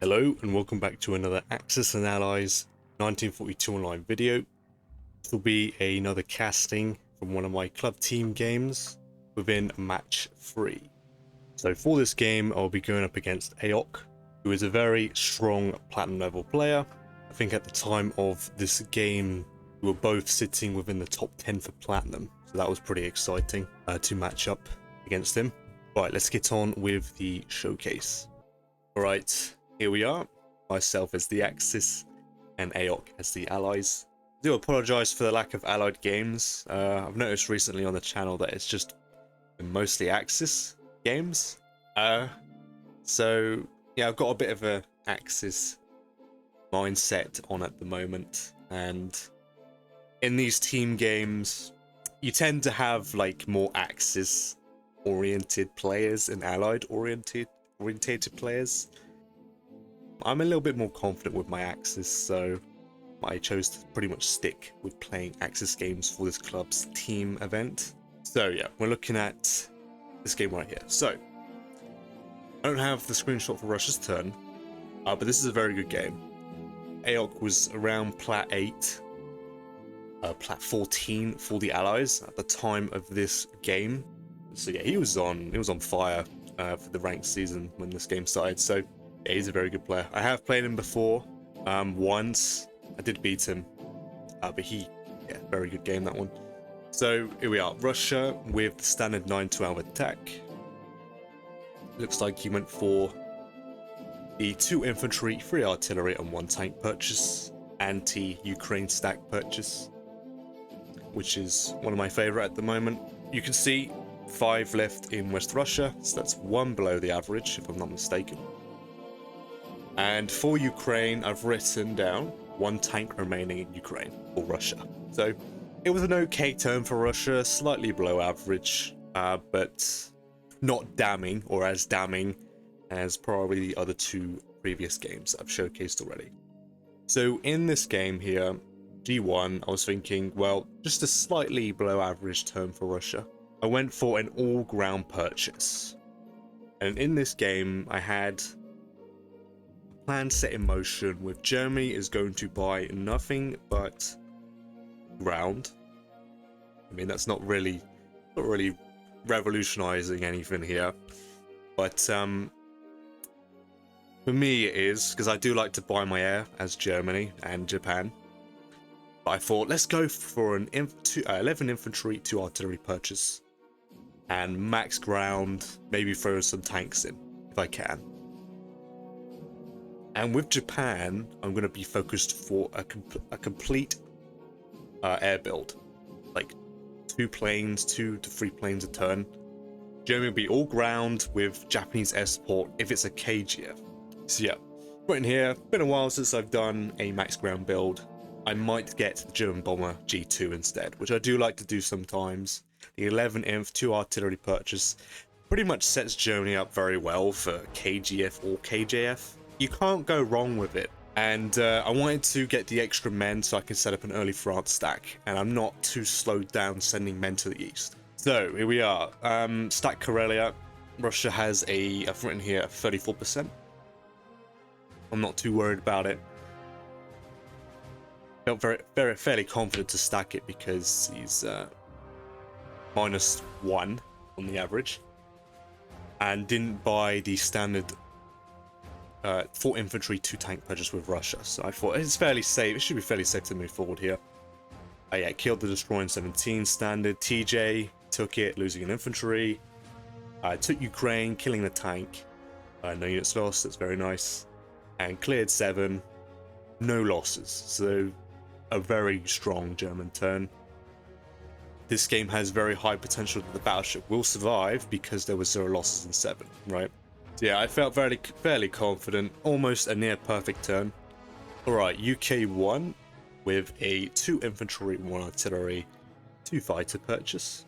Hello and welcome back to another Axis and Allies 1942 online video. This will be another casting from one of my club team games within match 3. So for this game I'll be going up against Aok, who is a very strong platinum level player. I think at the time of this game we were both sitting within the top 10 for platinum, so that was pretty exciting to match up against him. Right, let's get on with the showcase. Alright, here we are, myself as the Axis and Aok as the Allies. I do apologise for the lack of allied games. I've noticed recently on the channel that it's just been mostly Axis games. So yeah, I've got a bit of a Axis mindset on at the moment, and in these team games you tend to have like more Axis oriented players and allied orientated players. I'm a little bit more confident with my Axis, so I chose to pretty much stick with playing Axis games for this club's team event. So yeah, we're looking at this game right here. So I don't have the screenshot for Russia's turn, but this is a very good game. Aok was around plat 8, plat 14 for the Allies at the time of this game. So yeah, he was on fire for the ranked season when this game started. So yeah, he's a very good player. I have played him before, once. I did beat him, but yeah, very good game that one. So here we are, Russia with the standard 9-12 attack. Looks like he went for the 2 infantry, 3 artillery, and 1 tank purchase, anti-Ukraine stack purchase, which is one of my favorite at the moment. You can see 5 left in West Russia, so that's 1 below the average, if I'm not mistaken. And for Ukraine, I've written down 1 tank remaining in Ukraine for Russia. So it was an okay turn for Russia, slightly below average, but not damning, or as damning as probably the other 2 previous games I've showcased already. So in this game here, G1, I was thinking, well, just a slightly below average turn for Russia. I went for an all-ground purchase. And in this game, I had a plan set in motion with Germany is going to buy nothing but ground. I mean, that's not really revolutionizing anything here. But for me it is, because I do like to buy my air as Germany and Japan. But I thought, let's go for an 11 infantry, 2 artillery purchase. And max ground, maybe throw some tanks in, if I can. And with Japan, I'm going to be focused for a complete air build. Like 2 planes, 2 to 3 planes a turn. Germany will be all ground with Japanese air support if it's a KGF. So yeah, right in here, been a while since I've done a max ground build. I might get the German bomber G2 instead, which I do like to do sometimes. The 11 inf, 2 artillery purchase pretty much sets Germany up very well for KGF or KJF. You can't go wrong with it. And I wanted to get the extra men so I can set up an early France stack, and I'm not too slowed down sending men to the east. So here we are, stack Karelia. Russia has I've written here 34%. I'm not too worried about it. Felt fairly confident to stack it because he's -1 on the average, and didn't buy the standard 4 infantry, 2 tank purchase with Russia. So I thought it's fairly safe. It should be fairly safe to move forward here. Yeah, killed the destroyer in 17 standard. TJ took it, losing an infantry. Took Ukraine, killing the tank. No units lost. That's very nice. And cleared 7. No losses. So a very strong German turn. This game has very high potential that the battleship will survive because there were 0 losses in 7, right? So yeah, I felt fairly confident, almost a near perfect turn. Alright, UK 1 with a 2 infantry, 1 artillery, 2 fighter purchase.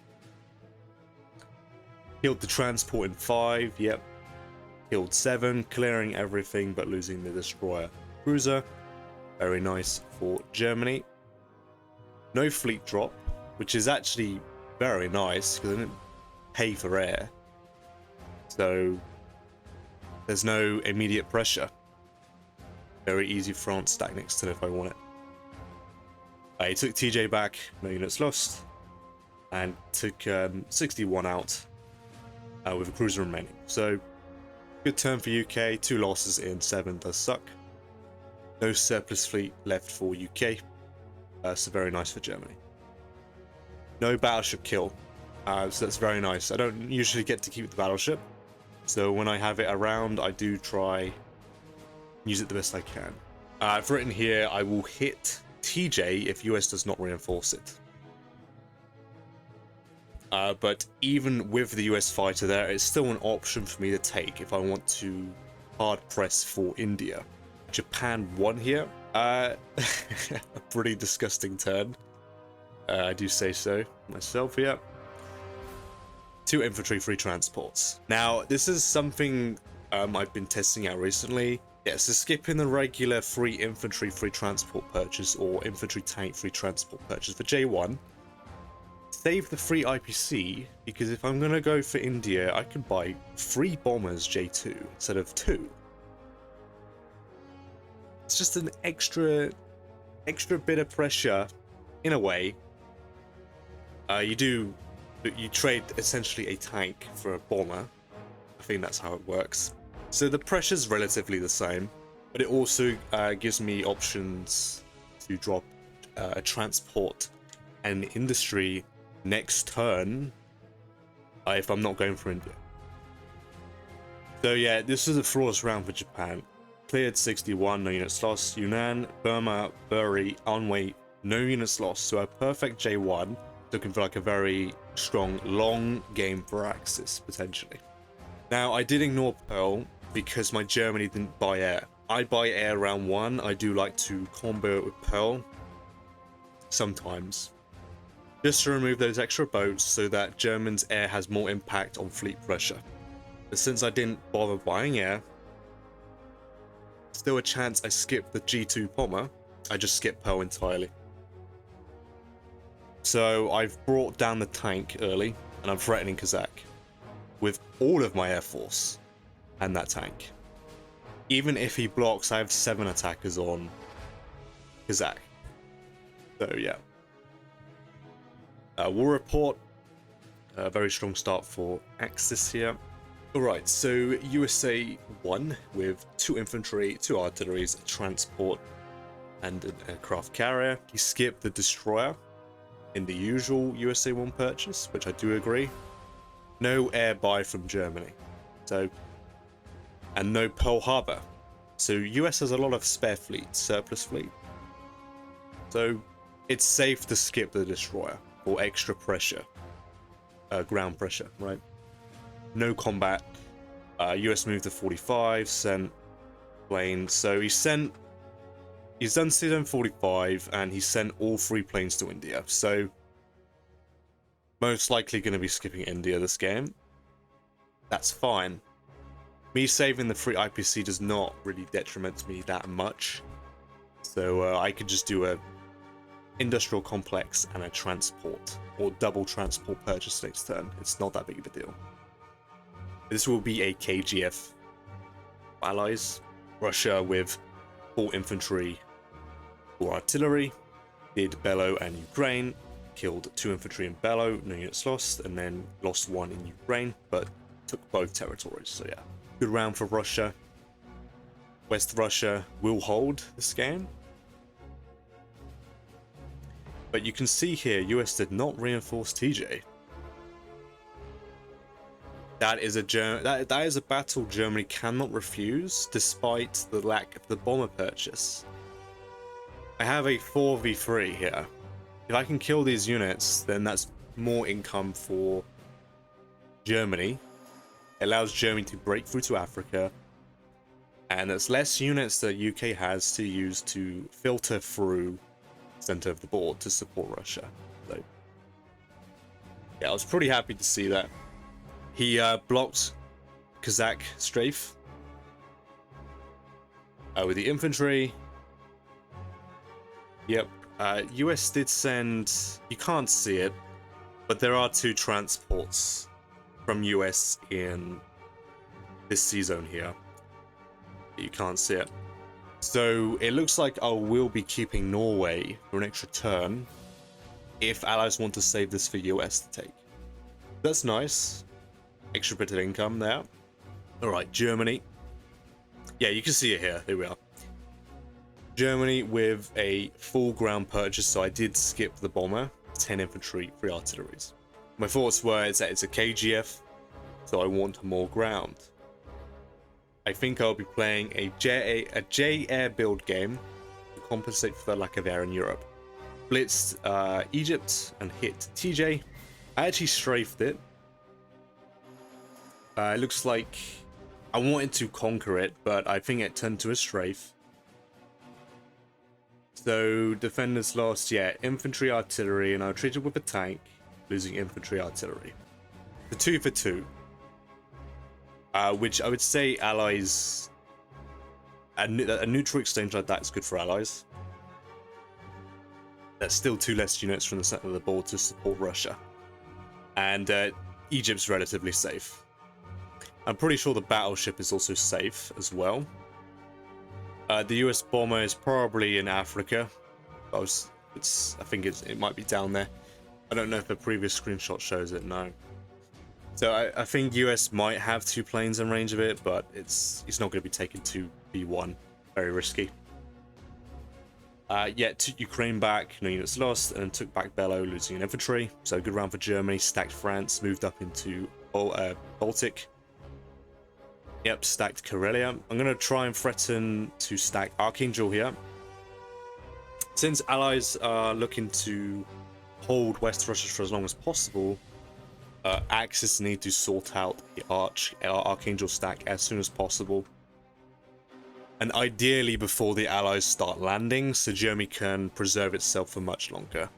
Killed the transport in 5, yep. Killed 7, clearing everything but losing the destroyer cruiser. Very nice for Germany. No fleet drop, which is actually very nice because I didn't pay for air. So there's no immediate pressure. Very easy France stack next turn if I want it. He took TJ back, no units lost, and took 61 out with a cruiser remaining. So, good turn for UK, 2 losses in 7 does suck. No surplus fleet left for UK, so very nice for Germany. No battleship kill, so that's very nice. I don't usually get to keep the battleship, so when I have it around, I do try use it the best I can. I've written here, I will hit TJ if US does not reinforce it. But even with the US fighter there, it's still an option for me to take if I want to hard press for India. Japan won here. A pretty disgusting turn. I do say so myself here. 2 infantry, 3 transports. Now, this is something I've been testing out recently. Yeah, so skipping the regular 3 infantry, 3 transport purchase or infantry tank, 3 transport purchase for J1. Save the 3 IPC, because if I'm going to go for India, I could buy 3 bombers J2 instead of 2. It's just an extra bit of pressure, in a way. You trade essentially a tank for a bomber. I think that's how it works. So the pressure's relatively the same, but it also gives me options to drop a transport and industry next turn if I'm not going for India. So yeah, this is a flawless round for Japan. Cleared 61, no units lost. Yunnan, Burma, Buri, Anhui, no units lost. So a perfect J1, looking for like a very strong long game for Axis potentially. Now I did ignore Pearl because my Germany didn't buy air. I buy air round 1. I do like to combo it with Pearl sometimes, just to remove those extra boats so that German's air has more impact on fleet pressure. But since I didn't bother buying air, still a chance I skip the G2 bomber. I just skip Pearl entirely. So I've brought down the tank early, and I'm threatening Kazakh with all of my air force and that tank. Even if he blocks, I have 7 attackers on Kazakh. So yeah. War report. A very strong start for Axis here. Alright, so USA won with 2 infantry, 2 artilleries, a transport, and an aircraft carrier. He skipped the destroyer in the usual USA 1 purchase, which I do agree. No air buy from Germany. So, and no Pearl Harbor. So US has a lot of spare fleet, surplus fleet. So it's safe to skip the destroyer for extra pressure. Ground pressure, right? No combat. US moved to 45, sent planes. So he's done season 45 and he sent all 3 planes to India. So most likely going to be skipping India this game. That's fine. Me saving the 3 IPC does not really detriment me that much. So I could just do a industrial complex and a transport, or double transport purchase next turn. It's not that big of a deal. This will be a KGF allies. Russia with 4 infantry, 4 artillery, did Bello and Ukraine, killed 2 infantry in Bello, no units lost, and then lost 1 in Ukraine, but took both territories. So yeah, good round for Russia. West Russia will hold this game. But you can see here, US did not reinforce TJ. That is a battle Germany cannot refuse, despite the lack of the bomber purchase. I have a 4v3 here. If I can kill these units, then that's more income for Germany. It allows Germany to break through to Africa, and it's less units that UK has to use to filter through center of the board to support Russia. So yeah, I was pretty happy to see that. He blocked Kazakh strafe with the infantry. Yep, US did send, you can't see it, but there are 2 transports from US in this C zone here. You can't see it. So it looks like I will be keeping Norway for an extra turn if allies want to save this for US to take. That's nice. Extra bit of income there. Alright, Germany. Yeah, you can see it here. Here we are. Germany with a full ground purchase, so I did skip the bomber. 10 infantry, 3 artilleries. My thoughts were it's a KGF, so I want more ground. I think I'll be playing a J air build game to compensate for the lack of air in Europe. Blitzed Egypt and hit TJ. I actually strafed it. It looks like I wanted to conquer it, but I think it turned to a strafe. So defenders lost, yeah, infantry, artillery, and I retreated with a tank, losing infantry, artillery. The 2 for 2. Which I would say allies... A neutral exchange like that is good for allies. There's still 2 less units from the center of the board to support Russia. And Egypt's relatively safe. I'm pretty sure the battleship is also safe as well. The US bomber is probably in Africa. I think it might be down there. I don't know if the previous screenshot shows it, no. So I think US might have 2 planes in range of it, but it's not going to be taken to B1. Very risky. Yet took Ukraine back, no units lost, and took back Bello, losing an infantry. So good round for Germany. Stacked France, moved up into Baltic. Yep, stacked Karelia. I'm going to try and threaten to stack Archangel here. Since allies are looking to hold West Russia for as long as possible, Axis need to sort out the Archangel stack as soon as possible. And ideally before the allies start landing, so Germany can preserve itself for much longer.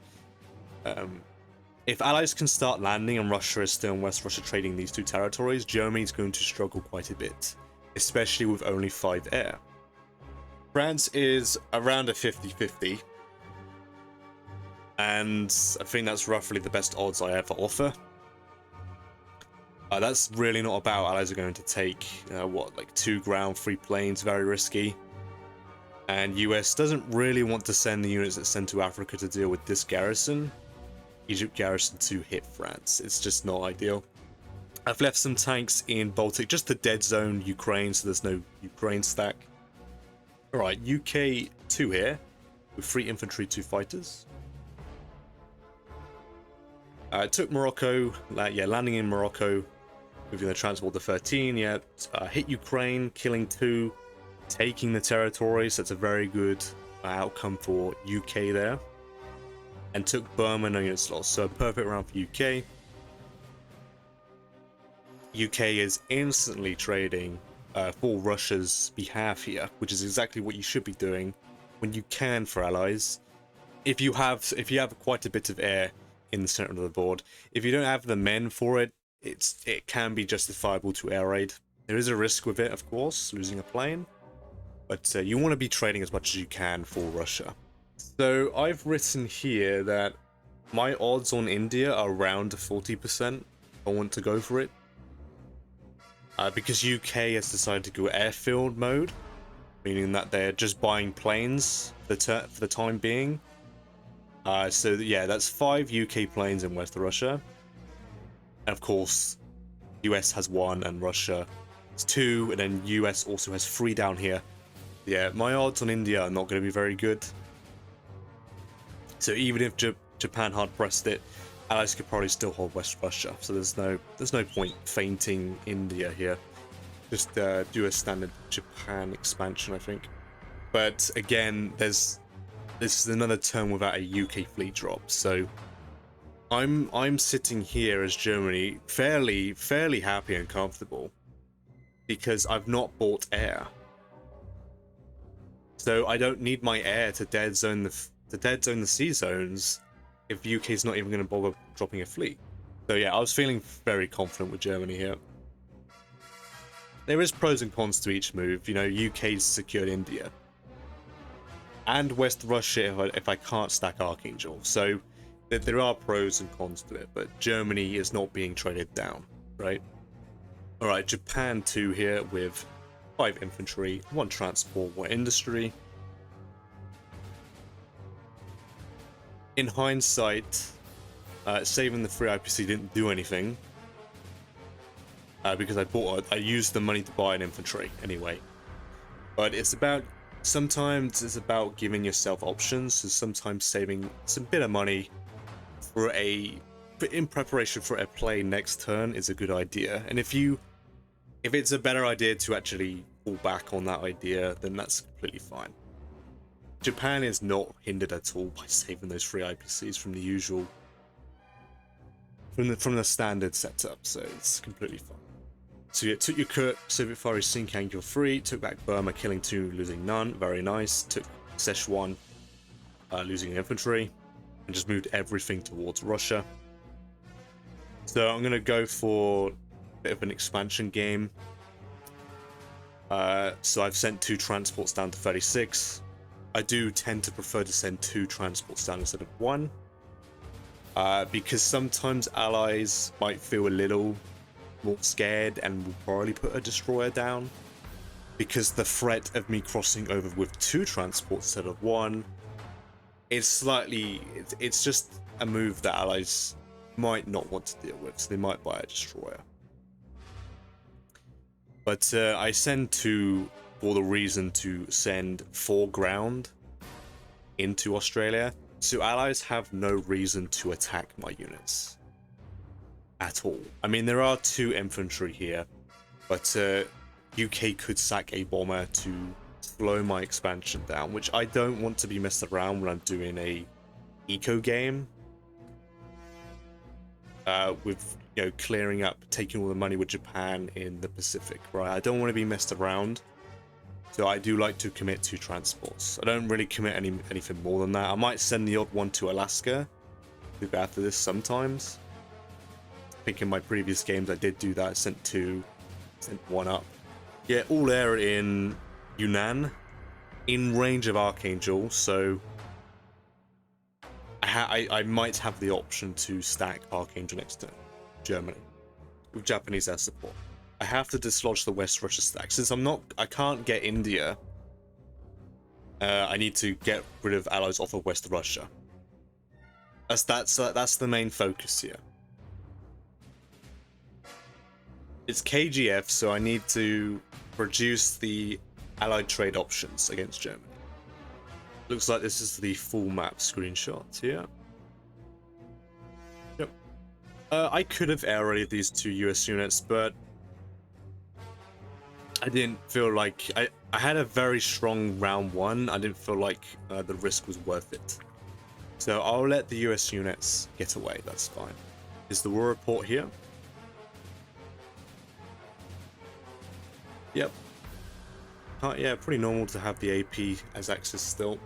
If allies can start landing and Russia is still in West Russia trading these 2 territories, Germany's going to struggle quite a bit, especially with only 5 air. France is around a 50-50, and I think that's roughly the best odds I ever offer. That's really not about allies are going to take, like 2 ground, 3 planes, very risky. And US doesn't really want to send the units that sent to Africa to deal with this garrison. Egypt garrison to hit France. It's just not ideal. I've left some tanks in Baltic, just to dead zone Ukraine, so there's no Ukraine stack. Alright, UK 2 here, with 3 infantry, 2 fighters. Took Morocco, landing in Morocco, moving the transport to 13, hit Ukraine, killing 2, taking the territory, so that's a very good outcome for UK there. And took Burma, no units lost, so a perfect round for UK. UK is instantly trading for Russia's behalf here, which is exactly what you should be doing when you can for allies. If you have quite a bit of air in the center of the board, if you don't have the men for it, it can be justifiable to air raid. There is a risk with it, of course, losing a plane, but you want to be trading as much as you can for Russia. So I've written here that my odds on India are around 40%. I want to go for it. Because UK has decided to go airfield mode, meaning that they're just buying planes for the time being. So yeah, that's 5 UK planes in West Russia. And of course, US has 1 and Russia has 2, and then US also has 3 down here. Yeah, my odds on India are not going to be very good. So even if Japan hard pressed it, allies could probably still hold West Russia. So there's no point fainting India here. Just do a standard Japan expansion, I think. But again, this is another turn without a UK fleet drop. So I'm sitting here as Germany fairly happy and comfortable because I've not bought air. So I don't need my air to dead zone the sea zones if UK is not even going to bother dropping a fleet. So yeah, I was feeling very confident with Germany here. There is pros and cons to each move. You know, UK's secured India. And West Russia if I can't stack Archangel. So there are pros and cons to it, but Germany is not being traded down, right? Alright, Japan 2 here with 5 infantry, 1 transport, 1 industry. In hindsight, saving the free IPC didn't do anything. Because I used the money to buy an infantry anyway. But sometimes it's about giving yourself options, so sometimes saving some bit of money in preparation for a play next turn is a good idea. And if it's a better idea to actually fall back on that idea, then that's completely fine. Japan is not hindered at all by saving those free IPCs from the usual, from the standard setup, so it's completely fine. So yeah, took your Kurt, Soviet Far East Xinjiang, you're free. Took back Burma, killing 2, losing none. Very nice. Took Szechuan, losing infantry, and just moved everything towards Russia. So I'm gonna go for a bit of an expansion game. So I've sent 2 transports down to 36. I do tend to prefer to send 2 transports down instead of 1. Because sometimes allies might feel a little more scared and will probably put a destroyer down, because the threat of me crossing over with 2 transports instead of 1 is it's just a move that allies might not want to deal with, so they might buy a destroyer. But I send 2 for the reason to send 4 ground into Australia, so allies have no reason to attack my units at all. I mean, there are 2 infantry here, but UK could sack a bomber to slow my expansion down, which I don't want to be messed around when I'm doing a eco game. With, you know, clearing up, taking all the money with Japan in the Pacific, right? I don't want to be messed around, so I do like to commit 2 transports. I don't really commit anything more than that. I might send the odd one to Alaska after this sometimes. I think in my previous games I did do that. I sent 2, sent 1 up. Yeah, all air in Yunnan, in range of Archangel, so I might have the option to stack Archangel next to Germany with Japanese air support. I have to dislodge the West Russia stack. Since I can't get India, I need to get rid of allies off of West Russia. That's the main focus here. It's KGF, so I need to reduce the allied trade options against Germany. Looks like this is the full map screenshot here. Yep. I could have air raided these 2 US units, but I didn't feel like... I had a very strong round 1. I didn't feel like the risk was worth it. So I'll let the US units get away, that's fine. Is the war report here? Yep. Yeah, pretty normal to have the AP as Axis still.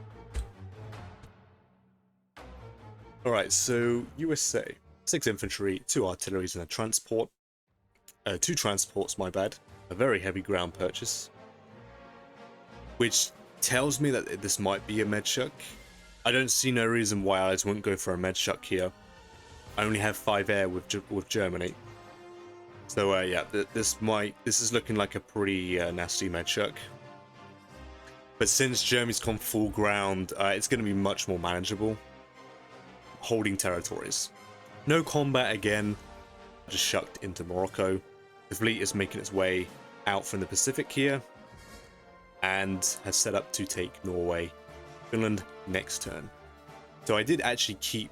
Alright, so USA. 6 infantry, 2 artilleries and a transport. 2 transports, my bad. A very heavy ground purchase. Which tells me that this might be a medshuk. I don't see no reason why allies wouldn't go for a medshuk here. I only have 5 air with Germany. So yeah, this is looking like a pretty nasty medshuk. But since Germany's gone full ground, it's going to be much more manageable. Holding territories. No combat again, just shucked into Morocco. The fleet is making its way out from the Pacific here, and has set up to take Norway, Finland next turn. So I did actually keep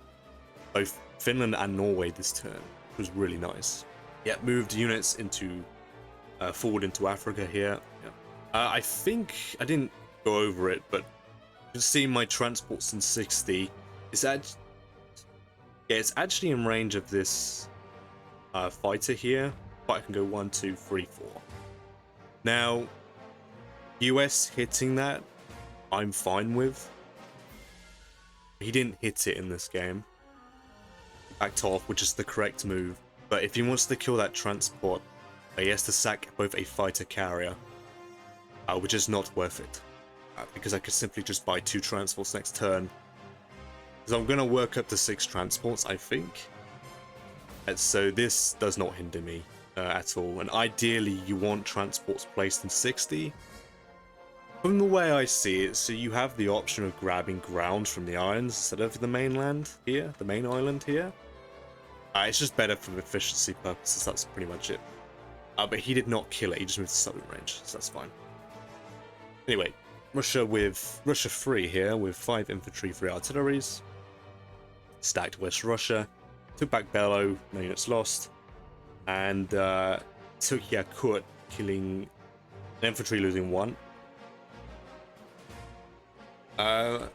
both Finland and Norway this turn, which was really nice. Yeah, moved units into forward into Africa here. Yeah. I think I didn't go over it, but you can see my transports in 60. It's actually in range of this fighter here. But I can go 1, 2, 3, 4. Now, US hitting that, I'm fine with. He didn't hit it in this game. Backed off, which is the correct move. But if he wants to kill that transport, he has to sack both a fighter carrier, which is not worth it. Because I could simply just buy 2 transports next turn. So I'm going to work up to 6 transports, I think. And so this does not hinder me at all. And ideally, you want transports placed in 60. From the way I see it, so you have the option of grabbing ground from the islands instead of the mainland here, the main island here. It's just better for efficiency purposes, that's pretty much it. But he did not kill it, he just moved to southern range, so that's fine. Anyway, Russia 3 here, with 5 infantry, 3 artilleries. Stacked West Russia, took back Bello, no units lost. And took Yakut, killing an infantry, losing 1. Yeah,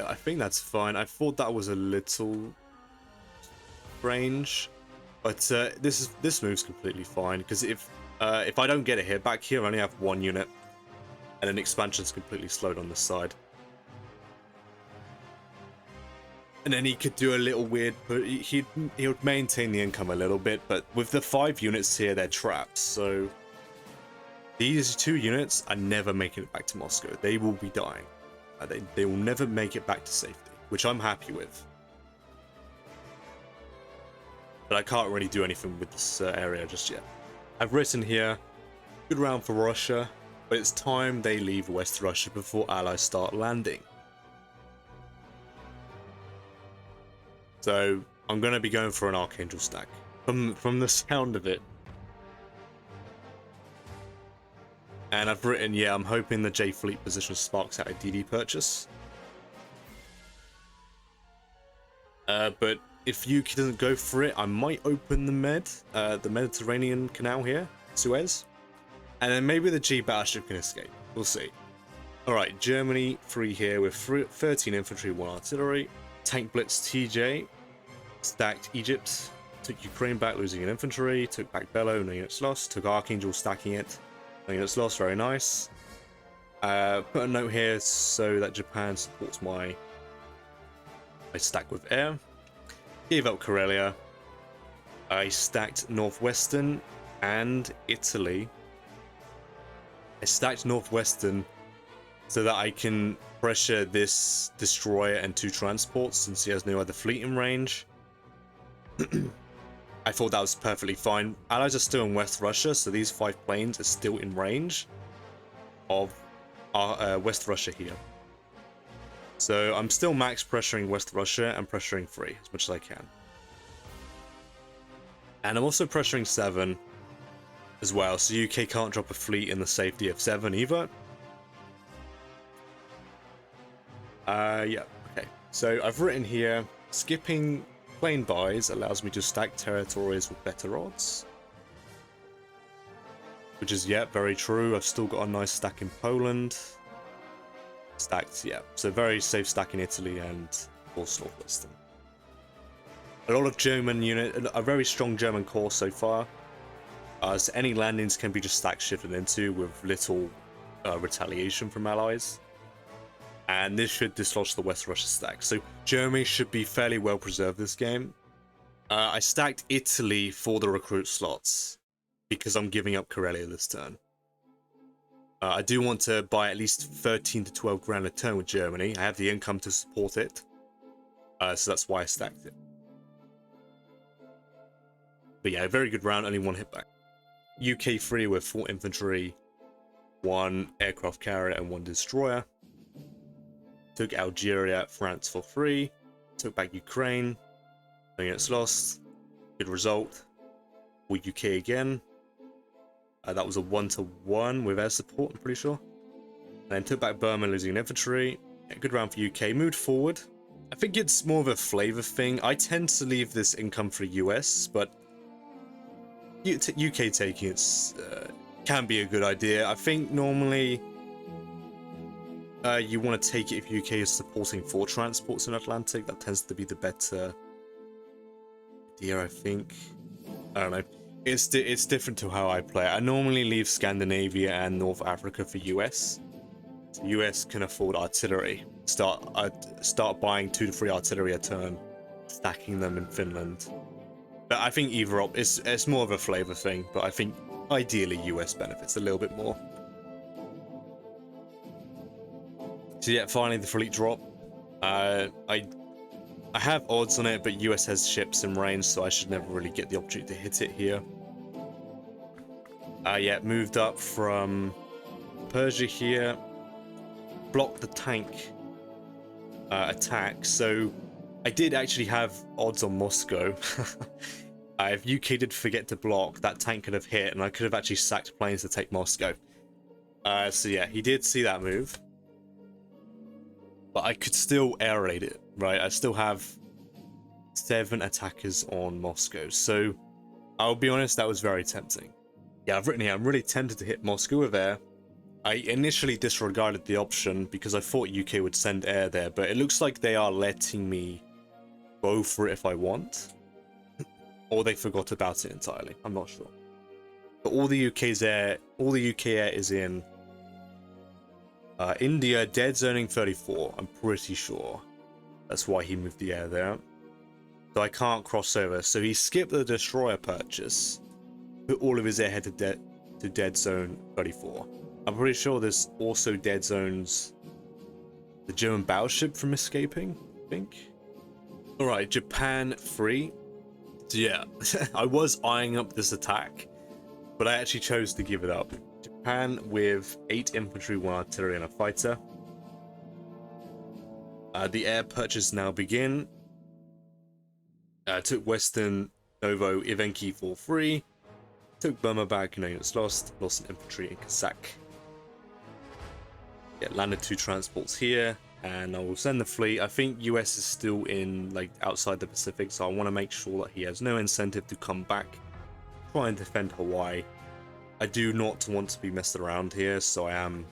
I think that's fine. I thought that was a little strange, but this move's completely fine because if I don't get a hit back here, I only have 1 unit, and then expansion's completely slowed on this side. And then he could do a little weird, but he would maintain the income a little bit, but with the 5 units here, they're trapped. So these 2 units are never making it back to Moscow. They will be dying. They will never make it back to safety, which I'm happy with. But I can't really do anything with this area just yet. I've written here, good round for Russia, but it's time they leave West Russia before allies start landing. So I'm going to be going for an Archangel stack, from the sound of it. And I've written, yeah, I'm hoping the J Fleet position sparks out a DD purchase. But if UK doesn't go for it, I might open the Mediterranean Canal here, Suez. And then maybe the G battleship can escape. We'll see. Alright, Germany 3 here with 13 infantry, 1 artillery. Tank Blitz TJ. Stacked Egypt. Took Ukraine back, losing an infantry. Took back Bello, no units lost. Took Archangel, stacking it. No units lost, very nice. Put a note here so that Japan supports my stack with air. Gave up Karelia. I stacked Northwestern and Italy. I stacked Northwestern so that I can pressure this destroyer and 2 transports since he has no other fleet in range. I thought that was perfectly fine. Allies are still in West Russia, so these 5 planes are still in range of West Russia here. So I'm still max pressuring West Russia and pressuring 3 as much as I can. And I'm also pressuring 7 as well, so UK can't drop a fleet in the safety of 7 either. Yeah, okay. So I've written here, skipping plane buys allows me to stack territories with better odds. Which is, yeah, very true. I've still got a nice stack in Poland. Stacked, yeah. So very safe stack in Italy and of course Northwestern. A lot of German unit, a very strong German core so far. So any landings can be just stack shifted into with little retaliation from allies. And this should dislodge the West Russia stack. So Germany should be fairly well preserved this game. I stacked Italy for the recruit slots because I'm giving up Karelia this turn. I do want to buy at least 13 to 12 grand a turn with Germany. I have the income to support it. So that's why I stacked it. But yeah, very good round, only 1 hit back. UK 3 with 4 infantry, 1 aircraft carrier and 1 destroyer. Took Algeria, France for 3. Took back Ukraine. No units lost. Good result. For UK again. That was a 1-to-1 with air support, I'm pretty sure. And then took back Burma, losing an infantry. Yeah, good round for UK. Moved forward. I think it's more of a flavor thing. I tend to leave this income for US, but UK taking it can be a good idea. I think normally you want to take it if UK is supporting 4 transports in Atlantic. That tends to be the better idea, I think. I don't know. It's different to how I play. I normally leave Scandinavia and North Africa for US. So US can afford artillery. Start buying 2 to 3 artillery a turn, stacking them in Finland. But I think either op it's more of a flavor thing. But I think ideally US benefits a little bit more. So yeah, finally the fleet drop. I have odds on it, but US has ships in range, so I should never really get the opportunity to hit it here. Yeah, moved up from Persia here, blocked the tank attack. So I did actually have odds on Moscow. If UK did forget to block, that tank could have hit, and I could have actually sacked planes to take Moscow. So yeah, he did see that move. But I could still air raid it, right? I still have 7 attackers on Moscow. So I'll be honest, that was very tempting. Yeah, I've written here, I'm really tempted to hit Moscow with air. I initially disregarded the option because I thought UK would send air there, but it looks like they are letting me go for it if I want. Or they forgot about it entirely. I'm not sure. But all the UK air is in India, dead zoning 34. I'm pretty sure. That's why he moved the air there. So I can't cross over. So he skipped the destroyer purchase. Put all of his airhead to dead zone 34. I'm pretty sure there's also dead zones the German battleship from escaping, I think. Alright, Japan free. So yeah, I was eyeing up this attack, but I actually chose to give it up. Japan with 8 infantry, 1 artillery, and a fighter. The air purchase now begin. Took Western Novo Ivenki for free. Took Burma back, no units lost an infantry in Cossack. Yeah, landed 2 transports here, and I will send the fleet. I think US is still in, like, outside the Pacific, so I want to make sure that he has no incentive to come back, try and defend Hawaii. I do not want to be messed around here, so I am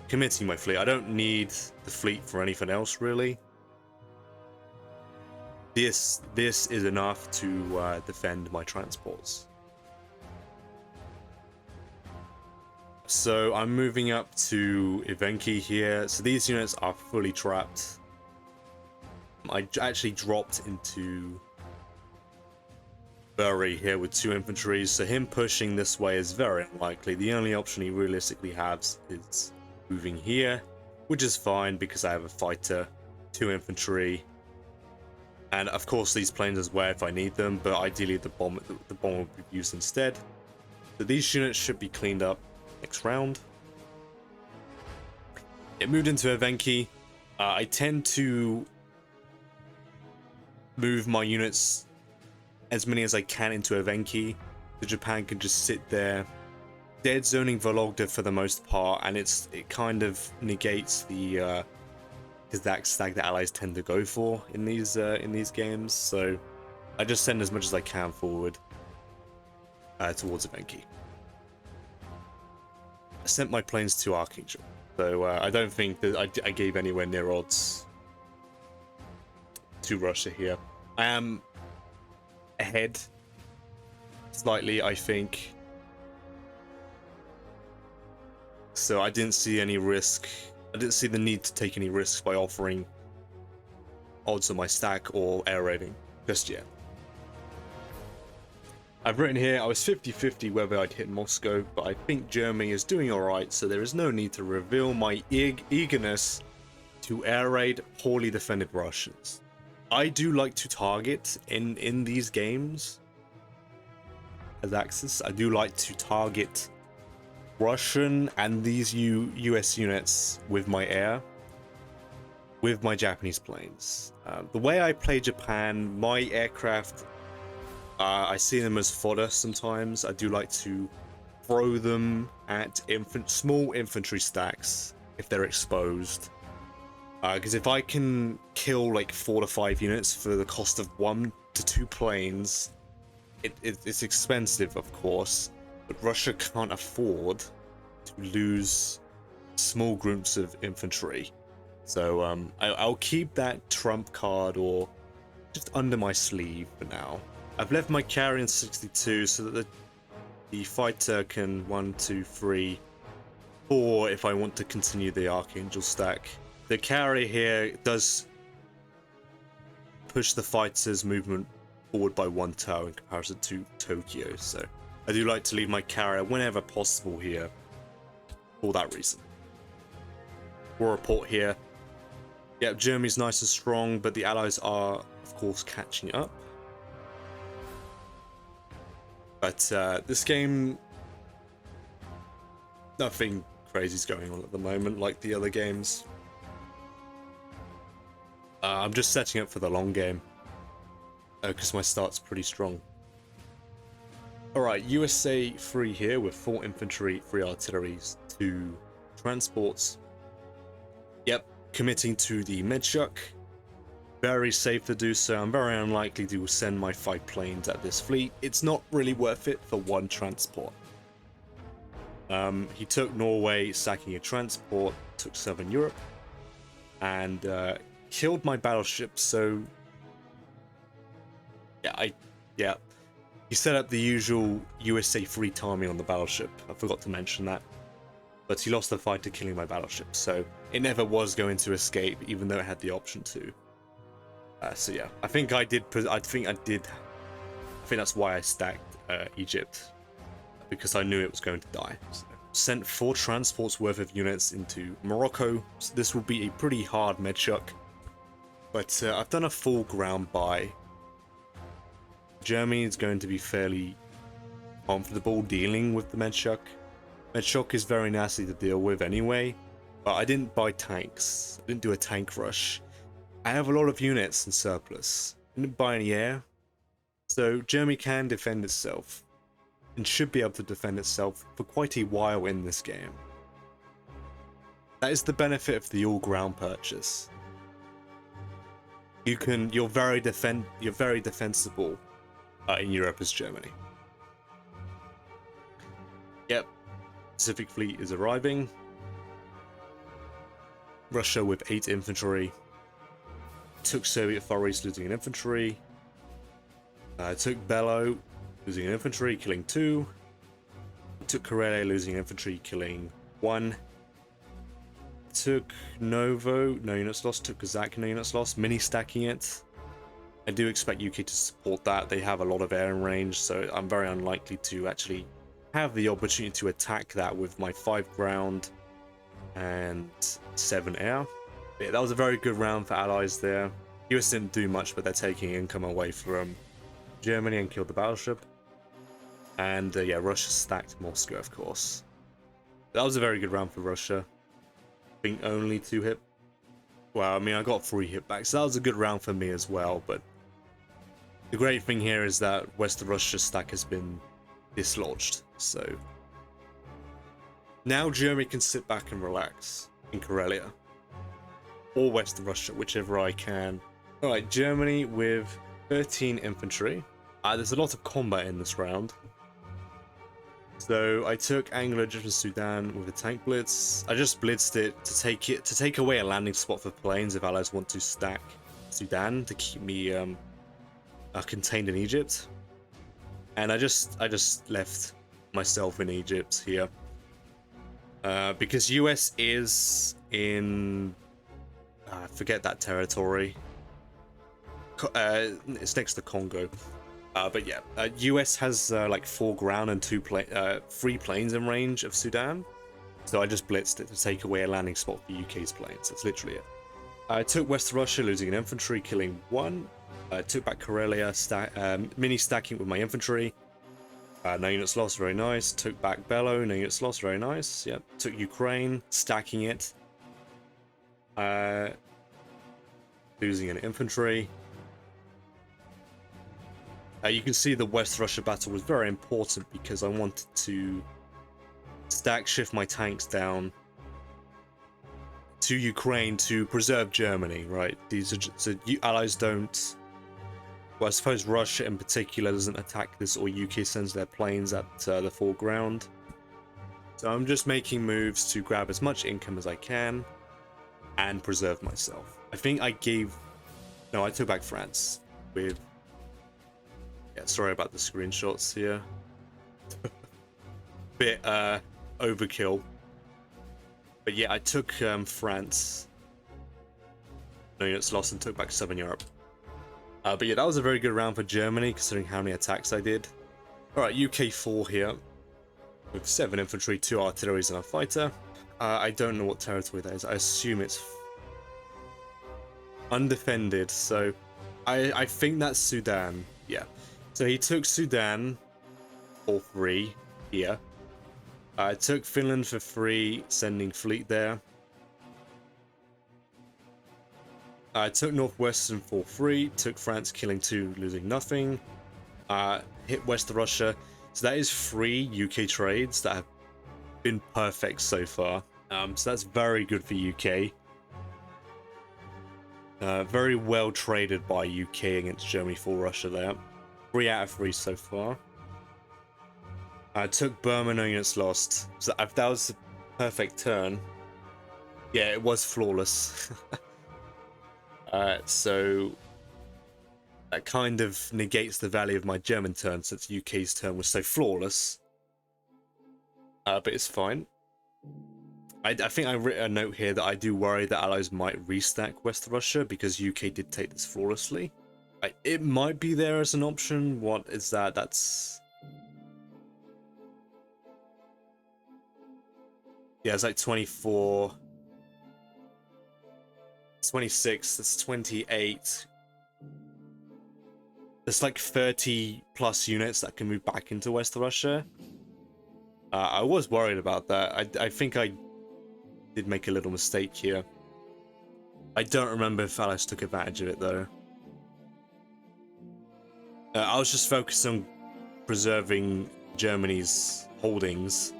committing my fleet. I don't need the fleet for anything else, really. This is enough to defend my transports. So I'm moving up to Ivenki here. So these units are fully trapped. I actually dropped into Bury here with 2 infantry, so him pushing this way is very unlikely. The only option he realistically has is moving here, which is fine because I have a fighter, 2 infantry, and of course these planes as well if I need them, but ideally the bomb will be used instead. So these units should be cleaned up next round. It moved into Ivenki. I tend to move my units as many as I can into Ivenki. The Japan can just sit there, dead zoning Vologda for the most part, and it kind of negates the Kazakh stag that allies tend to go for in these games. So I just send as much as I can forward towards Ivenki. I sent my planes to Archangel, so I don't think that I gave anywhere near odds to Russia here. I am ahead slightly, I think, so I didn't see any risk. I didn't see the need to take any risks by offering odds on my stack or air raiding just yet. I've written here I was 50-50 whether I'd hit Moscow, but I think Germany is doing alright, so there is no need to reveal my eagerness to air raid poorly defended Russians. I do like to target in these games as Axis. I do like to target Russian and these US units with my air, with my Japanese planes. The way I play Japan, my aircraft, I see them as fodder sometimes. I do like to throw them at small infantry stacks if they're exposed. Because if I can kill like 4 to 5 units for the cost of 1 to 2 planes, it's expensive, of course, but Russia can't afford to lose small groups of infantry. So I'll keep that trump card or just under my sleeve for now. I've left my carrier in 62 so that the fighter can 1, 2, 3, 4 if I want to continue the Archangel stack. The carrier here does push the fighter's movement forward by 1 tower in comparison to Tokyo, so I do like to leave my carrier whenever possible here for that reason. War report here. Yep, Germany's nice and strong, but the Allies are, of course, catching up. But this game, Nothing crazy's going on at the moment like the other games. I'm just setting up for the long game because my start's pretty strong. Alright, USA 3 here with 4 infantry, 3 artilleries, 2 transports. Yep, committing to the mid-chuck. Very safe to do so. I'm very unlikely to send my 5 planes at this fleet. It's not really worth it for 1 transport. He took Norway, sacking a transport, took Southern Europe, and killed my battleship, so... Yeah, he set up the usual USA 3 timing on the battleship. I forgot to mention that. But he lost the fight to killing my battleship, so it never was going to escape, even though it had the option to. So yeah, I think that's why I stacked Egypt, because I knew it was going to die. So. Sent 4 transports worth of units into Morocco. So this will be a pretty hard medchuck, but I've done a full ground buy. Germany is going to be fairly comfortable dealing with the medchuck. Medchuck is very nasty to deal with anyway, but I didn't buy tanks. I didn't do a tank rush. I have a lot of units in surplus. I didn't buy any air, so Germany can defend itself, and should be able to defend itself for quite a while in this game. That is the benefit of the all-ground purchase. You're very defensible in Europe as Germany. Yep, Pacific Fleet is arriving. Russia with 8 infantry. Took Soviet Far East, losing an infantry. Took Bello, losing an infantry, killing 2. Took Karelia, losing infantry, killing 1. Took Novo, no units lost. Took Kazakh, no units lost. Mini stacking it. I do expect UK to support that. They have a lot of air in range, so I'm very unlikely to actually have the opportunity to attack that with my 5 ground and 7 air. Yeah, that was a very good round for allies there. US didn't do much, but they're taking income away from Germany and killed the battleship. And yeah, Russia stacked Moscow, of course. That was a very good round for Russia. Being only 2 hit. Well, I mean, I got 3 hit backs, so that was a good round for me as well. But the great thing here is that West Russia stack has been dislodged. So now Germany can sit back and relax in Karelia. Or West Russia, whichever I can. Alright, Germany with 13 infantry. There's a lot of combat in this round. So I took Anglo-Egyptian Sudan with a tank blitz. I just blitzed it to take away a landing spot for planes if allies want to stack Sudan to keep me contained in Egypt. And I just left myself in Egypt here. Because US is in... forget that territory. It's next to Congo. But yeah, US has like 4 ground and 3 planes in range of Sudan. So I just blitzed it to take away a landing spot for UK's planes. That's literally it. I took West Russia, losing an infantry, killing 1. I took back Karelia, mini stacking with my infantry. No units lost, very nice. Took back Bello, no units lost, very nice. Yep. Took Ukraine, stacking it. Losing an infantry. You can see the West Russia battle was very important because I wanted to shift my tanks down to Ukraine to preserve Germany, right? So allies don't... Well, I suppose Russia in particular doesn't attack this, or UK sends their planes at the foreground. So I'm just making moves to grab as much income as I can and preserve myself. I think I gave... No, I took back France with... Yeah, sorry about the screenshots here. Bit overkill. But yeah, I took France. No units lost, and took back Southern Europe. But yeah, that was a very good round for Germany, considering how many attacks I did. Alright, UK 4 here. With 7 infantry, 2 artilleries, and a fighter. I don't know what territory that is. I assume it's undefended, so I think that's Sudan. Yeah. So he took Sudan, or 3, here. I took Finland for free, sending fleet there. I took Northwestern for free, took France, killing 2, losing nothing. Hit West Russia. So that is 3 UK trades that have been perfect so far. So that's very good for UK. Very well traded by UK against Germany for Russia there. 3 out of 3 so far. I took Burma, no units lost. So that was a perfect turn. Yeah, it was flawless. So that kind of negates the value of my German turn since UK's turn was so flawless. But it's fine. I think I wrote a note here that I do worry that allies might restack West Russia because UK did take this flawlessly. It might be there as an option. What is that? That's... yeah, it's like 24. 26, that's 28. There's like 30 plus units that can move back into West Russia. I was worried about that. I think I did make a little mistake here. I don't remember if Alice took advantage of it though. I was just focused on preserving Germany's holdings,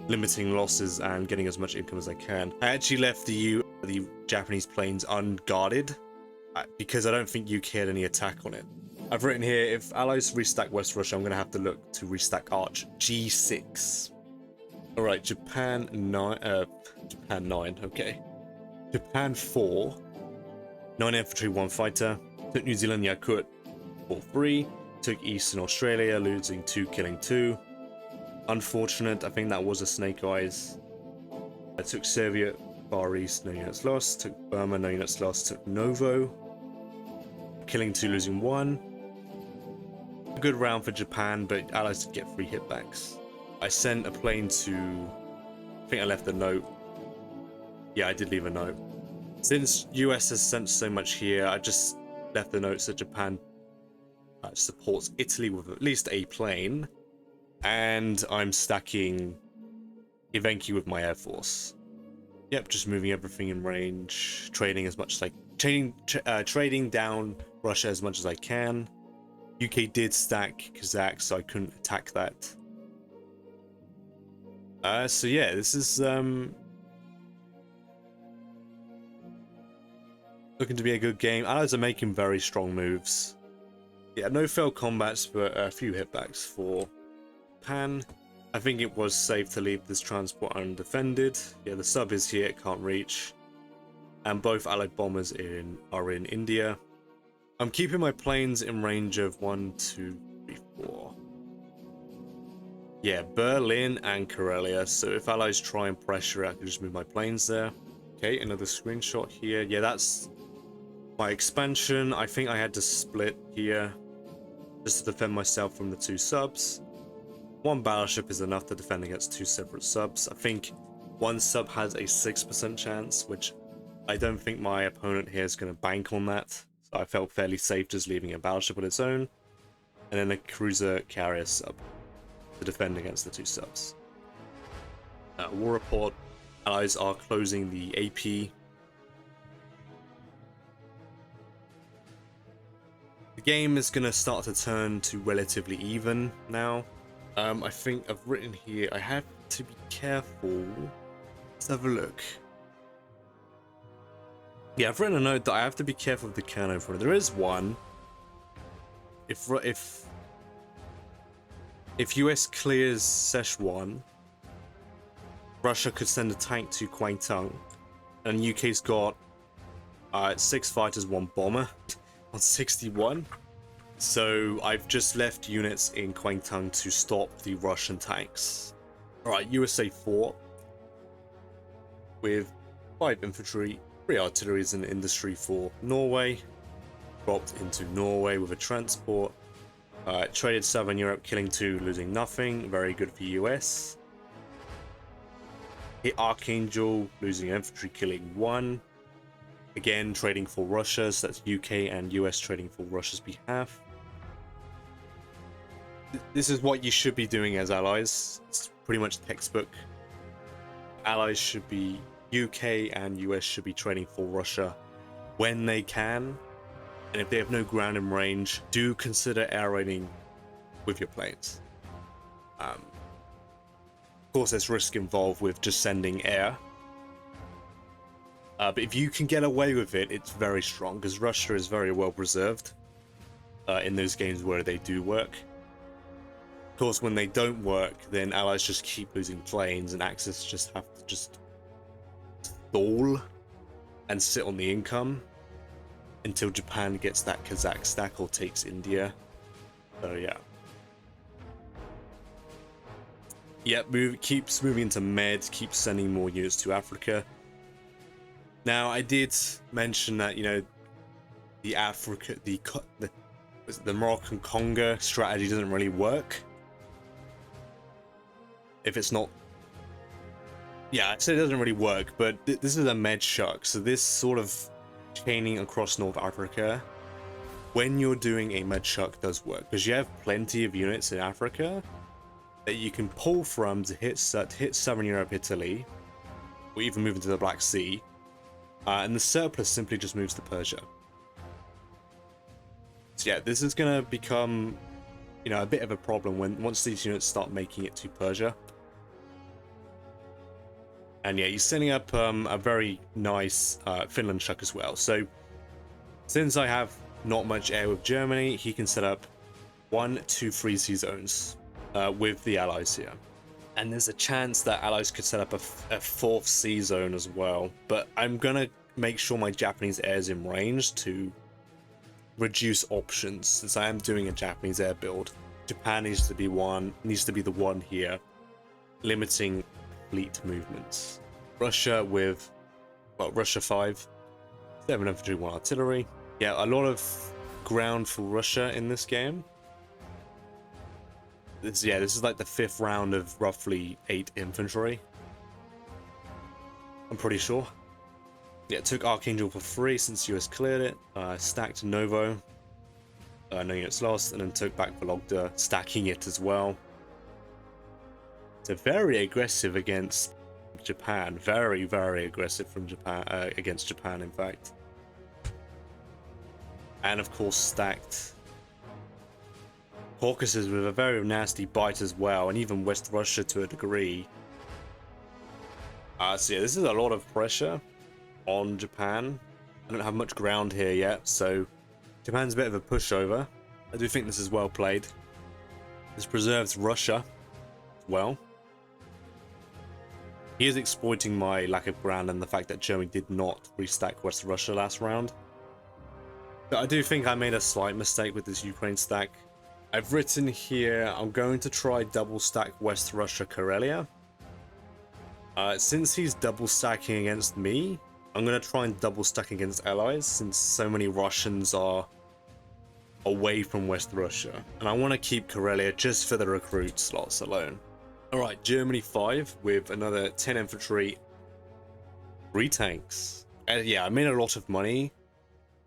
limiting losses, and getting as much income as I can. I actually left the Japanese planes unguarded because I don't think UK had any attack on it. I've written here, if allies restack West Russia, I'm going to have to look to restack Arch G6. Alright, Japan 9, okay. Japan 4, 9 infantry, 1 fighter. Took New Zealand Yakut for 3. Took Eastern Australia, losing 2, killing 2. Unfortunate, I think that was a Snake Eyes. I took Soviet Far East, no units lost. Took Burma, no units lost. Took Novo, killing 2, losing 1. A good round for Japan, but allies did get 3 hitbacks. I sent a plane to... I think I left a note. Yeah, I did leave a note. Since US has sent so much here, I just left the note that Japan supports Italy with at least a plane. And I'm stacking Evenki with my air force. Yep, just moving everything in range, trading as much as trading down Russia as much as I can. UK did stack Kazakh, so I couldn't attack that. So yeah, this is looking to be a good game. Allies are making very strong moves. Yeah, no failed combats, but a few hitbacks for Japan. I think it was safe to leave this transport undefended. Yeah, the sub is here, it can't reach. And both allied bombers are in India. I'm keeping my planes in range of 1, 2, 3, 4. Yeah, Berlin and Karelia. So if allies try and pressure, I can just move my planes there. Okay, another screenshot here. Yeah, that's my expansion. I think I had to split here just to defend myself from the 2 subs. 1 battleship is enough to defend against 2 separate subs. I think 1 sub has a 6% chance, which I don't think my opponent here is going to bank on that. So I felt fairly safe just leaving a battleship on its own. And then a cruiser carrier sub to defend against the 2 subs. War report. Allies are closing the AP. The game is going to start to turn to relatively even now. I think I've written here, I have to be careful. Let's have a look. Yeah, I've written a note that I have to be careful with the cannon for it. There is one. If US clears Szechuan, Russia could send a tank to Kwangtung, and UK's got 6 fighters, 1 bomber on 61. So I've just left units in Kwangtung to stop the Russian tanks. Alright, USA 4 with 5 infantry, 3 artilleries and industry for Norway. Dropped into Norway with a transport. Traded Southern Europe, killing 2, losing nothing. Very good for US. Hit Archangel, losing infantry, killing 1. Again, trading for Russia, so that's UK and US trading for Russia's behalf. this is what you should be doing as allies. It's pretty much textbook. Allies should be, UK and US should be training for Russia when they can, and if they have no ground in range, do consider air raiding with your planes. Of course, there's risk involved with just sending air, but if you can get away with it, it's very strong, because Russia is very well preserved in those games where they do work. Of course, when they don't work, then allies just keep losing planes, and Axis just have to just stall and sit on the income until Japan gets that Kazakh stack or takes India. So yeah. Yep, keeps moving into Med, keeps sending more units to Africa. Now, I did mention that, you know, the Moroccan Congo strategy doesn't really work. If it's not... Yeah, I said it doesn't really work, but this is a Med shuck, so this sort of chaining across North Africa, when you're doing a Med shuck, does work, because you have plenty of units in Africa that you can pull from to hit Southern Europe, Italy, or even move into the Black Sea, and the surplus simply just moves to Persia. So yeah, this is going to become, you know, a bit of a problem once these units start making it to Persia. And yeah, he's setting up a very nice Finland shuck as well. So since I have not much air with Germany, he can set up 1, 2, 3 sea zones with the allies here. And there's a chance that allies could set up a 4th sea zone as well. But I'm gonna make sure my Japanese air is in range to reduce options, since I am doing a Japanese air build. Japan needs to be the one here, limiting fleet movements. Russia with, well, Russia 5, 7 infantry, 1 artillery. Yeah, a lot of ground for Russia in this game. This is like the 5th round of roughly 8 infantry. I'm pretty sure. Yeah, it took Archangel for free since US cleared it. Stacked Novo. No units lost, and then took back Vologda, stacking it as well. So very aggressive against Japan. Very, very aggressive from Japan against Japan, in fact. And of course stacked Caucasus with a very nasty bite as well, and even West Russia to a degree. So yeah, this is a lot of pressure on Japan. I don't have much ground here yet, so Japan's a bit of a pushover. I do think this is well played. This preserves Russia as well. He is exploiting my lack of ground and the fact that Germany did not restack West Russia last round. But I do think I made a slight mistake with this Ukraine stack. I've written here, I'm going to try double stack West Russia Karelia. Since he's double stacking against me, I'm going to try and double stack against allies, since so many Russians are away from West Russia. And I want to keep Karelia just for the recruit slots alone. Alright, Germany 5 with another 10 infantry, 3 tanks. Yeah, I made a lot of money,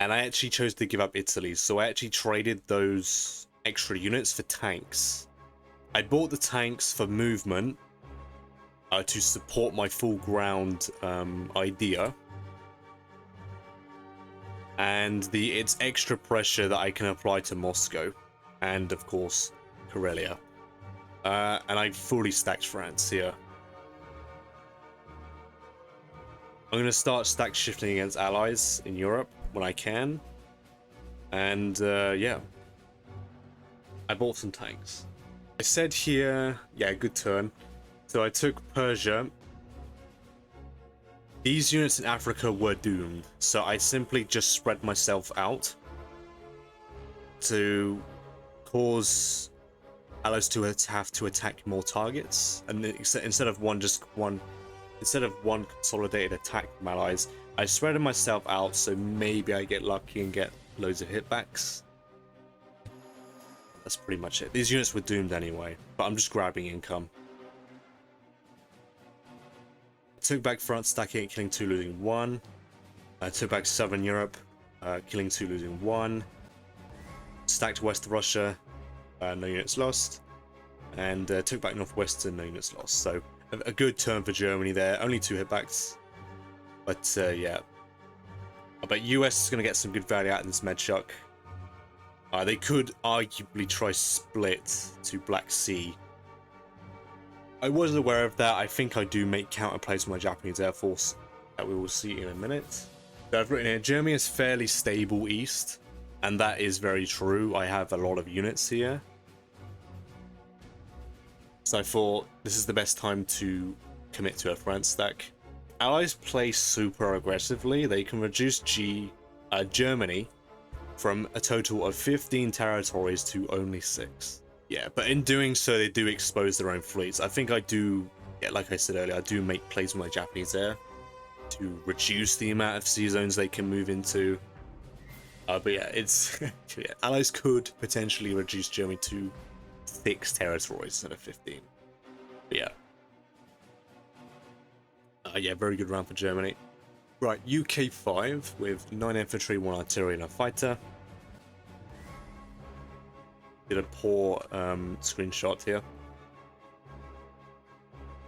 and I actually chose to give up Italy, so I actually traded those extra units for tanks. I bought the tanks for movement to support my full ground idea, and it's extra pressure that I can apply to Moscow and of course Karelia. And I fully stacked France here. I'm going to start stack shifting against allies in Europe when I can, and yeah, I bought some tanks. I said here, yeah, good turn. So I took Persia. These units in Africa were doomed, so I simply just spread myself out to cause allies to have to attack more targets, and instead of one consolidated attack from allies, I spread myself out, so maybe I get lucky and get loads of hitbacks. That's pretty much it. These units were doomed anyway, but I'm just grabbing income. Took back France, stacking it, killing 2, losing 1. I took back Southern Europe, killing 2, losing 1. Stacked West Russia, no units lost. And took back Northwestern, no units lost. So a good turn for Germany there. Only 2 hitbacks. But yeah. But US is going to get some good value out of this Medshuk. They could arguably try split to Black Sea. I was aware of that. I think I do make counterplays with my Japanese Air Force that we will see in a minute. So I've written here, Germany is fairly stable east, and that is very true. I have a lot of units here. So I thought this is the best time to commit to a France stack. Allies play super aggressively. They can reduce Germany from a total of 15 territories to only 6. Yeah, but in doing so, they do expose their own fleets. I think I do, yeah, like I said earlier, I do make plays with my Japanese air to reduce the amount of sea zones they can move into. But yeah, it's yeah, Allies could potentially reduce Germany to 6 territories instead of 15. But yeah. Yeah, very good round for Germany. Right, UK 5 with 9 infantry, 1 artillery, and a fighter. Did a poor screenshot here.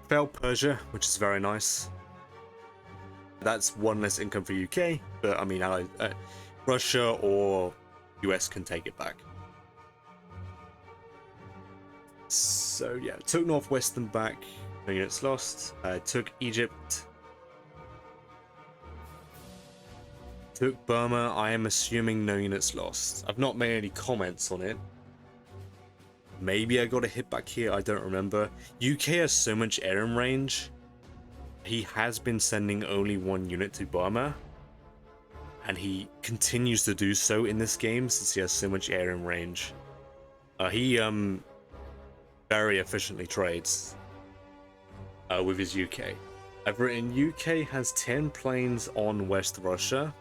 Failed Persia, which is very nice. That's 1 less income for UK, but I mean, Russia or US can take it back. So yeah, took Northwestern back, no units lost. Took Egypt. Took Burma, I am assuming no units lost. I've not made any comments on it. Maybe I got a hit back here, I don't remember. UK has so much air in range. He has been sending only 1 unit to Burma. And he continues to do so in this game since he has so much air in range. He very efficiently trades with his UK. I've written UK has 10 planes on West Russia.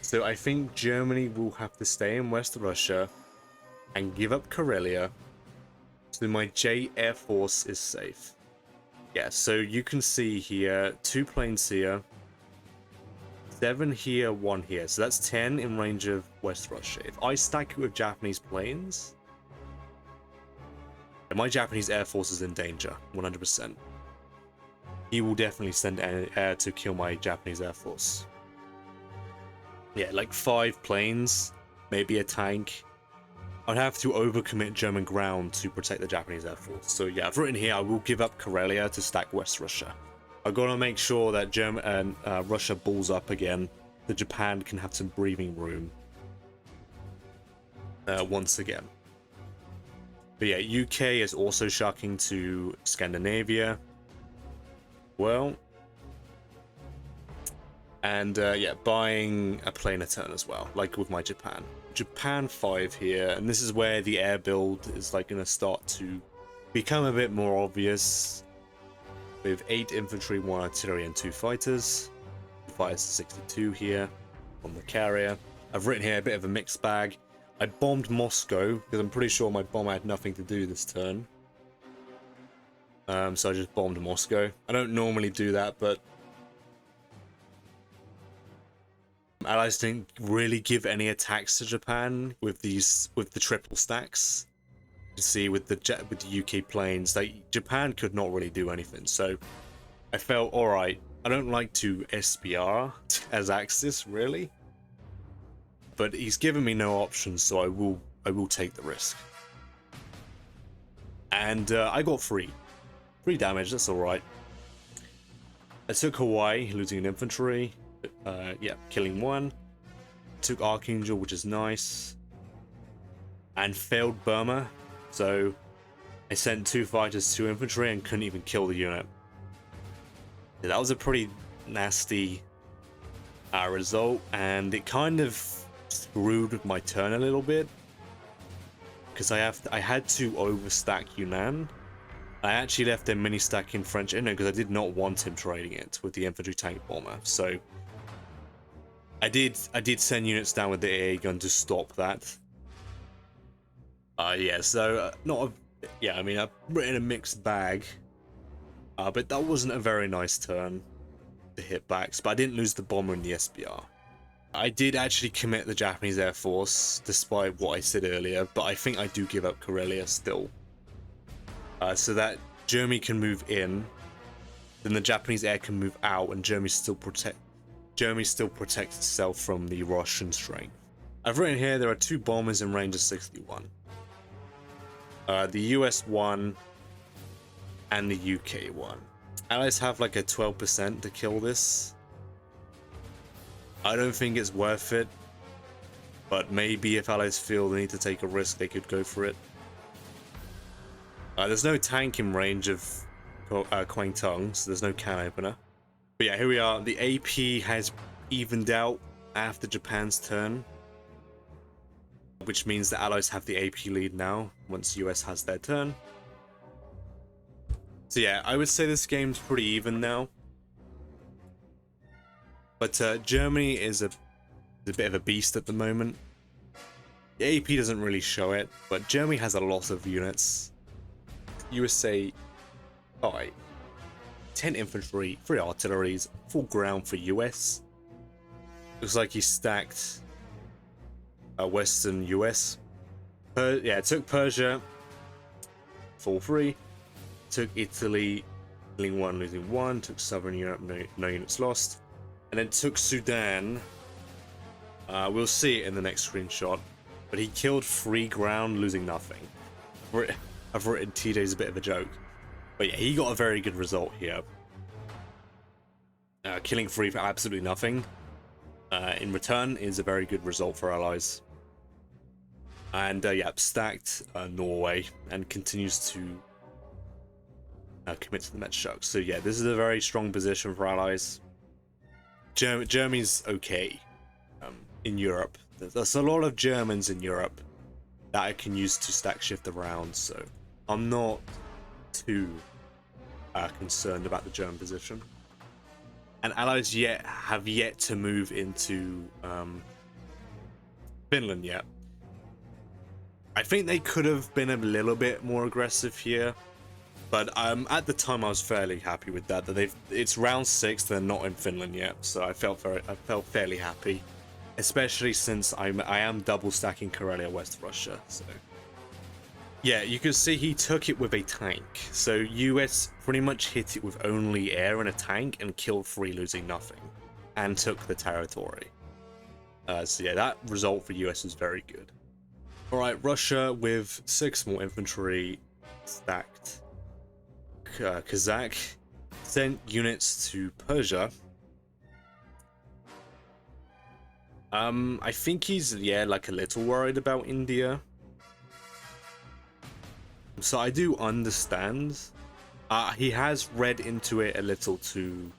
So I think Germany will have to stay in West Russia and give up Karelia, so my J Air Force is safe. Yeah, so you can see here, 2 planes here, 7 here, 1 here. So that's 10 in range of West Russia. If I stack it with Japanese planes, my Japanese Air Force is in danger, 100%. He will definitely send air to kill my Japanese Air Force. Yeah, like 5 planes, maybe a tank. I'd have to overcommit German ground to protect the Japanese Air Force. So yeah, I've written here, I will give up Karelia to stack West Russia. I've got to make sure that German and Russia balls up again, that Japan can have some breathing room once again. But yeah, UK is also sharking to Scandinavia. Well, and yeah, buying a plane a turn as well, like with my Japan. Japan 5 here, and this is where the air build is like going to start to become a bit more obvious. With 8 infantry, 1 artillery, and 2 fighters. Fighters 62 here on the carrier. I've written here a bit of a mixed bag. I bombed Moscow because I'm pretty sure my bomb had nothing to do this turn. So I just bombed Moscow. I don't normally do that, but Allies didn't really give any attacks to Japan with the triple stacks. You see, with the UK planes, Japan could not really do anything. So I felt, all right, I don't like to SBR as Axis really, but he's given me no options, so I will take the risk. And I got 3 damage. That's all right. I took Hawaii, losing an infantry. Yeah, killing 1. Took Archangel, which is nice. And failed Burma. So I sent 2 fighters, 2 infantry, and couldn't even kill the unit. Yeah, that was a pretty nasty result, and it kind of screwed my turn a little bit. Because I had to overstack Yunnan. I actually left a mini stack in French Inno because I did not want him trading it with the infantry tank bomber. So I did send units down with the AA gun to stop that. Yeah, so yeah, I mean, I've written a mixed bag. But that wasn't a very nice turn to hit backs, but I didn't lose the bomber in the SBR. I did actually commit the Japanese Air Force, despite what I said earlier, but I think I do give up Karelia still. So that Germany can move in, then the Japanese air can move out, and Germany still protects itself from the Russian strength. I've written here there are 2 bombers in range of 61. The US one and the UK one. Allies have like a 12% to kill this. I don't think it's worth it, but maybe if Allies feel they need to take a risk, they could go for it. There's no tank in range of Kwangtung, so there's no can opener. But yeah, here we are. The AP has evened out after Japan's turn, which means the Allies have the AP lead now, once US has their turn. So yeah, I would say this game's pretty even now. But Germany is a bit of a beast at the moment. The AP doesn't really show it, but Germany has a lot of units. USA 5. 10 infantry, 3 artilleries, 4 ground for US. Looks like he stacked Western US. Yeah, it took Persia 4-3. Took Italy, killing 1, losing 1. Took Southern Europe, no units lost. And then took Sudan. We'll see it in the next screenshot. But he killed 3 ground, losing nothing. I've written TJ's a bit of a joke. But yeah, he got a very good result here. Killing 3 for absolutely nothing in return is a very good result for Allies. And yeah, stacked Norway and continues to commit to the Metshuk. So yeah, this is a very strong position for Allies. Germany's okay in Europe. There's a lot of Germans in Europe that I can use to stack shift around, so I'm not too concerned about the German position. And Allies have yet to move into Finland yet. I think they could have been a little bit more aggressive here, but at the time I was fairly happy with that. It's round 6, they're not in Finland yet, so I felt fairly happy, especially since I am double stacking Karelia West Russia. So yeah, you can see he took it with a tank. So US pretty much hit it with only air and a tank and killed 3, losing nothing, and took the territory. So yeah, that result for US is very good. Alright, Russia with 6 more infantry stacked. Kazakh sent units to Persia. I think he's, yeah, like a little worried about India. So I do understand. He has read into it a little too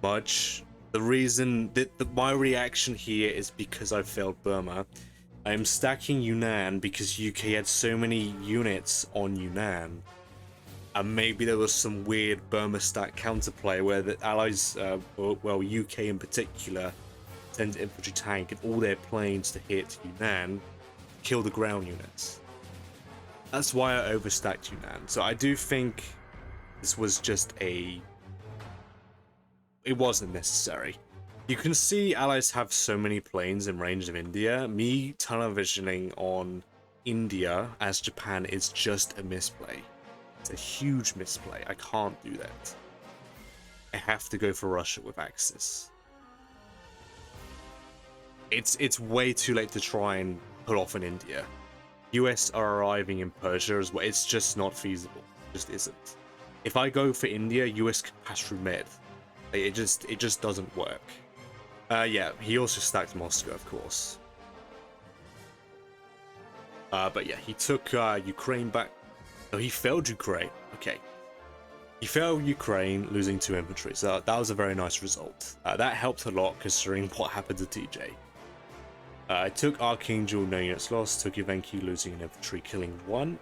much. The reason that my reaction here is because I failed Burma. I'm stacking Yunnan because UK had so many units on Yunnan. And maybe there was some weird Burma stack counterplay where the Allies, well, UK in particular, send infantry tank and all their planes to hit Yunnan, kill the ground units. That's why I overstacked Yunnan. So I do think this was just it wasn't necessary. You can see Allies have so many planes in range of India. Me tunnel visioning on India as Japan is just a misplay. It's a huge misplay. I can't do that. I have to go for Russia with Axis. It's way too late to try and pull off in India. US are arriving in Persia as well. It's just not feasible. It just isn't. If I go for India, US can pass through Med. It just doesn't work. Yeah, he also stacked Moscow, of course. But yeah, he took Ukraine back. No, he failed Ukraine. Okay. He failed Ukraine, losing 2 infantry. So that was a very nice result. That helped a lot considering what happened to TJ. I took Archangel, no units lost. Took Ivanki, losing an infantry, killing 1.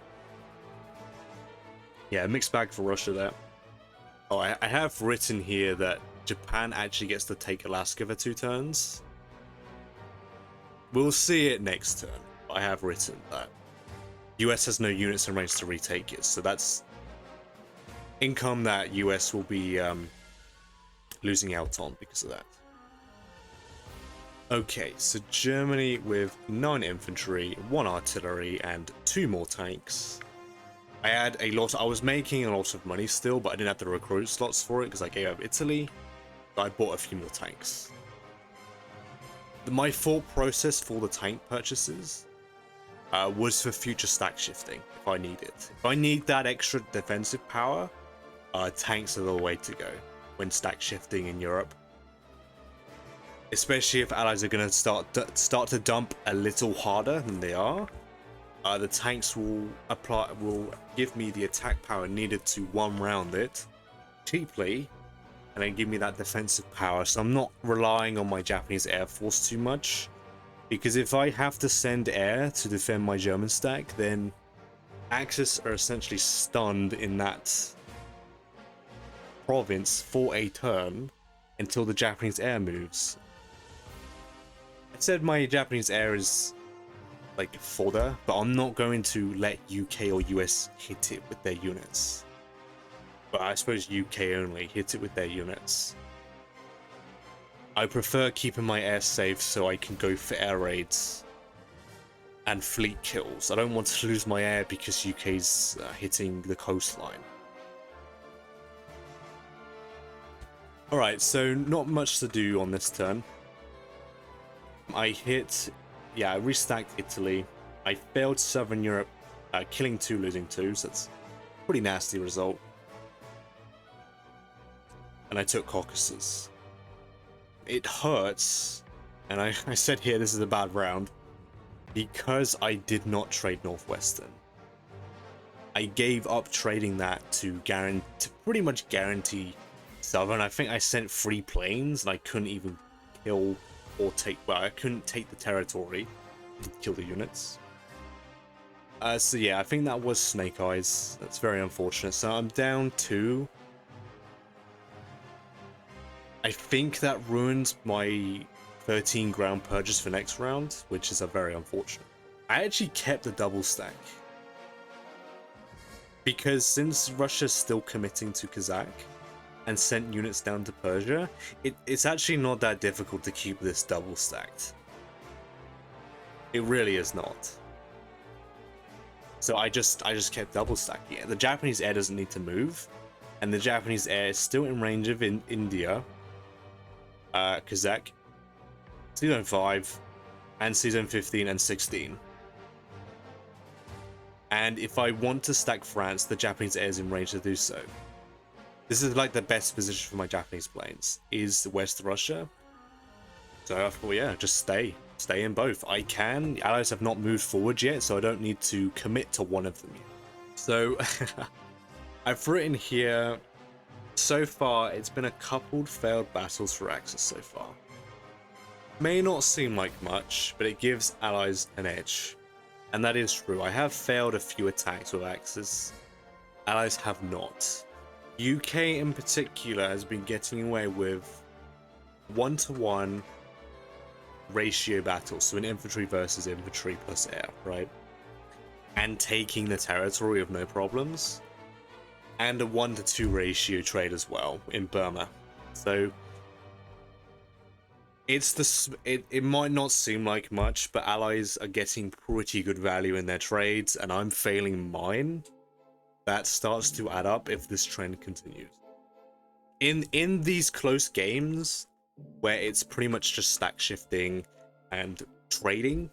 Yeah, mixed bag for Russia there. Oh, I have written here that Japan actually gets to take Alaska for 2 turns. We'll see it next turn. I have written that. US has no units in range to retake it, so that's income that US will be losing out on because of that. Okay, so Germany with 9 infantry, 1 artillery, and 2 more tanks. I had a lot. I was making a lot of money still, but I didn't have the recruit slots for it because I gave up Italy. So I bought a few more tanks. My thought process for the tank purchases was for future stack shifting if I need it. If I need that extra defensive power, tanks are the way to go when stack shifting in Europe. Especially if allies are going to start to dump a little harder than they are. The tanks will give me the attack power needed to one round it cheaply, and then give me that defensive power. So I'm not relying on my Japanese air force too much, because if I have to send air to defend my German stack, then Axis are essentially stunned in that province for a turn until the Japanese air moves. I said my Japanese air is like fodder, but I'm not going to let UK or US hit it with their units. But I suppose UK only hit it with their units. I prefer keeping my air safe so I can go for air raids and fleet kills. I don't want to lose my air because UK's hitting the coastline. Alright, so not much to do on this turn. I restacked Italy. I failed Southern Europe, killing 2, losing 2, so that's a pretty nasty result. And I took Caucasus. It hurts, and I said here this is a bad round, because I did not trade Northwestern. I gave up trading that to pretty much guarantee Southern. I think I sent 3 planes, and I couldn't even kill or take, well, I couldn't take the territory to kill the units. So yeah, I think that was Snake Eyes. That's very unfortunate. So I'm down 2. I think that ruins my 13 ground purchase for next round, which is a very unfortunate. I actually kept the double stack, because since Russia's still committing to Kazakh and sent units down to Persia, it's actually not that difficult to keep this double stacked. It really is not. So I just kept double stacking it. The Japanese air doesn't need to move, and the Japanese air is still in range of India, Kazakh, Season 5, and Season 15 and 16. And if I want to stack France, the Japanese air is in range to do so. This is like the best position for my Japanese planes, is West Russia. So I thought, yeah, just stay in both. I can. The allies have not moved forward yet, so I don't need to commit to one of them yet. So I've written here, so far it's been a coupled failed battles for Axis so far. May not seem like much, but it gives allies an edge. And that is true. I have failed a few attacks with Axis. Allies have not. UK in particular has been getting away with 1-to-1 ratio battles, so an infantry versus infantry plus air, right? And taking the territory with no problems. And a 1-to-2 ratio trade as well in Burma. So it might not seem like much, but allies are getting pretty good value in their trades, and I'm failing mine. That starts to add up if this trend continues. In these close games where it's pretty much just stack shifting and trading,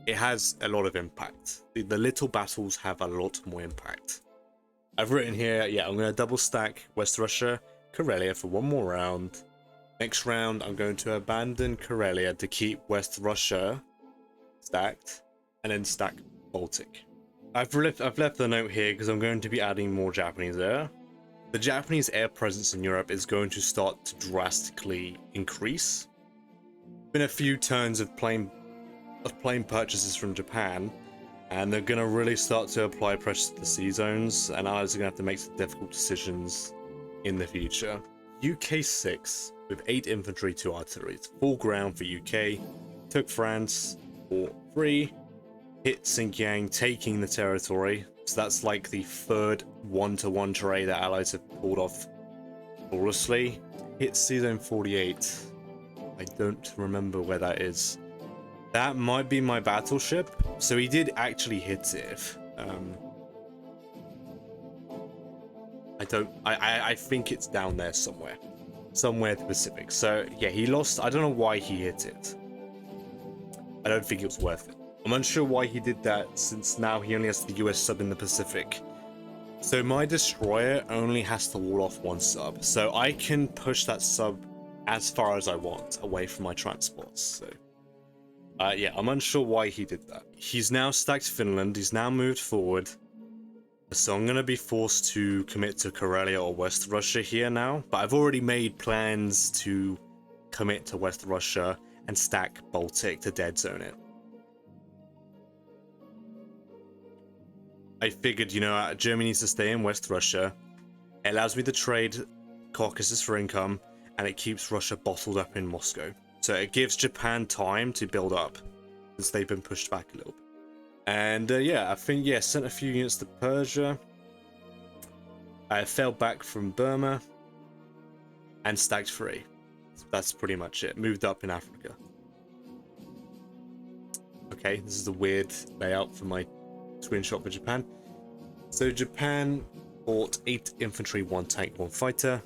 it has a lot of impact. The little battles have a lot more impact. I've written here, yeah, I'm going to double stack West Russia, Karelia for 1 more round. Next round, I'm going to abandon Karelia to keep West Russia stacked, and then stack Baltic. I've left the note here because I'm going to be adding more Japanese air. The Japanese air presence in Europe is going to start to drastically increase. Been a few turns of plane purchases from Japan, and they're going to really start to apply pressure to the sea zones, and allies are going to have to make some difficult decisions in the future. UK 6 with 8 infantry, 2 artillery. It's full ground for UK. Took France for 3. Hit Xinjiang, taking the territory. So that's like the 3rd 1-to-1 trade that allies have pulled off flawlessly. Hit C-Zone 48. I don't remember where that is. That might be my battleship. So he did actually hit it. I think it's down there somewhere. Somewhere in the Pacific. So yeah, he lost. I don't know why he hit it. I don't think it was worth it. I'm unsure why he did that, since now he only has the US sub in the Pacific. So my destroyer only has to wall off one sub. So I can push that sub as far as I want away from my transports. So yeah, I'm unsure why he did that. He's now stacked Finland. He's now moved forward. So I'm going to be forced to commit to Karelia or West Russia here now. But I've already made plans to commit to West Russia and stack Baltic to dead zone it. I figured, you know, Germany needs to stay in West Russia. It allows me to trade Caucasus for income, and it keeps Russia bottled up in Moscow. So it gives Japan time to build up, since they've been pushed back a little bit. And yeah, I think, yeah, sent a few units to Persia. I fell back from Burma, and stacked free. That's pretty much it. Moved up in Africa. Okay, this is a weird layout for my screenshot for Japan. So Japan bought 8 infantry, 1 tank, 1 fighter.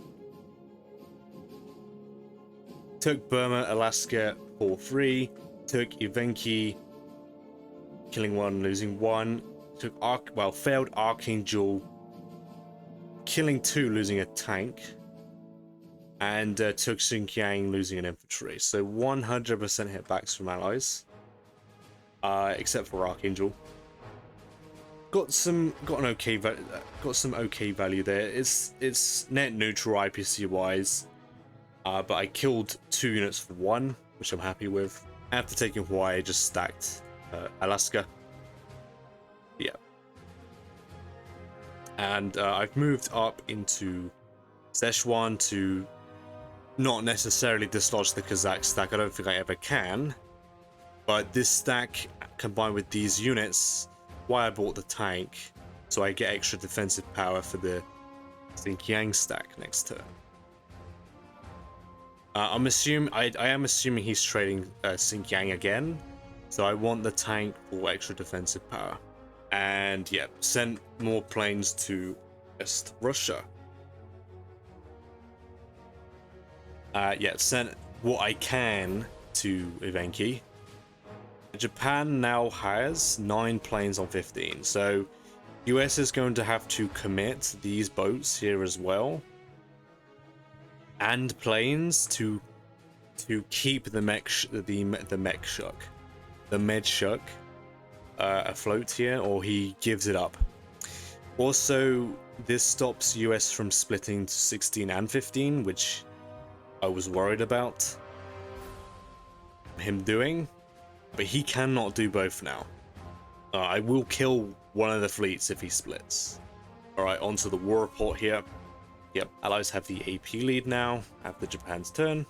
Took Burma, Alaska 4-3. Took Evenki, killing 1, losing 1. Took failed Archangel, killing 2, losing a tank. And took Xinjiang, losing an infantry. So 100% hitbacks from allies. Except for Archangel. Got some okay value there. It's net neutral IPC wise, but I killed 2 units for 1, which I'm happy with. After taking Hawaii, I just stacked Alaska. Yeah, and I've moved up into Szechuan to not necessarily dislodge the Kazakh stack. I don't think I ever can, but this stack combined with these units, why I bought the tank, so I get extra defensive power for the Xinjiang stack next turn. I am assuming he's trading Xinjiang again, so I want the tank for extra defensive power. And yeah, send more planes to West Russia. Yeah, send what I can to Evenki. Japan now has 9 planes on 15, so US is going to have to commit these boats here as well, and planes to keep the Medshuk afloat here, or he gives it up. Also, this stops US from splitting to 16 and 15, which I was worried about him doing. But he cannot do both now. I will kill one of the fleets if he splits. Alright, onto the war report here. Yep, allies have the AP lead now, after Japan's turn.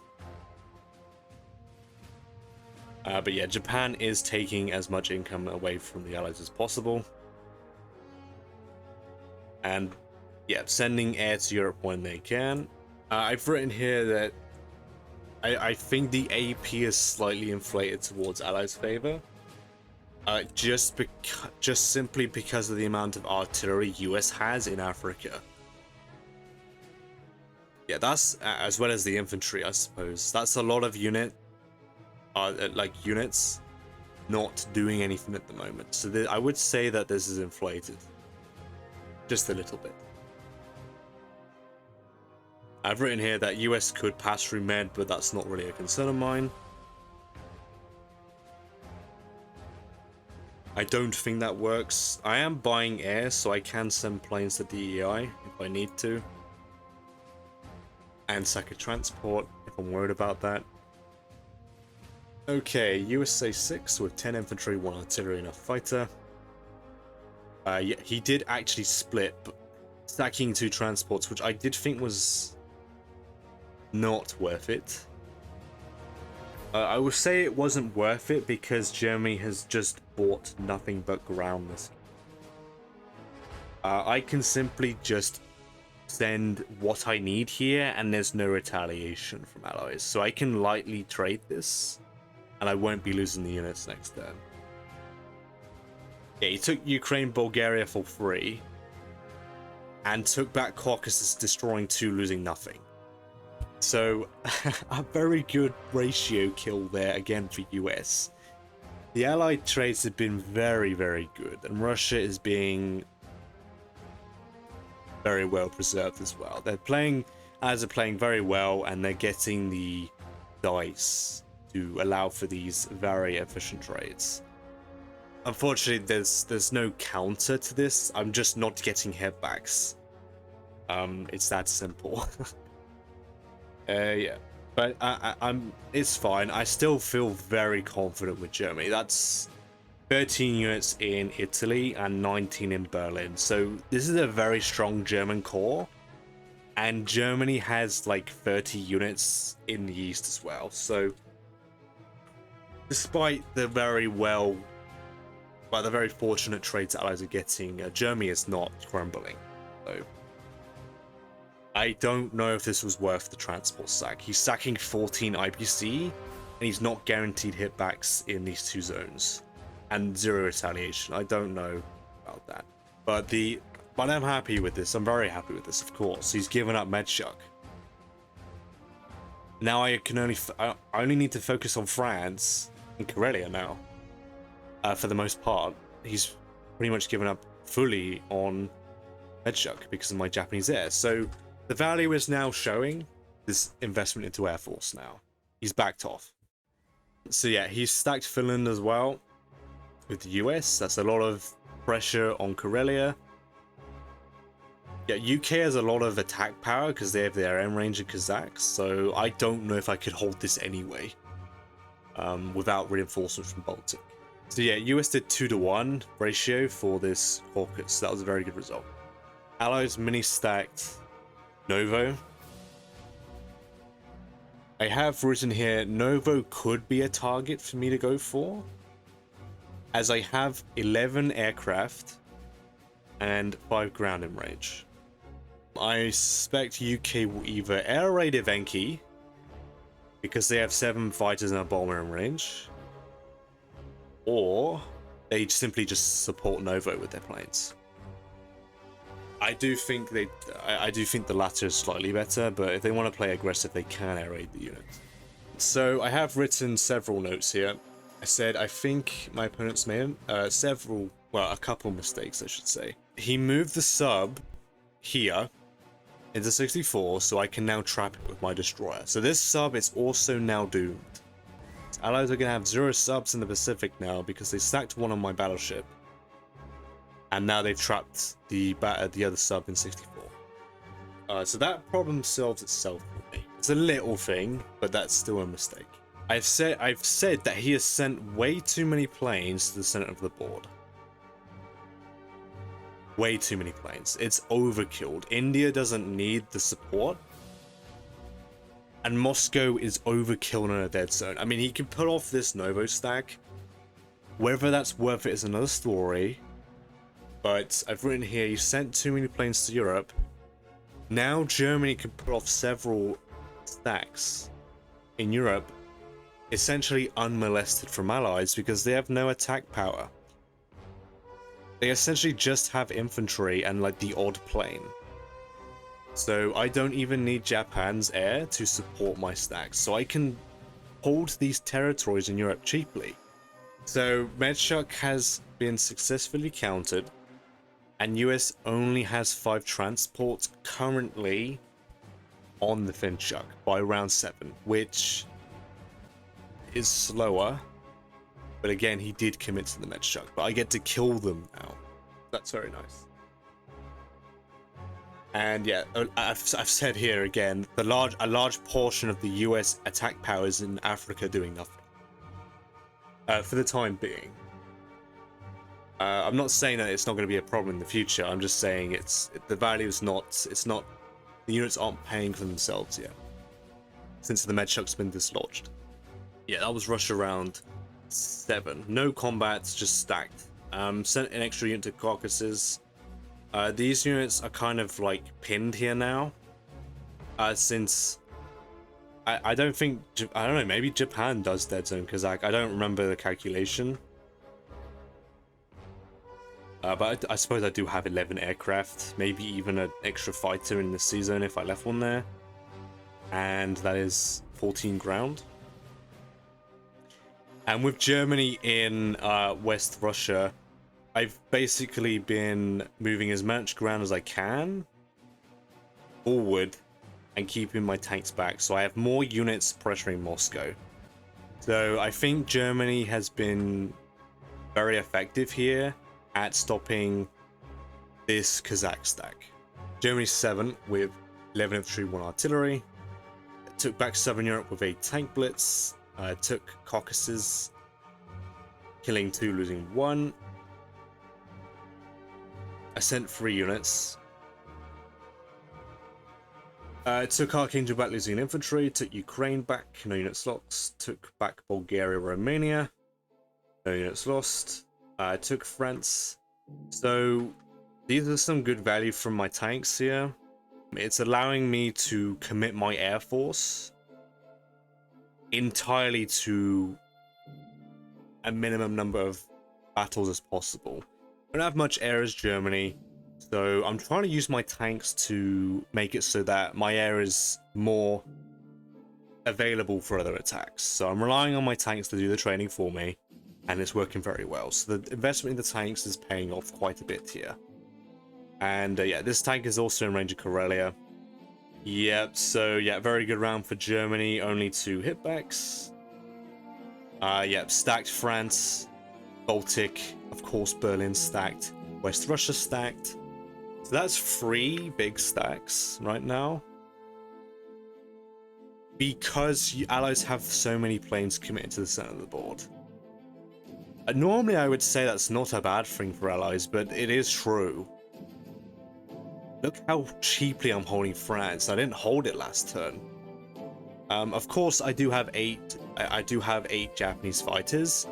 But yeah, Japan is taking as much income away from the allies as possible. And yeah, sending air to Europe when they can. I've written here that I think the AP is slightly inflated towards allies' favor, just simply because of the amount of artillery US has in Africa. Yeah, that's as well as the infantry, I suppose. That's a lot of units not doing anything at the moment. So I would say that this is inflated, just a little bit. I've written here that US could pass through Med, but that's not really a concern of mine. I don't think that works. I am buying air, so I can send planes to DEI if I need to. And sack a transport if I'm worried about that. Okay, USA 6 with 10 infantry, 1 artillery and a fighter. Yeah, he did actually split, but stacking 2 transports, which I did think was not worth it. I would say it wasn't worth it because Germany has just bought nothing but ground this. I can simply just send what I need here, and there's no retaliation from allies. So I can lightly trade this, and I won't be losing the units next turn. Yeah, he took Ukraine, Bulgaria for free, and took back Caucasus, destroying 2, losing nothing. So, a very good ratio kill there again for US. The allied trades have been very, very good, and Russia is being very well preserved as well. They're playing, as are playing very well, and they're getting the dice to allow for these very efficient trades. Unfortunately, there's no counter to this. I'm just not getting headbacks. It's that simple. Yeah, but I'm. It's fine. I still feel very confident with Germany. That's 13 units in Italy and 19 in Berlin. So this is a very strong German core, and Germany has like 30 units in the east as well. So despite the very fortunate trades allies are getting, Germany is not crumbling. So I don't know if this was worth the transport sack. He's sacking 14 IPC, and he's not guaranteed hitbacks in these 2 zones, and 0 retaliation. I don't know about that, but I'm happy with this. I'm very happy with this. Of course, he's given up Medshuk. Now I only need to focus on France and Karelia now. For the most part, he's pretty much given up fully on Medshuk because of my Japanese air. So the value is now showing this investment into Air Force now. He's backed off. So yeah, he's stacked Finland as well with the US. That's a lot of pressure on Karelia. Yeah, UK has a lot of attack power because they have their M Ranger Kazakhs, so I don't know if I could hold this anyway without reinforcements from Baltic. So yeah, US did 2-to-1 ratio for this caucus. So that was a very good result. Allies mini-stacked Novo. I have written here, Novo could be a target for me to go for, as I have 11 aircraft and 5 grounding range. I suspect UK will either air raid Evenki, because they have 7 fighters and a bomber in range, or they simply just support Novo with their planes. I do think the latter is slightly better, but if they want to play aggressive, they can air raid the unit. So I have written several notes here. I said I think my opponent's made a couple mistakes, I should say. He moved the sub here into 64, so I can now trap it with my destroyer. So this sub is also now doomed. Allies are going to have 0 subs in the Pacific now because they stacked 1 on my battleship. And now they've trapped the other sub in 64. So that problem solves itself for me. It's a little thing, but that's still a mistake. I've said that he has sent way too many planes to the center of the board. Way too many planes. It's overkilled. India doesn't need the support. And Moscow is overkill in a dead zone. I mean, he can pull off this Novo stack. Whether that's worth it is another story. But I've written here, you sent too many planes to Europe. Now Germany can put off several stacks in Europe, essentially unmolested from allies because they have no attack power. They essentially just have infantry and like the odd plane. So I don't even need Japan's air to support my stacks. So I can hold these territories in Europe cheaply. So Medshuk has been successfully countered. And US only has 5 transports currently on the Finchuk by round 7, which is slower. But again, he did commit to the Medshuk, but I get to kill them now. That's very nice. And yeah, I've said here again, a large portion of the US attack power is in Africa doing nothing. For the time being. I'm not saying that it's not going to be a problem in the future. I'm just saying the value is not. The units aren't paying for themselves yet, since the Medshuk's been dislodged. Yeah, that was Russia round 7. No combats, just stacked. Sent an extra unit to Caucasus. These units are kind of like pinned here now, since I don't think, I don't know, maybe Japan does dead zone Kazakh. I don't remember the calculation. But I suppose I do have 11 aircraft, maybe even an extra fighter in the sea zone if I left one there. And that is 14 ground. And with Germany in West Russia, I've basically been moving as much ground as I can forward and keeping my tanks back, so I have more units pressuring Moscow. So I think Germany has been very effective here at stopping this Kazakh stack. Germany's 7 with 11 infantry, 1 artillery. Took back Southern Europe with a tank blitz. Took Caucasus, killing 2, losing 1. I sent 3 units. Took Archangel back, losing infantry. Took Ukraine back, no units lost. Took back Bulgaria, Romania, no units lost. Took France. So these are some good value from my tanks here. It's allowing me to commit my air force entirely to a minimum number of battles as possible. I don't have much air as Germany, so I'm trying to use my tanks to make it so that my air is more available for other attacks. So I'm relying on my tanks to do the training for me, and it's working very well. So the investment in the tanks is paying off quite a bit here. And yeah, this tank is also in range of Karelia. Yep, so yeah, very good round for Germany, only 2 hitbacks. Yep, stacked France, Baltic, of course Berlin stacked, West Russia stacked. So that's 3 big stacks right now. Because you allies have so many planes committed to the center of the board. Normally I would say that's not a bad thing for allies, but it is true. Look how cheaply I'm holding France. I didn't hold it last turn. Of course, I do have 8 Japanese fighters,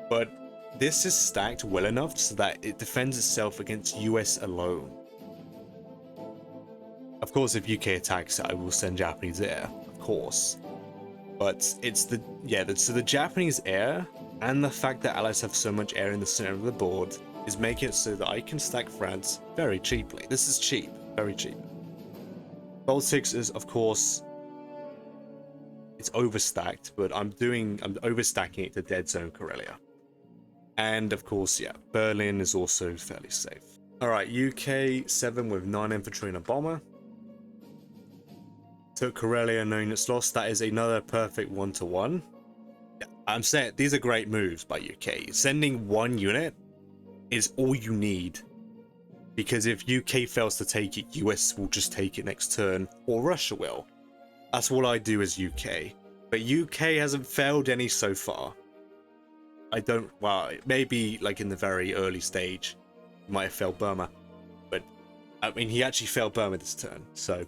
but this is stacked well enough so that it defends itself against US alone. Of course, if UK attacks, I will send Japanese air, of course. But it's the Japanese air and the fact that allies have so much air in the center of the board is making it so that I can stack France very cheaply. This is cheap, very cheap. Baltics is, of course, it's overstacked, but I'm overstacking it to dead zone Karelia. And of course, yeah, Berlin is also fairly safe. Alright, UK 7 with 9 infantry and a bomber. Took Karelia, no units lost. That is another perfect 1-to-1. Yeah, I'm saying these are great moves by UK. Sending 1 unit is all you need, because if UK fails to take it, US will just take it next turn, or Russia will. That's what I do as UK, but UK hasn't failed any so far. Well, maybe like in the very early stage, he might have failed Burma, but I mean, he actually failed Burma this turn, so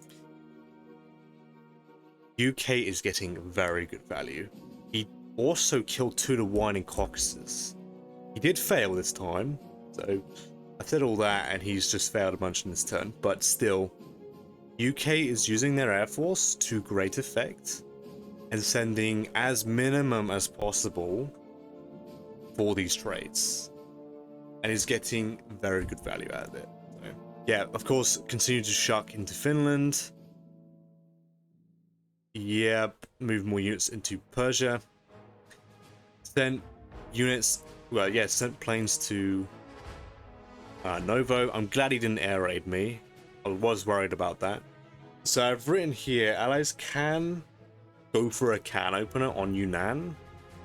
UK is getting very good value. He also killed 2-to-1 in Caucasus. He did fail this time, so I said all that, and he's just failed a bunch in this turn, but still, UK is using their air force to great effect and sending as minimum as possible for these trades, and is getting very good value out of it. So, yeah, of course, continue to shuck into Finland. Yep, move more units into Persia. Sent units, well, yeah, sent planes to Novo. I'm glad he didn't air raid me. I was worried about that. So I've written here, allies can go for a can opener on Yunnan.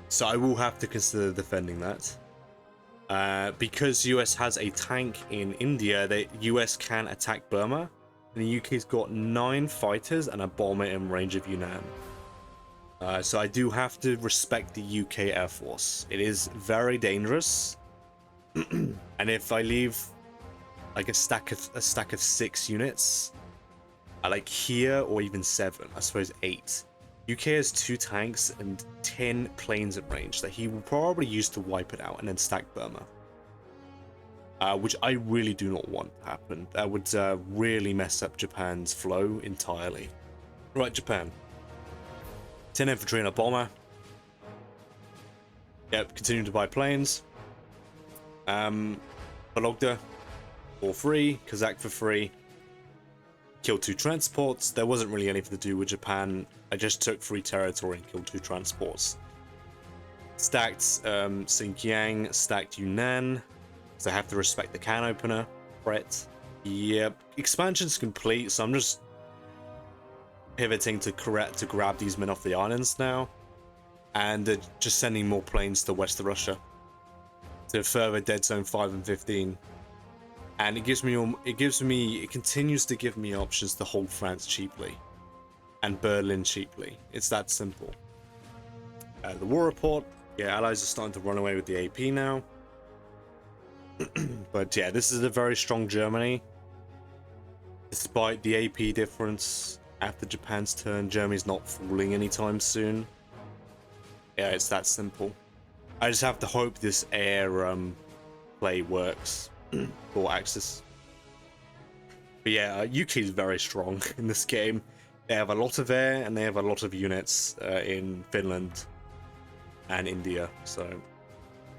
So I will have to consider defending that. Because US has a tank in India, the US can attack Burma. And the UK's got 9 fighters and a bomber in range of Yunnan. So I do have to respect the UK Air Force. It is very dangerous. And if I leave like a stack of 6 units, like here, or even 7, I suppose 8. UK has 2 tanks and 10 planes at range that he will probably use to wipe it out and then stack Burma. which I really do not want to happen. That would really mess up Japan's flow entirely. Right, Japan. 10 infantry and a bomber. Yep, continue to buy planes. Vologda for free, Kazakh for free. Killed 2 transports. There wasn't really anything to do with Japan. I just took free territory and killed 2 transports. Stacked Xinjiang, stacked Yunnan. So I have to respect the can opener threat. Yep, expansion's complete, so I'm just pivoting to grab these men off the islands now, and just sending more planes to West Russia to further Dead Zone 5 and 15. And it continues to give me options to hold France cheaply and Berlin cheaply. It's that simple. The war report. Yeah, allies are starting to run away with the AP now. But yeah, this is a very strong Germany. Despite the AP difference after Japan's turn, Germany's not falling anytime soon. Yeah, it's that simple. I just have to hope this air play works for Axis. But yeah, UK is very strong in this game. They have a lot of air and they have a lot of units in Finland and India. So,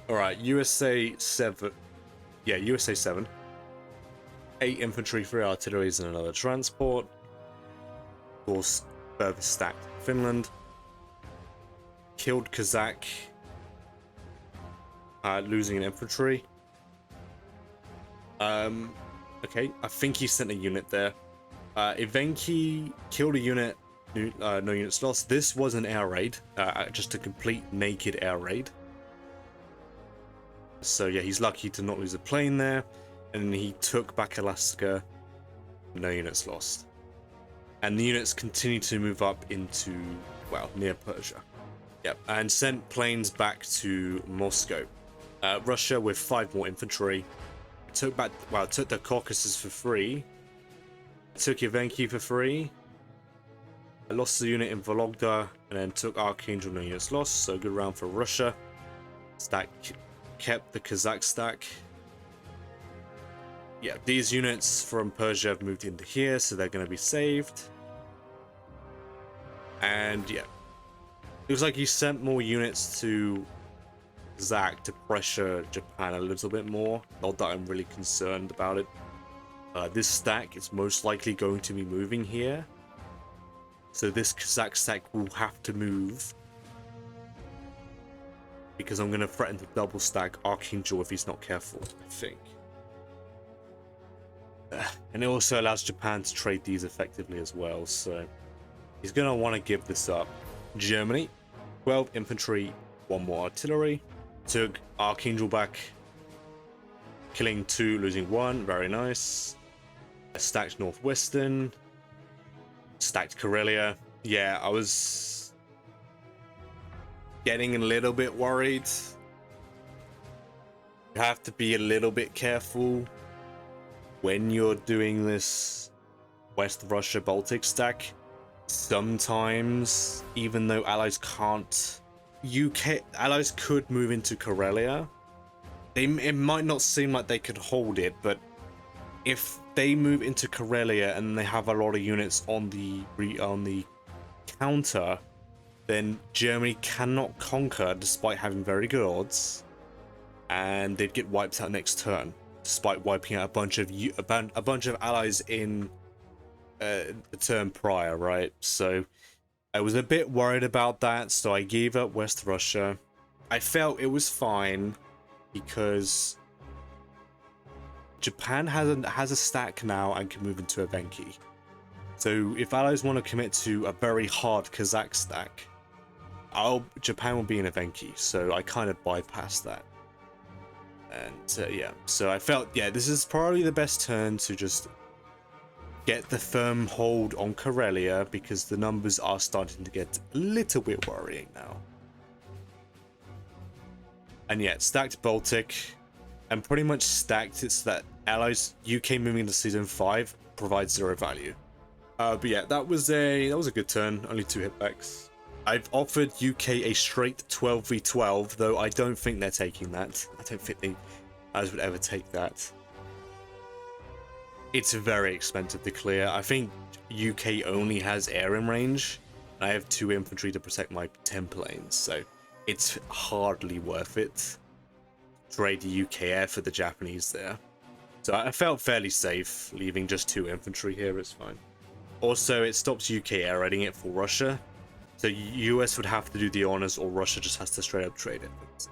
all right, USA 7. Yeah, USA 7. 8 infantry, 3 artilleries, and another transport. Of course, further stacked Finland. Killed Kazakh. Losing an infantry. Okay, I think he sent a unit there. Evenki killed a unit. No units lost. This was an air raid. Just a complete naked air raid. So yeah, he's lucky to not lose a plane there. And he took back Alaska. No units lost. And the units continue to move up into, well, near Persia. Yep, and sent planes back to Moscow. Russia with 5 more infantry. Took the Caucasus for free. Took Evenki for free. I lost the unit in Vologda, and then took Archangel, no units lost. So good round for Russia. Kept the Kazakh stack. Yeah, these units from Persia have moved into here, so they're going to be saved. And yeah, looks like he sent more units to Kazakh to pressure Japan a little bit more. Not that I'm really concerned about it. This stack is most likely going to be moving here. So this Kazakh stack will have to move. Because I'm going to threaten to double stack Archangel if he's not careful, I think. And it also allows Japan to trade these effectively as well, so he's going to want to give this up. Germany, 12 infantry, 1 more artillery. Took Archangel back, killing 2, losing 1, very nice. Stacked Northwestern. Stacked Karelia. Yeah, I was getting a little bit worried. You have to be a little bit careful when you're doing this West Russia Baltic stack. Sometimes, even though allies can't, allies could move into Karelia. It might not seem like they could hold it, but if they move into Karelia and they have a lot of units on the counter, then Germany cannot conquer despite having very good odds, and they'd get wiped out next turn, despite wiping out a bunch of allies in the turn prior, right? So I was a bit worried about that, so I gave up West Russia. I felt it was fine because Japan has a stack now and can move into Evenki. So if allies want to commit to a very hard Kazakh stack, Japan will be in Evenki, so I kind of bypassed that. And yeah, so I felt, yeah, this is probably the best turn to just get the firm hold on Karelia, because the numbers are starting to get a little bit worrying now. And yeah, stacked Baltic, and pretty much stacked it so that allies UK moving into season 5 provides 0 value. But yeah, that was a good turn. Only 2 hitbacks. I've offered UK a straight 12v12, though I don't think they're taking that. I don't think they. Allies would ever take that. It's very expensive to clear. I think UK only has air in range. I have 2 infantry to protect my 10 planes, so it's hardly worth it. Trade the UK air for the Japanese there. So I felt fairly safe leaving just 2 infantry here, it's fine. Also, it stops UK air raiding it for Russia. So US would have to do the honors, or Russia just has to straight up trade it.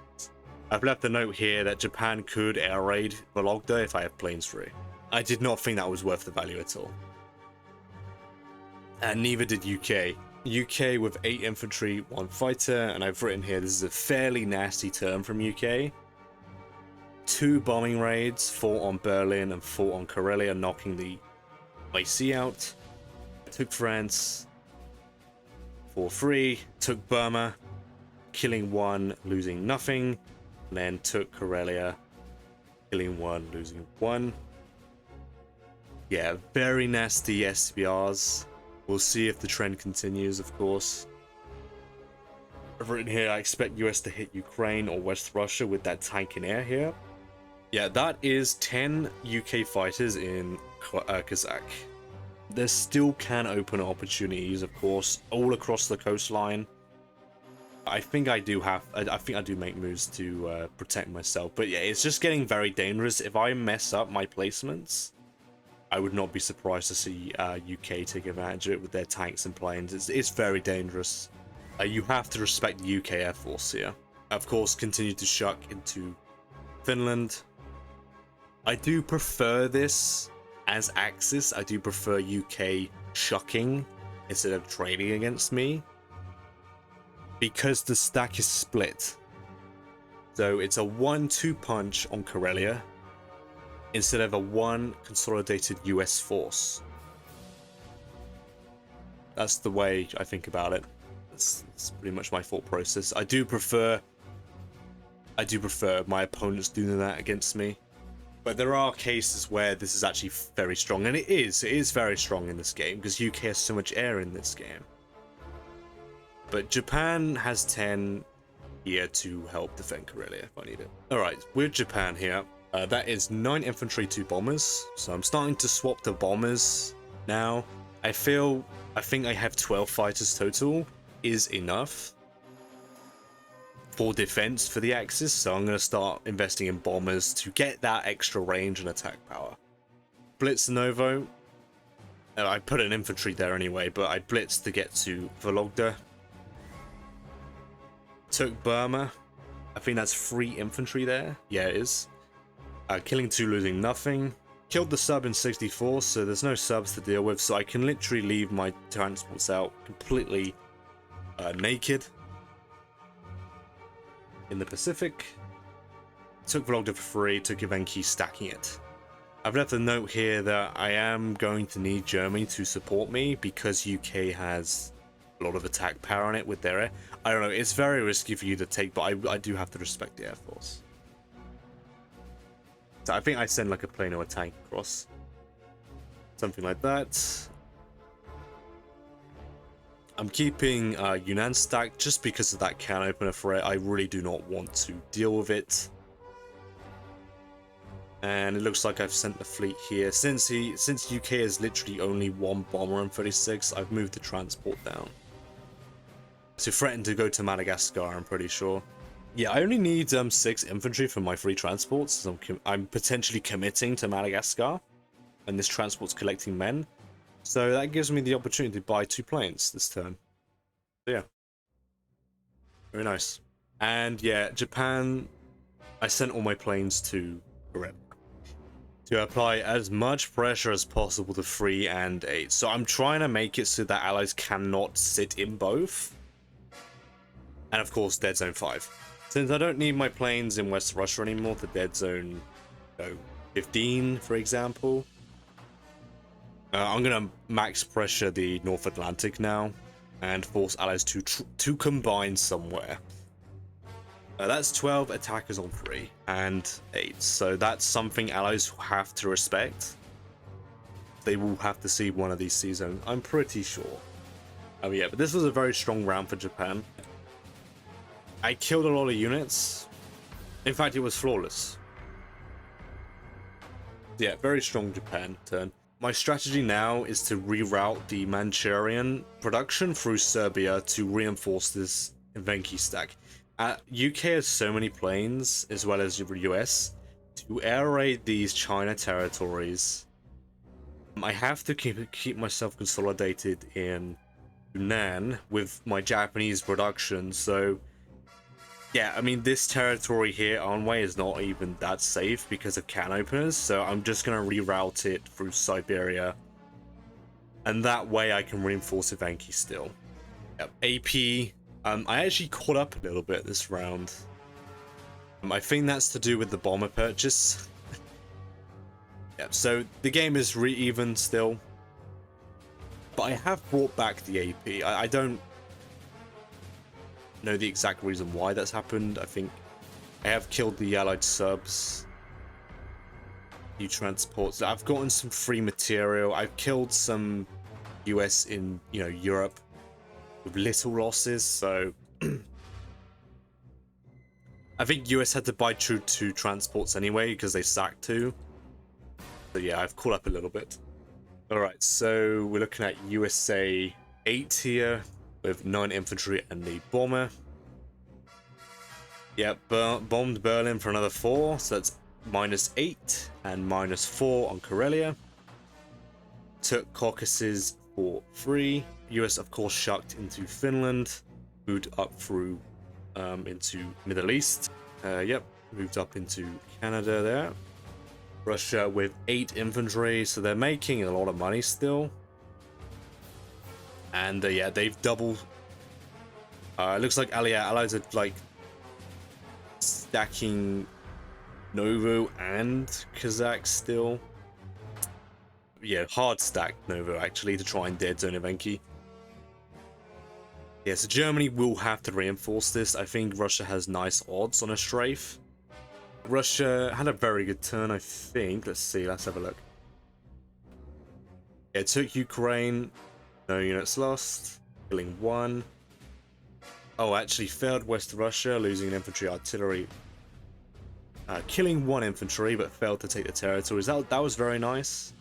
I've left a note here that Japan could air raid Vologda if I have planes free. I did not think that was worth the value at all. And neither did UK. UK with 8 infantry, 1 fighter, and I've written here this is a fairly nasty turn from UK. 2 bombing raids, 4 on Berlin and 4 on Karelia, knocking the IC out. I took France for free, took Burma, killing 1, losing nothing, and then took Karelia, killing 1, losing 1. Yeah, very nasty SBRs. We'll see if the trend continues, of course. I've written here, I expect US to hit Ukraine or West Russia with that tank in air here. Yeah, that is 10 UK fighters in Kazakh. There still can open opportunities, of course, all across the coastline. I think I do make moves to protect myself. But yeah, it's just getting very dangerous. If I mess up my placements, I would not be surprised to see UK take advantage of it with their tanks and planes. It's very dangerous. You have to respect the UK Air Force here. Of course, continue to shuck into Finland. I do prefer this as Axis. I do prefer UK shucking instead of trading against me, because the stack is split. So it's a 1-2 punch on Karelia instead of a 1 consolidated US force. That's the way I think about it. That's pretty much my thought process. I do prefer my opponents doing that against me. But there are cases where this is actually very strong, and it is very strong in this game because UK has so much air in this game. But Japan has 10 here to help defend Karelia if I need it. Alright, with Japan here, that is 9 infantry, 2 bombers. So I'm starting to swap the bombers now. I think I have 12 fighters total is enough for defense for the Axis. So I'm going to start investing in bombers to get that extra range and attack power. Blitz Novo. I put an infantry there anyway, but I blitzed to get to Vologda. Took Burma. I think that's 3 infantry there. Yeah, it is. Killing 2, losing nothing. Killed the sub in 64, so there's no subs to deal with, so I can literally leave my transports out completely naked in the Pacific. Took Vologda for free, took Ivanki, stacking it. I've left a note here that I am going to need Germany to support me because UK has a lot of attack power on it with their air. I don't know, it's very risky for you to take, but I do have to respect the Air Force. So I think I send like a plane or a tank across. Something like that. I'm keeping Yunnan stacked just because of that can opener for it. I really do not want to deal with it. And it looks like I've sent the fleet here. Since UK has literally only 1 bomber on 36, I've moved the transport down. So threatened to go to Madagascar, I'm pretty sure. Yeah, I only need 6 infantry for my free transports. So I'm potentially committing to Madagascar, and this transport's collecting men. So that gives me the opportunity to buy 2 planes this turn. So yeah, very nice. And yeah, Japan, I sent all my planes to Korea to apply as much pressure as possible to 3 and 8. So I'm trying to make it so that allies cannot sit in both. And of course, Dead Zone 5. Since I don't need my planes in West Russia anymore, the Dead Zone 15, for example, I'm going to max pressure the North Atlantic now and force allies to combine somewhere. That's 12 attackers on 3 and 8, so that's something allies have to respect. They will have to see one of these sea zones, I'm pretty sure. Oh yeah, but this was a very strong round for Japan. I killed a lot of units. In fact, it was flawless. Yeah, very strong Japan turn. My strategy now is to reroute the Manchurian production through Serbia to reinforce this Venki stack. UK has so many planes, as well as the US, to air raid these China territories. I have to keep myself consolidated in Yunnan with my Japanese production, so yeah, I mean, this territory here, Anwei, is not even that safe because of can openers, so I'm just going to reroute it through Siberia. And that way I can reinforce Ivanki still. Yep, AP, I actually caught up a little bit this round. I think that's to do with the bomber purchase. Yep, so the game is re-even still. But I have brought back the AP. I don't know the exact reason why that's happened. I think I have killed the allied subs, few transports. I've gotten some free material. I've killed some US in, you know, Europe with little losses, so I think US had to buy two transports anyway because they sacked 2. So yeah, I've caught up a little bit. Alright, so we're looking at USA 8 here with 9 infantry and a bomber. Yep, bombed Berlin for another 4, so that's -8 and -4 on Karelia. Took Caucasus for 3. US, of course, shucked into Finland. Moved up through into Middle East. Yep, moved up into Canada there. Russia with 8 infantry, so they're making a lot of money still. And yeah, they've doubled. It looks like allies are like stacking Novo and Kazakh still. Yeah, hard stack Novo actually to try and dead zone Evenki. Yeah, so Germany will have to reinforce this. I think Russia has nice odds on a strafe. Russia had a very good turn, I think. Let's see, let's have a look. Yeah, it took Ukraine. No units lost. Killing 1. Oh, actually failed West Russia, losing an infantry artillery. Killing 1 infantry, but failed to take the territories. That was very nice.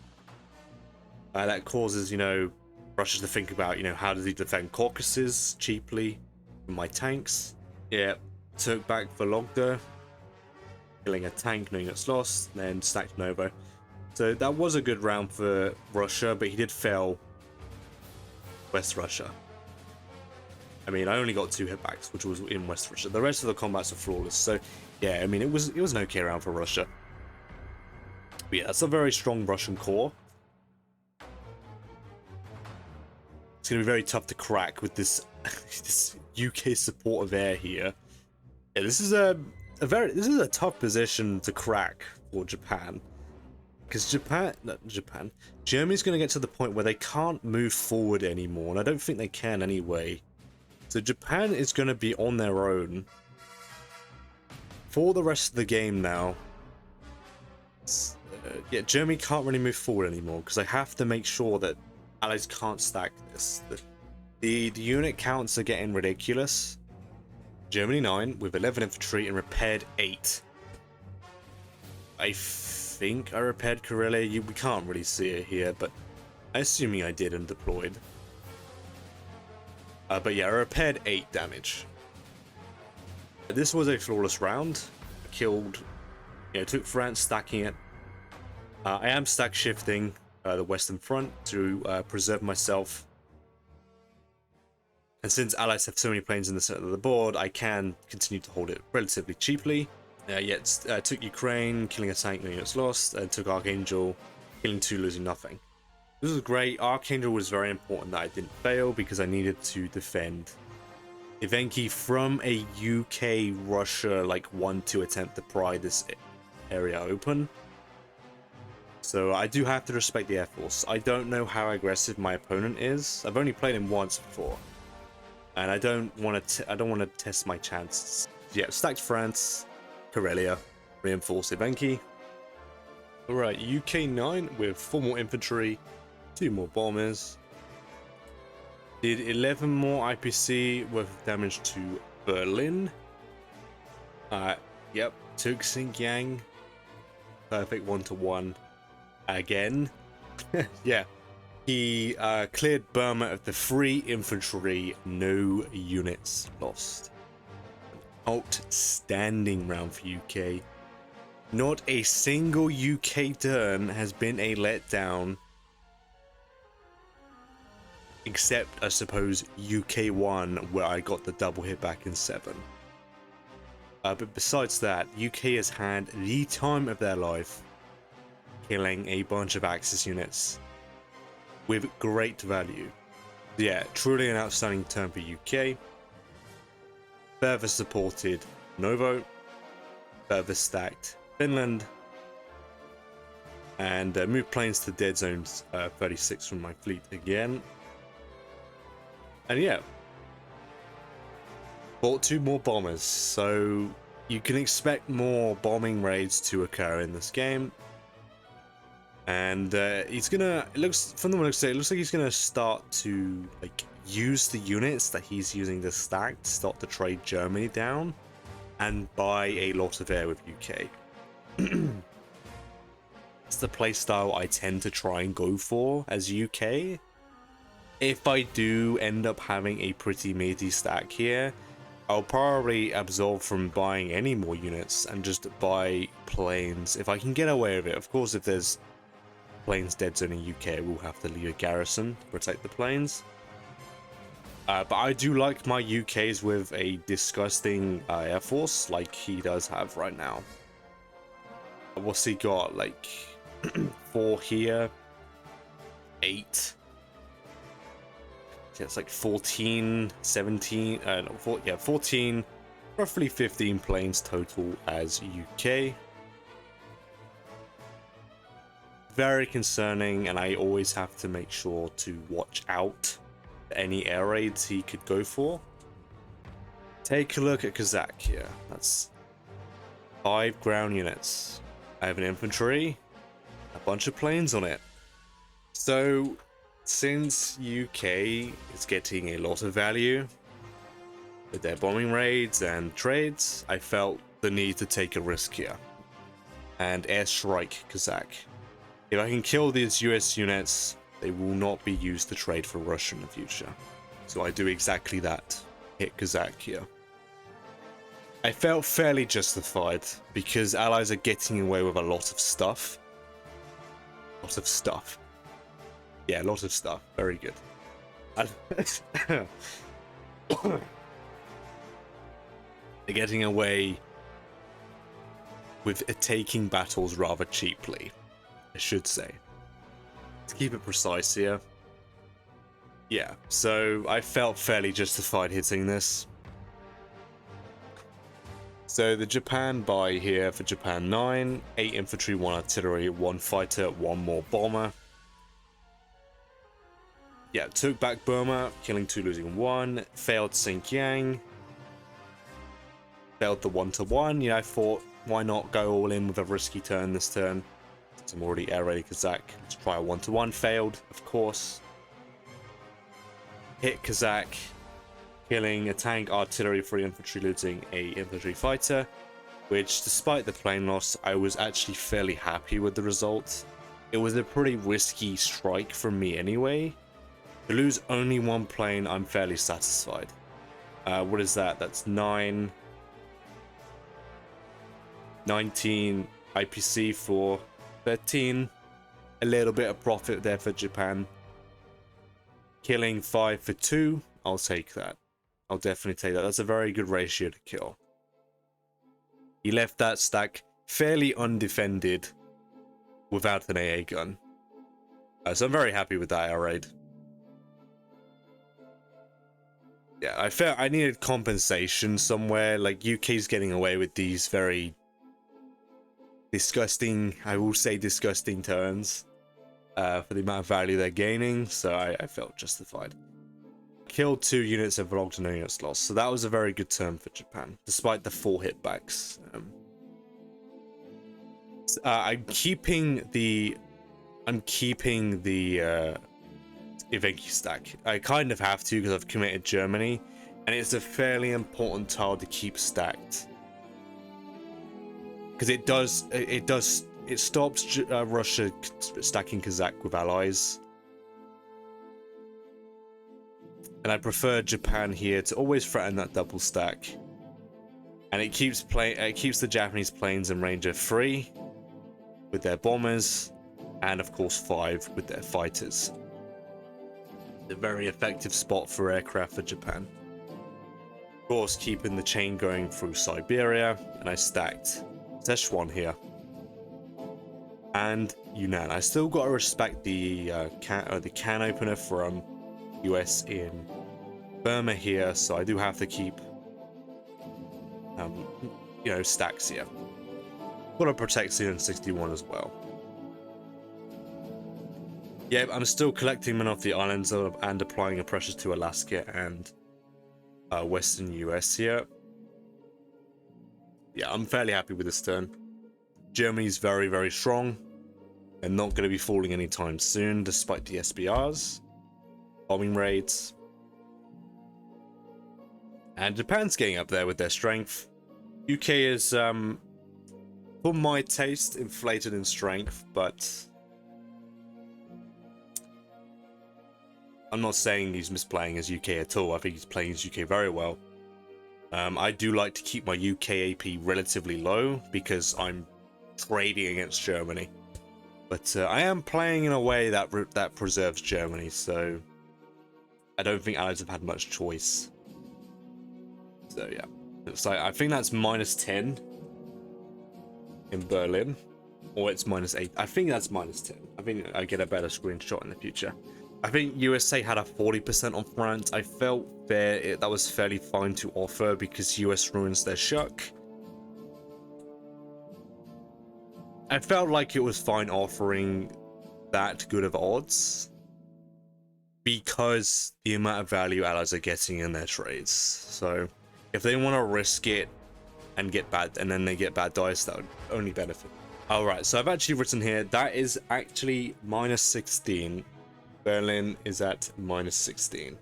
That causes, you know, Russia to think about, you know, how does he defend Caucasus cheaply from my tanks. Yeah, took back Vologda, killing a tank, no units lost, then stacked Novo. So that was a good round for Russia, but he did fail West Russia. I mean, I only got 2 hitbacks, which was in West Russia. The rest of the combats are flawless. So yeah, I mean, it was an okay round for Russia. But yeah, that's a very strong Russian core. It's going to be very tough to crack with this this UK support of air here. Yeah, this is a tough position to crack for Japan, because Germany's going to get to the point where they can't move forward anymore, and I don't think they can anyway. So Japan is going to be on their own for the rest of the game now. Yeah, Germany can't really move forward anymore because I have to make sure that allies can't stack this. The unit counts are getting ridiculous. Germany 9 with 11 infantry and repaired 8. I think I repaired Karelia. We can't really see it here, but I'm assuming I did and deployed. But yeah, I repaired 8 damage. This was a flawless round. I killed, you know, took France, stacking it. I am stack shifting the Western Front to preserve myself. And since allies have so many planes in the center of the board, I can continue to hold it relatively cheaply. Yet took Ukraine, killing a tank, no units lost, and took Archangel, killing 2, losing nothing. This was great. Archangel was very important that I didn't fail because I needed to defend Evenki from a UK-Russia like 1-2 attempt to pry this area open. So I do have to respect the Air Force. I don't know how aggressive my opponent is. I've only played him once before, and I don't want to test my chances. Yeah, stacked France, Karelia, reinforced Evenki. All right, UK 9 with 4 more infantry, 2 more bombers. Did 11 more IPC worth of damage to Berlin. Yep, took Xinjiang. Perfect 1-to-1. again. Yeah. He cleared Burma of the 3 infantry, no units lost. Outstanding round for UK. Not a single UK turn has been a letdown. Except, I suppose, UK 1, where I got the double hit back in 7. But besides that, UK has had the time of their life, killing a bunch of Axis units with great value. Yeah, truly an outstanding turn for UK. Further supported Novo, further stacked Finland, and moved planes to dead zones 36 from my fleet again. And yeah, bought 2 more bombers, so you can expect more bombing raids to occur in this game. And he's gonna, it looks, from the looks, it looks like he's gonna start to like use the units that he's using to stack to start to trade Germany down and buy a lot of air with UK. It's the playstyle I tend to try and go for as UK. If I do end up having a pretty meaty stack here, I'll probably absolve from buying any more units and just buy planes if I can get away with it. Of course, if there's planes dead zone in UK, we'll have to leave a garrison to protect the planes. But I do like my UKs with a disgusting air force like he does have right now. What's he got? Like 4 here, 8. Yeah, it's like 14, 17, no, 14, roughly 15 planes total as UK. Very concerning, and I always have to make sure to watch out for any air raids he could go for. Take a look at Kazakh here. That's 5 ground units. I have an infantry, a bunch of planes on it. So, since UK is getting a lot of value with their bombing raids and trades, I felt the need to take a risk here and airstrike Kazakh. If I can kill these US units, they will not be used to trade for Russia in the future. So I do exactly that, hit Kazakh here. I felt fairly justified because allies are getting away with a lot of stuff. Yeah, a lot of stuff. Very good. They're getting away with taking battles rather cheaply, I should say. To keep it precise here. Yeah, so I felt fairly justified hitting this. So the Japan buy here for Japan 9, 8 infantry, 1 artillery, 1 fighter, 1 more bomber. Yeah, took back Burma, killing 2, losing 1. Failed Xinjiang. Failed the 1-to-1. Yeah, I thought, why not go all in with a risky turn this turn? Since I'm already air ready Kazakh. Let's try a 1-to-1. Failed, of course. Hit Kazakh, killing a tank, artillery, 3 infantry, losing a infantry fighter. Which, despite the plane loss, I was actually fairly happy with the result. It was a pretty risky strike from me anyway. To lose only 1 plane, I'm fairly satisfied. What is that? That's 9, 19 IPC for 13. A little bit of profit there for Japan. Killing 5 for 2. I'll take that. I'll definitely take that. That's a very good ratio to kill. He left that stack fairly undefended without an AA gun. So I'm very happy with that air raid. Yeah, I felt I needed compensation somewhere. Like, UK's getting away with these very disgusting, I will say disgusting turns for the amount of value they're gaining, so I felt justified. Killed 2 units and vlogged no units lost, so that was a very good turn for Japan, despite the 4 hitbacks. I'm keeping the Ivenki stack. I kind of have to because I've committed Germany, and it's a fairly important tile to keep stacked because it does it stops Russia stacking Kazakh with allies. And I prefer Japan here to always threaten that double stack. And it keeps the Japanese planes in range of 3 with their bombers, and of course 5 with their fighters. A very effective spot for aircraft for Japan. Of course, keeping the chain going through Siberia, and I stacked Szechuan here. And Yunnan. I still gotta respect the can opener from US in Burma here, so I do have to keep you know, stacks here. Gotta protect CN61 as well. Yeah, I'm still collecting men off the islands and applying a pressure to Alaska and Western US here. Yeah, I'm fairly happy with this turn. Germany's very, very strong. They're not going to be falling anytime soon, despite the SBRs, bombing raids. And Japan's getting up there with their strength. UK is, for my taste, inflated in strength, but I'm not saying he's misplaying his UK at all. I think he's playing his UK very well. I do like to keep my UK AP relatively low because I'm trading against Germany. But I am playing in a way that preserves Germany, so I don't think Allies have had much choice. So yeah, it's like, I think that's -10 in Berlin, or it's -8. I think that's -10. I think I get a better screenshot in the future. I think USA had a 40% on France. I felt that was fairly fine to offer because US ruins their shuck. I felt like it was fine offering that good of odds because the amount of value allies are getting in their trades. So if they want to risk it and then they get bad dice, that would only benefit. All right, so I've actually written here that is actually -16. Berlin is at -16.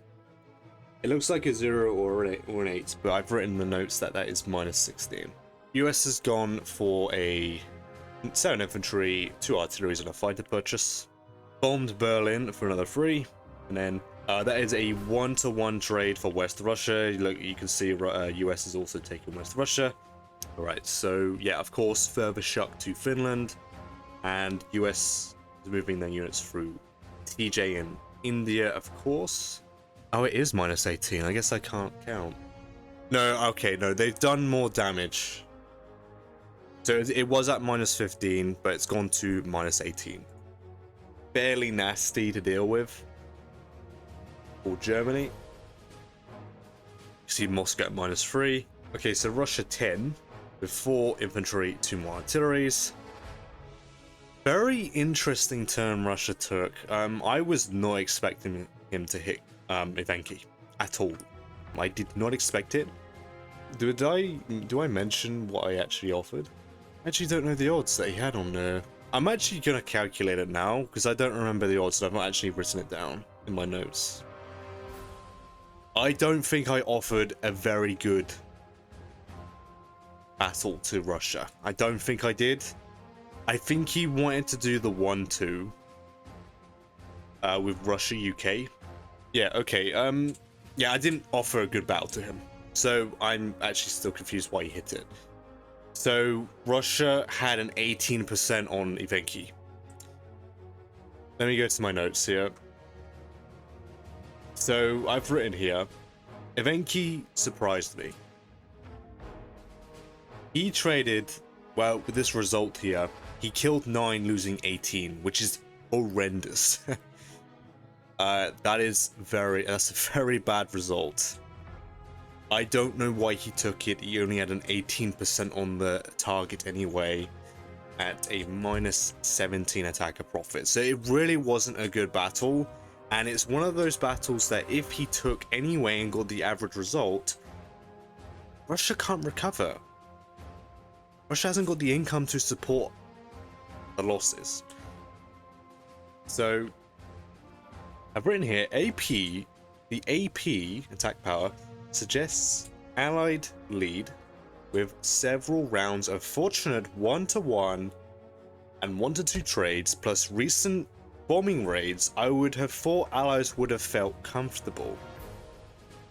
It looks like a 0 or an 8, but I've written in the notes that that is -16. US has gone for a 7 infantry, 2 artilleries, and a fighter purchase. Bombed Berlin for another 3, and then that is a 1-to-1 trade for West Russia. Look, you can see US is also taking West Russia. All right, so yeah, of course, further shuck to Finland, and US is moving their units through TJ in India, of course. Oh, it is -18. I guess I can't count. No, okay, no, they've done more damage. So it was at -15, but it's gone to -18. Fairly nasty to deal with for Germany. You see Moscow at -3. Okay, so Russia 10 with 4 infantry, 2 more artilleries. Very interesting turn Russia took. I was not expecting him to hit Ivanki at all. I did not expect it. Do I mention what I actually offered? I actually don't know the odds that he had on there. I'm actually going to calculate it now because I don't remember the odds and I've not actually written it down in my notes. I don't think I offered a very good battle to Russia. I don't think I did. I think he wanted to do the 1-2 with Russia UK. Yeah, okay. Yeah, I didn't offer a good battle to him, so I'm actually still confused why he hit it. So Russia had an 18% on Ivanki. Let me go to my notes here. So I've written here, Ivanki surprised me. He traded, well, with this result here, he killed 9, losing 18, which is horrendous. That's a very bad result. I don't know why he took it. He only had an 18% on the target anyway, at a -17 attacker profit. So it really wasn't a good battle, and it's one of those battles that if he took anyway and got the average result, Russia can't recover. Russia hasn't got the income to support the losses. So I've written here, the AP attack power suggests Allied lead with several rounds of fortunate 1-to-1 and 1 to 2 trades plus recent bombing raids, I would have thought allies would have felt comfortable.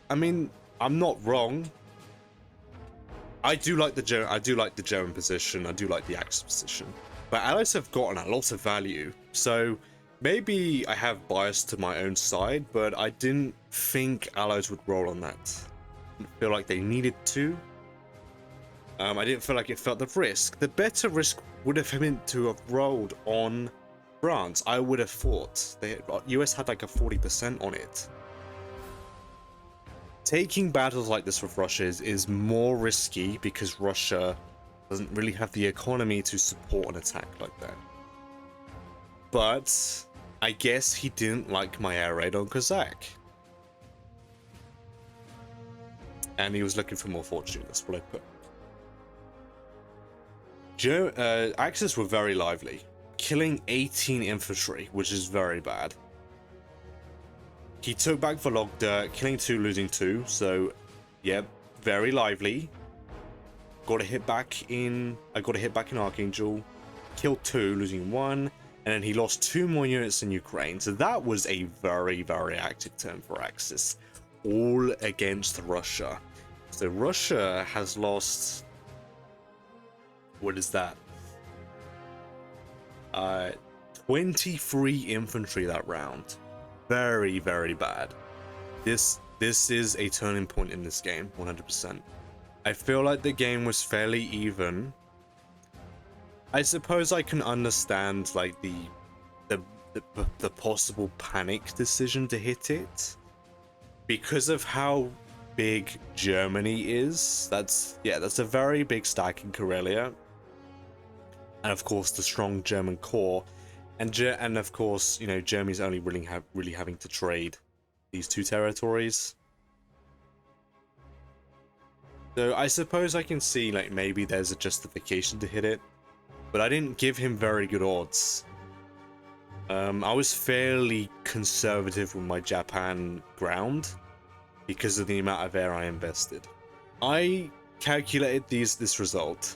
I mean, I'm not wrong. I do like the German position. I do like the Axis position, but allies have gotten a lot of value. So maybe I have bias to my own side, but I didn't think allies would roll on that. I didn't feel like they needed to. I didn't feel like it felt the risk. The better risk would have been to have rolled on France. I would have thought the US had like a 40% on it. Taking battles like this with Russia is more risky because Russia doesn't really have the economy to support an attack like that. But I guess he didn't like my air raid on Kazakh. And he was looking for more fortune, that's what I put. Axis were very lively, killing 18 infantry, which is very bad. He took back Vologda, killing 2, losing 2, so yeah, very lively. Got a hit back in Archangel, killed 2, losing 1, and then he lost 2 more units in Ukraine. So that was a very, very active turn for Axis, all against Russia. So Russia has lost, what is that? 23 infantry that round. Very, very bad. This is a turning point in this game, 100%. I feel like the game was fairly even. I suppose I can understand like the possible panic decision to hit it because of how big Germany is. That's a very big stack in Karelia, and of course the strong German core. And of course, you know, Germany's only really having to trade these 2 territories. So I suppose I can see like maybe there's a justification to hit it, but I didn't give him very good odds. I was fairly conservative with my Japan ground because of the amount of air I invested. I calculated this result.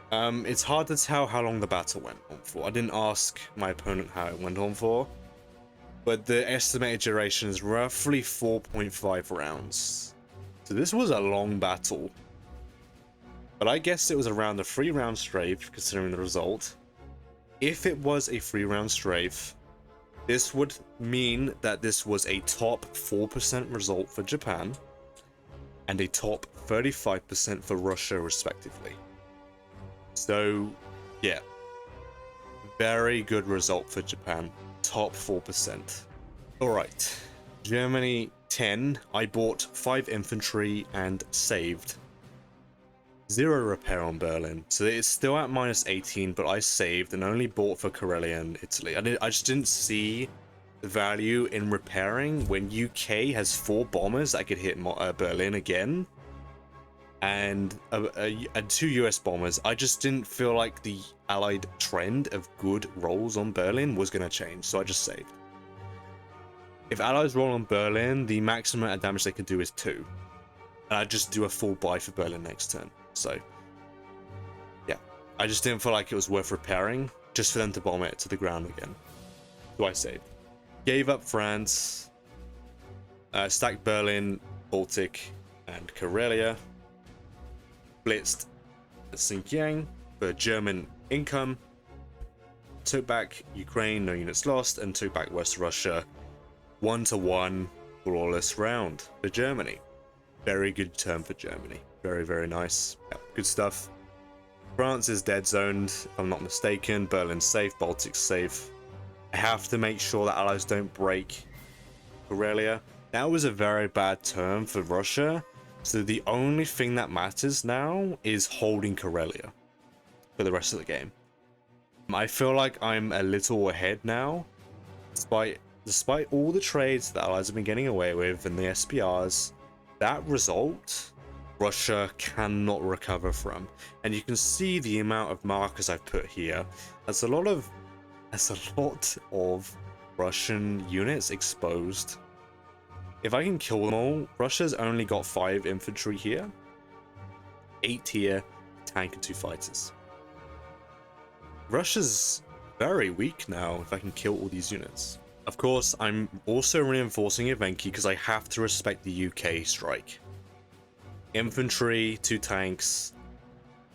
It's hard to tell how long the battle went on for. I didn't ask my opponent how it went on for, but the estimated duration is roughly 4.5 rounds. So this was a long battle, but I guess it was around a 3-round strafe considering the result. If it was a 3-round strafe, this would mean that this was a top 4% result for Japan and a top 35% for Russia respectively. So, yeah, very good result for Japan, top 4%. Alright, Germany 10, I bought 5 infantry and saved. 0 repair on Berlin, so it's still at minus 18, but I saved and only bought for Karelia and Italy. I just didn't see the value in repairing when UK has 4 bombers that could hit Berlin again. And 2 US bombers. I just didn't feel like the allied trend of good rolls on Berlin was going to change, so I just saved. If allies roll on Berlin, the maximum amount of damage they can do is 2. And I just do a full buy for Berlin next turn. So, yeah. I just didn't feel like it was worth repairing, just for them to bomb it to the ground again. So I saved. Gave up France, stacked Berlin, Baltic, and Karelia. Blitzed Xinjiang for German income, took back Ukraine, no units lost, and took back West Russia. 1-1 flawless round for Germany. Very good turn for Germany. Very, very nice. Yeah, good stuff. France is dead zoned, if I'm not mistaken. Berlin's safe, Baltic's safe. I have to make sure that allies don't break Karelia. That was a very bad turn for Russia. So the only thing that matters now is holding Karelia for the rest of the game. I feel like I'm a little ahead now, despite all the trades that allies have been getting away with and the SPRs. That result, Russia cannot recover from, and you can see the amount of markers I've put here. That's a lot of Russian units exposed. If I can kill them all, Russia's only got 5 infantry here, 8 here, tank and 2 fighters. Russia's very weak now if I can kill all these units. Of course, I'm also reinforcing Evenki because I have to respect the UK strike. Infantry, 2 tanks,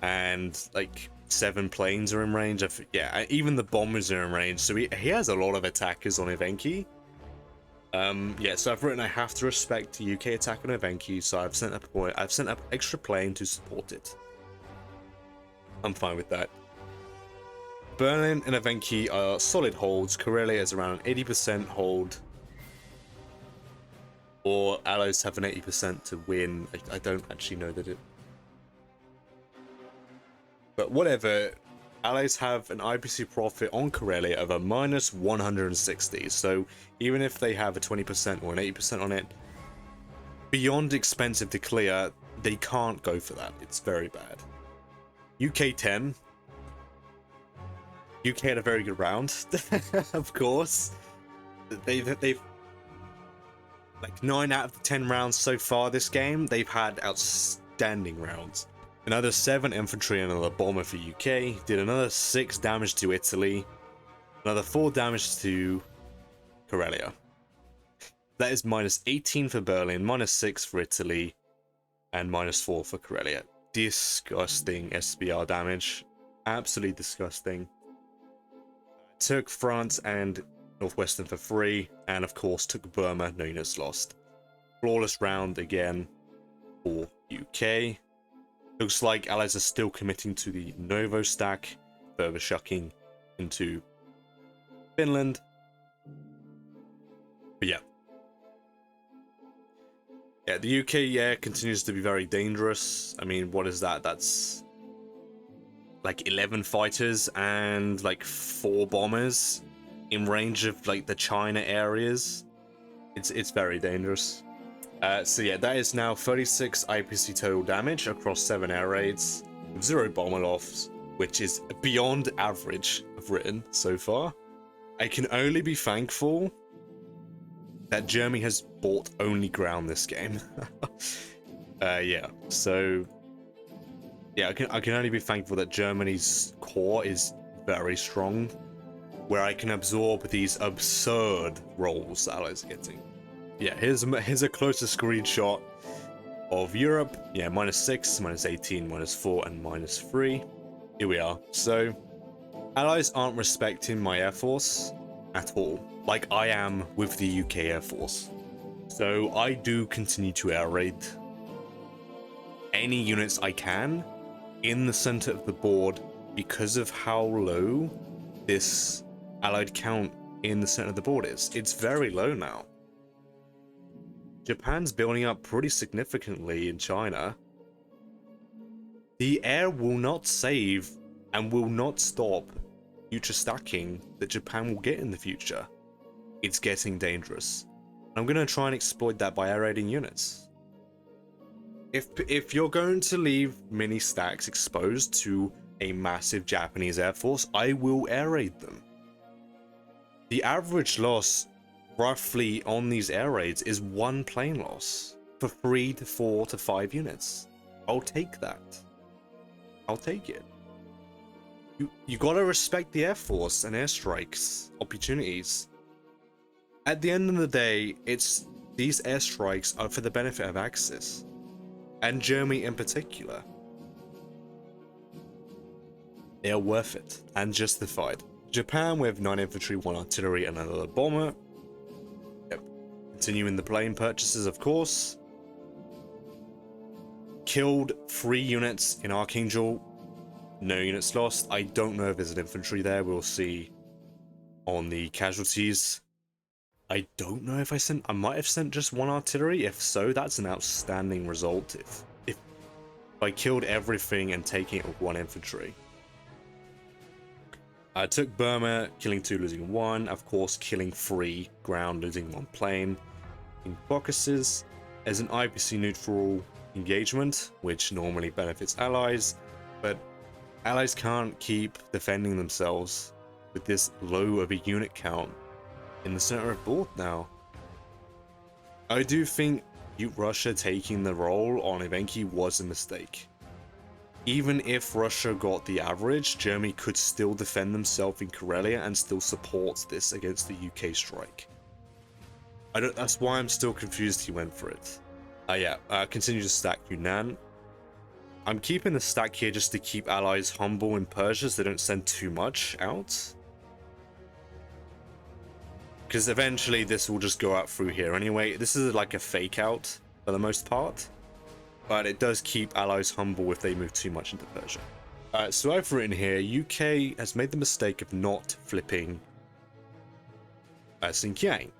and like 7 planes are in range. Yeah, even the bombers are in range, so he has a lot of attackers on Evenki. Yeah, so I've written I have to respect the UK attack on Evenki, so I've sent up extra plane to support it. I'm fine with that. Berlin and Evenki are solid holds. Karelia is around an 80% hold. Or allies have an 80% to win. I don't actually know that it... But whatever, allies have an IPC profit on Karelia of a minus 160. So even if they have a 20% or an 80% on it, beyond expensive to clear, they can't go for that. It's very bad. UK 10. UK had a very good round, of course. They've like 9 out of the 10 rounds so far this game, they've had outstanding rounds. Another 7 infantry and another bomber for UK, did another 6 damage to Italy, another 4 damage to Karelia. That is minus 18 for Berlin, minus 6 for Italy, and minus 4 for Karelia. Disgusting SBR damage. Absolutely disgusting. Took France and Northwestern for free, and of course took Burma, no units lost. Flawless round again for UK. Looks like allies are still committing to the Novo stack, further shucking into Finland. But yeah. Yeah, the UK, continues to be very dangerous. I mean, what is that? That's like 11 fighters and like 4 bombers in range of like the China areas. It's very dangerous. So yeah, that is now 36 IPC total damage across 7 air raids, 0 bomber lofts, which is beyond average I've written so far. I can only be thankful that Germany has bought only ground this game. Yeah, so yeah, I can only be thankful that Germany's core is very strong, where I can absorb these absurd rolls that allies are getting. Yeah, here's a closer screenshot of Europe. Yeah, minus 6, minus 18, minus 4, and minus 3. Here we are. So, allies aren't respecting my air force at all, like I am with the UK Air Force. So I do continue to air raid any units I can in the center of the board because of how low this allied count in the center of the board is. It's very low now. Japan's building up pretty significantly in China. The air will not save and will not stop future stacking that Japan will get in the future. It's getting dangerous. I'm going to try and exploit that by air raiding units. If you're going to leave mini stacks exposed to a massive Japanese air force, I will air raid them. The average loss roughly on these air raids is 1 plane loss for 3 to 4 to 5 units. I'll take that. I'll take it. You gotta respect the air force and airstrikes opportunities. At the end of the day, these airstrikes are for the benefit of Axis and Germany in particular. They are worth it and justified. Japan with 9 infantry, 1 artillery, and another bomber. Yep. Continuing the plane purchases, of course. Killed 3 units in Archangel. No units lost. I don't know if there's an infantry there. We'll see on the casualties. I don't know if I might have sent just 1 artillery. If so, that's an outstanding result. If I killed everything and taking it with 1 infantry. I took Burma, killing 2, losing 1. Of course, killing 3 ground, losing 1 plane. In Caucasus, as an IPC neutral engagement, which normally benefits allies, but allies can't keep defending themselves with this low of a unit count in the center of board now. I do think Russia taking the role on Evenki was a mistake. even if Russia got the average, Germany could still defend themselves in Karelia and still support this against the UK strike. That's why I'm still confused he went for it. Yeah, continue to stack Yunnan. I'm keeping the stack here just to keep allies humble in Persia so they don't send too much out. Because eventually this will just go out through here anyway. This is like a fake out for the most part. But it does keep allies humble if they move too much into Persia. So I've written here, UK has made the mistake of not flipping Xinjiang.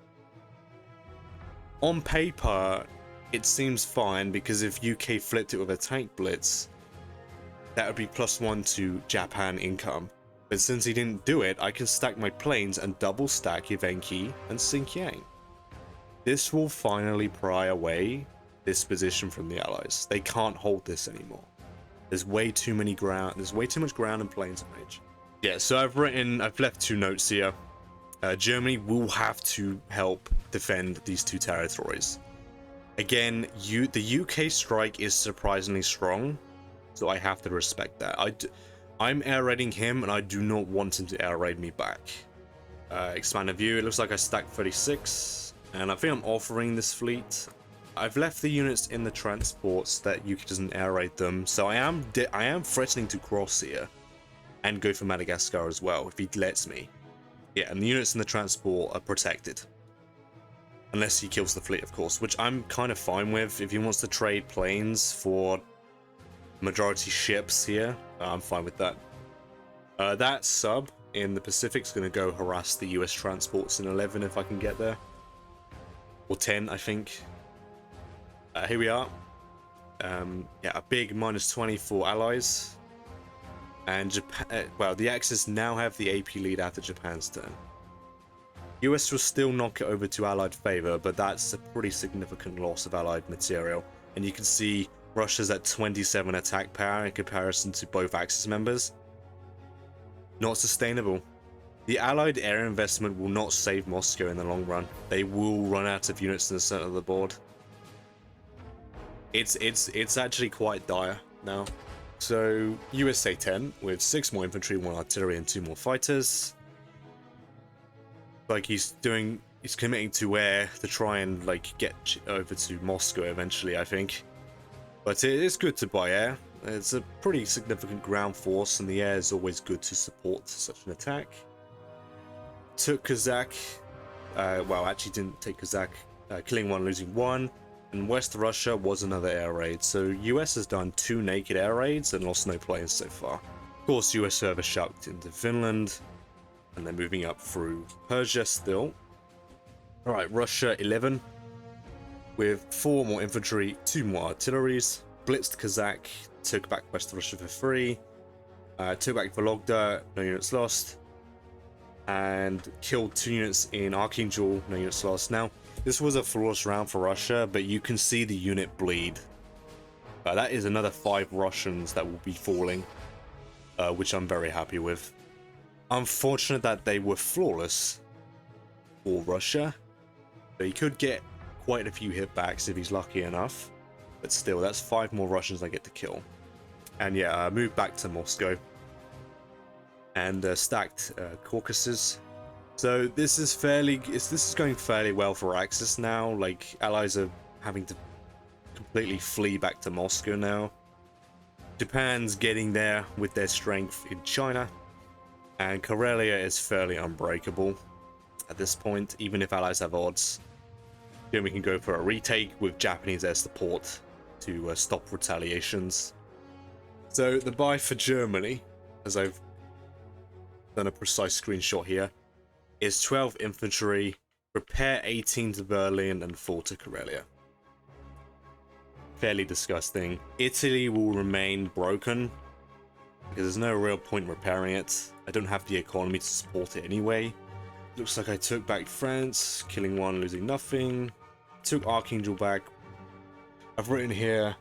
On paper, it seems fine because if UK flipped it with a tank blitz, that would be +1 to Japan income. But since he didn't do it, I can stack my planes and double stack Evenki and Xinjiang. This will finally pry away this position from the Allies. They can't hold this anymore. There's way too many ground. There's way too much ground and planes on range. Yeah, so I've left 2 notes here. Germany will have to help defend these 2 territories. Again, the UK strike is surprisingly strong, so I have to respect that. I'm air raiding him, and I do not want him to air raid me back. Expanded view. It looks like I stacked 36, and I think I'm offering this fleet. I've left the units in the transports that UK doesn't air raid them, so I am threatening to cross here and go for Madagascar as well if he lets me. Yeah, and the units in the transport are protected. Unless he kills the fleet, of course, which I'm kind of fine with. If he wants to trade planes for majority ships here, I'm fine with that. That sub in the Pacific is going to go harass the US transports in 11 if I can get there. Or 10, I think. Here we are. Yeah, a big -20 for allies. And Japan, well, the Axis now have the AP lead after Japan's turn. US will still knock it over to Allied favor, but that's a pretty significant loss of Allied material. And you can see Russia's at 27 attack power in comparison to both Axis members. Not sustainable. The Allied air investment will not save Moscow in the long run. They will run out of units in the center of the board. It's actually quite dire now. So USA 10 with 6 more infantry, 1 artillery, and 2 more fighters. Like he's committing to air to try and like get over to Moscow eventually, I think. But it is good to buy air. It's a pretty significant ground force, and the air is always good to support such an attack. Took Kazakh. Well, actually didn't take Kazakh, killing 1, losing 1. And West Russia was another air raid, so US has done 2 naked air raids and lost no planes so far. Of course, US server shucked into Finland, and they're moving up through Persia still. Alright, Russia 11, with 4 more infantry, 2 more artilleries, blitzed Kazakh, took back West Russia for free, took back Vologda, no units lost, and killed 2 units in Archangel, no units lost. Now, this was a flawless round for Russia, but you can see the unit bleed. That is another 5 Russians that will be falling, which I'm very happy with. Unfortunate that they were flawless for Russia, but he could get quite a few hitbacks if he's lucky enough. But still, that's 5 more Russians I get to kill. And yeah, move back to Moscow. And stacked Caucasus. So this is going fairly well for Axis now. Like, allies are having to completely flee back to Moscow now. Japan's getting there with their strength in China, and Karelia is fairly unbreakable at this point, even if allies have odds. Then we can go for a retake with Japanese air support to stop retaliations. So the buy for Germany, as I've done a precise screenshot here, is 12 infantry, repair 18 to Berlin, and 4 to Karelia. Fairly disgusting. Italy will remain broken, because there's no real point in repairing it. I don't have the economy to support it anyway. Looks like I took back France, killing 1, losing nothing. Took Archangel back. I've written here,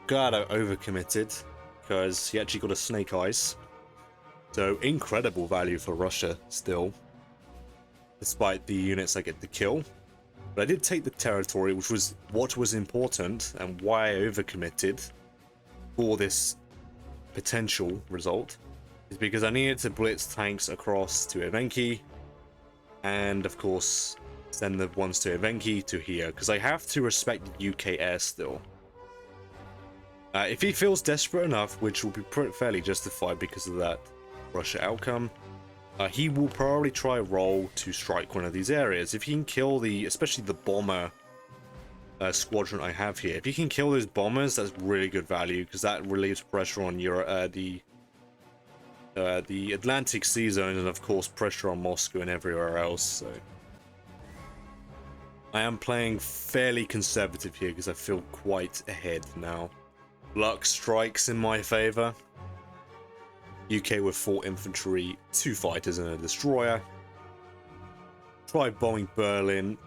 glad I overcommitted, because he actually got a Snake Eyes. So, incredible value for Russia still, despite the units I get to kill. But I did take the territory, which was what was important and why I overcommitted. for this potential result is because I needed to blitz tanks across to Evenki, and of course send the ones to Evenki to here, because I have to respect the UK air still. If he feels desperate enough, which will be fairly justified because of that Russia outcome, he will probably try a roll to strike one of these areas. If he can kill especially the bomber squadron I have here, if he can kill those bombers, that's really good value, because that relieves pressure on the Atlantic Sea zone, and of course pressure on Moscow and everywhere else. So I am playing fairly conservative here because I feel quite ahead now. Luck strikes in my favor. UK with 4 infantry, 2 fighters and a destroyer. Tried bombing Berlin.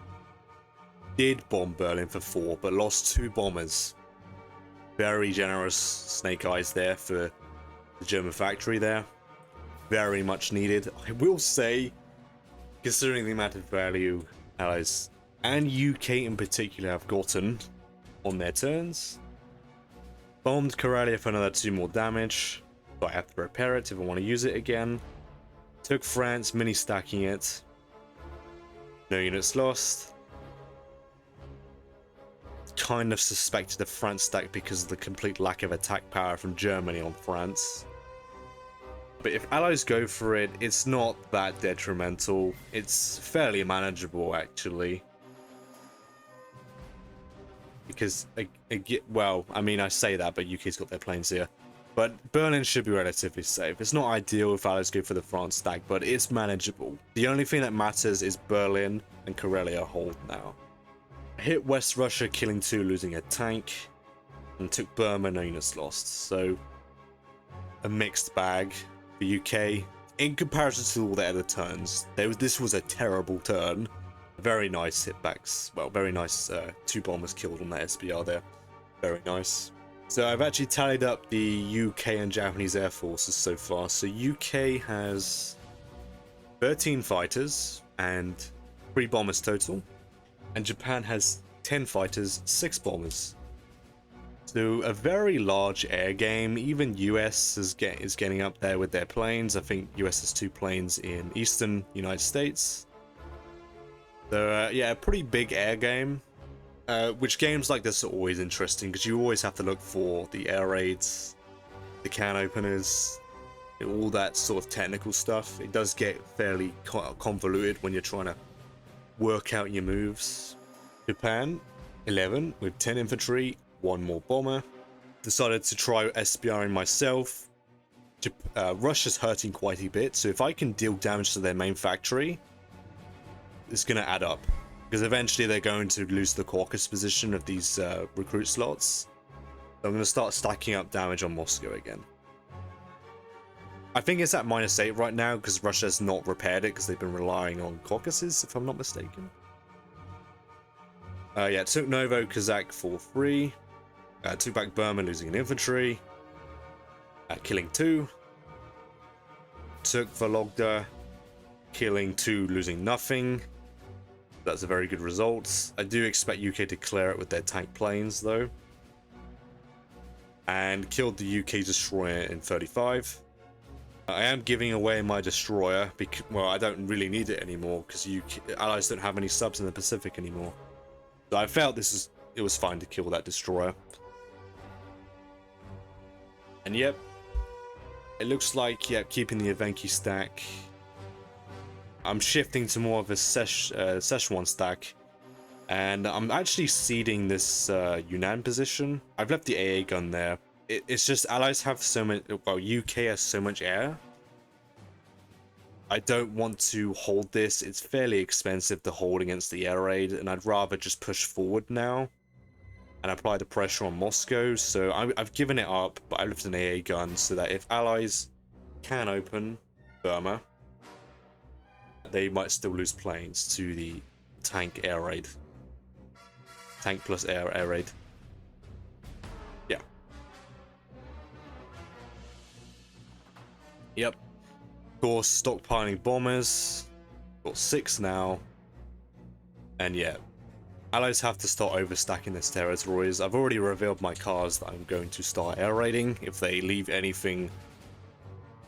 Did bomb Berlin for 4, but lost 2 bombers. Very generous snake eyes there for the German factory there. Very much needed. I will say, considering the amount of value Allies and UK in particular have gotten on their turns. Bombed Karelia for another 2 more damage. So I have to repair it if I want to use it again. Took France, mini stacking it. No units lost. Kind of suspected the France stack because of the complete lack of attack power from Germany on France. But if Allies go for it, it's not that detrimental. It's fairly manageable, actually. Because, well, I mean, I say that, but UK's got their planes here. But Berlin should be relatively safe. It's not ideal if Allies go for the France stack, but it's manageable. The only thing that matters is Berlin and Karelia hold now. I hit West Russia, killing 2, losing a tank. And took Burma, no units lost. So, a mixed bag for UK. In comparison to all the other turns, this was a terrible turn. Very nice hitbacks. Well, very nice 2 bombers killed on that SBR there. Very nice. So I've actually tallied up the UK and Japanese air forces so far. So UK has 13 fighters and 3 bombers total. And Japan has 10 fighters, 6 bombers. So a very large air game. Even US is getting up there with their planes. I think US has 2 planes in eastern United States. So yeah, a pretty big air game. Which games like this are always interesting because you always have to look for the air raids, the can openers, all that sort of technical stuff. It does get fairly convoluted when you're trying to work out your moves. Japan, 11 with 10 infantry, 1 more bomber. Decided to try SBRing myself. Russia's hurting quite a bit, so if I can deal damage to their main factory, it's going to add up. Because eventually they're going to lose the Caucasus position of these recruit slots. So I'm going to start stacking up damage on Moscow again. I think it's at -8 right now because Russia's not repaired it because they've been relying on Caucasus, if I'm not mistaken. Yeah, took Novo Kazakh 4-3. Took back Burma, losing an infantry. Killing 2. Took Vologda, killing 2, losing nothing. That's a very good result. I do expect UK to clear it with their tank planes, though. And killed the UK destroyer in 35. I am giving away my destroyer, because, well, I don't really need it anymore, because Allies don't have any subs in the Pacific anymore. So I felt it was fine to kill that destroyer. And yep, it looks like, yeah, keeping the Evenki stack. I'm shifting to more of a Szechuan stack, and I'm actually ceding this Yunnan position. I've left the AA gun there. It's just Allies have so much, well, UK has so much air. I don't want to hold this. It's fairly expensive to hold against the air raid, and I'd rather just push forward now and apply the pressure on Moscow. So I've given it up, but I left an AA gun so that if Allies can open Burma, they might still lose planes to the tank air raid. Tank plus air raid. Yeah. Yep. Of course, stockpiling bombers. Got 6 now. And yeah. Allies have to start overstacking their territories. I've already revealed my cards that I'm going to start air raiding if they leave anything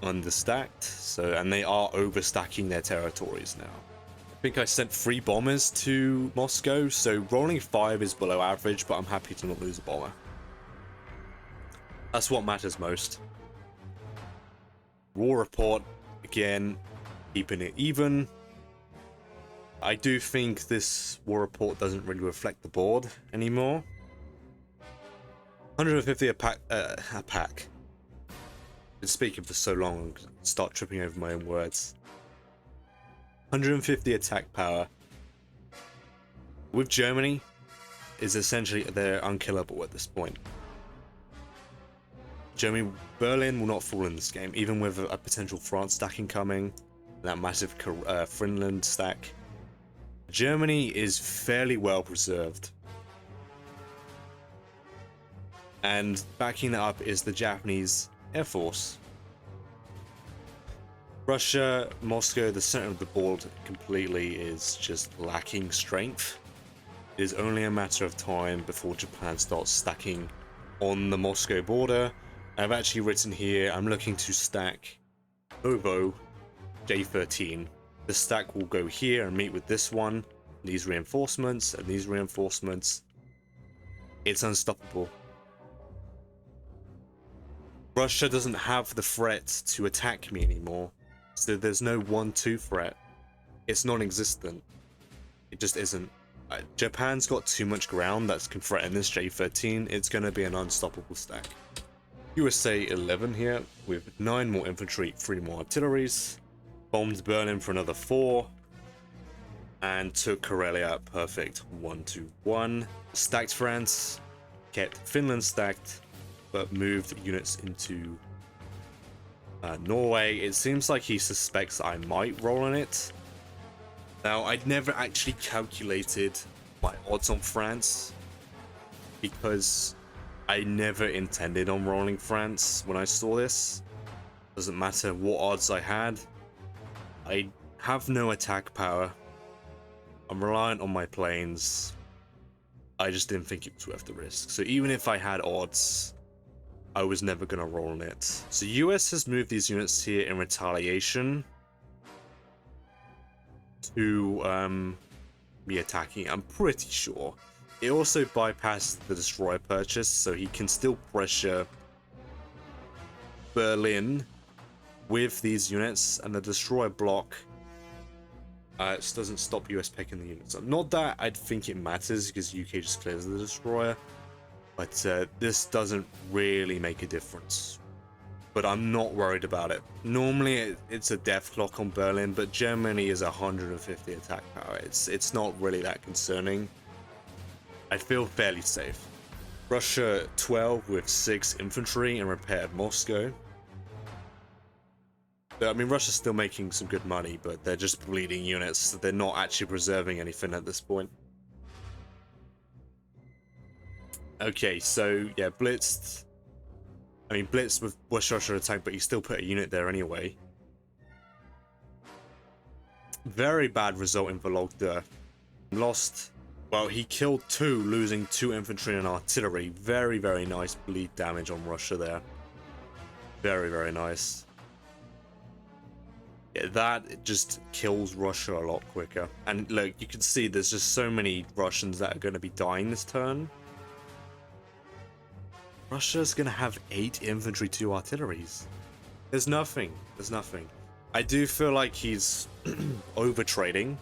understacked. So, and they are overstacking their territories now. I think I sent 3 bombers to Moscow, so rolling 5 is below average, but I'm happy to not lose a bomber. That's what matters most. War report, again, keeping it even. I do think this war report doesn't really reflect the board anymore. 150 a pack. Been speaking for so long, start tripping over my own words. 150 attack power. With Germany, is essentially they're unkillable at this point. Berlin will not fall in this game, even with a potential France stacking coming, that massive Finland stack. Germany is fairly well preserved. And backing that up is the Japanese Air Force. Russia, Moscow, the center of the board completely is just lacking strength. It is only a matter of time before Japan starts stacking on the Moscow border. I've actually written here, I'm looking to stack OVO J13. The stack will go here and meet with this one, these reinforcements, and these reinforcements. It's unstoppable. Russia doesn't have the threat to attack me anymore, so there's no 1-2 threat. It's non-existent. It just isn't. Japan's got too much ground that can threaten this J13. It's going to be an unstoppable stack. USA 11 here, with 9 more infantry, 3 more artilleries. Bombed Berlin for another 4. And took Karelia, perfect, 1-1. Stacked France, kept Finland stacked, but moved units into Norway. It seems like he suspects I might roll on it. Now, I'd never actually calculated my odds on France, because I never intended on rolling France when I saw this. Doesn't matter what odds I had. I have no attack power. I'm reliant on my planes. I just didn't think it was worth the risk. So even if I had odds, I was never going to roll on it. So US has moved these units here in retaliation to me attacking. I'm pretty sure. It also bypassed the destroyer purchase, so he can still pressure Berlin with these units, and the destroyer block just doesn't stop US picking the units up. Not that I'd think it matters, because UK just clears the destroyer, but this doesn't really make a difference. But I'm not worried about it. Normally it's a death clock on Berlin, but Germany is 150 attack power. It's not really that concerning. I feel fairly safe. Russia 12 with 6 infantry and repaired Moscow. I mean, Russia's still making some good money, but they're just bleeding units. So they're not actually preserving anything at this point. Okay, so yeah, blitzed. I mean, blitzed with Russia attack, but you still put a unit there anyway. Very bad result in Vologda. Lost. Well, he killed 2, losing 2 infantry and artillery. Very, very nice bleed damage on Russia there. Very, very nice. Yeah, that just kills Russia a lot quicker. And look, you can see there's just so many Russians that are going to be dying this turn. Russia's going to have 8 infantry, 2 artilleries. There's nothing. There's nothing. I do feel like he's over-trading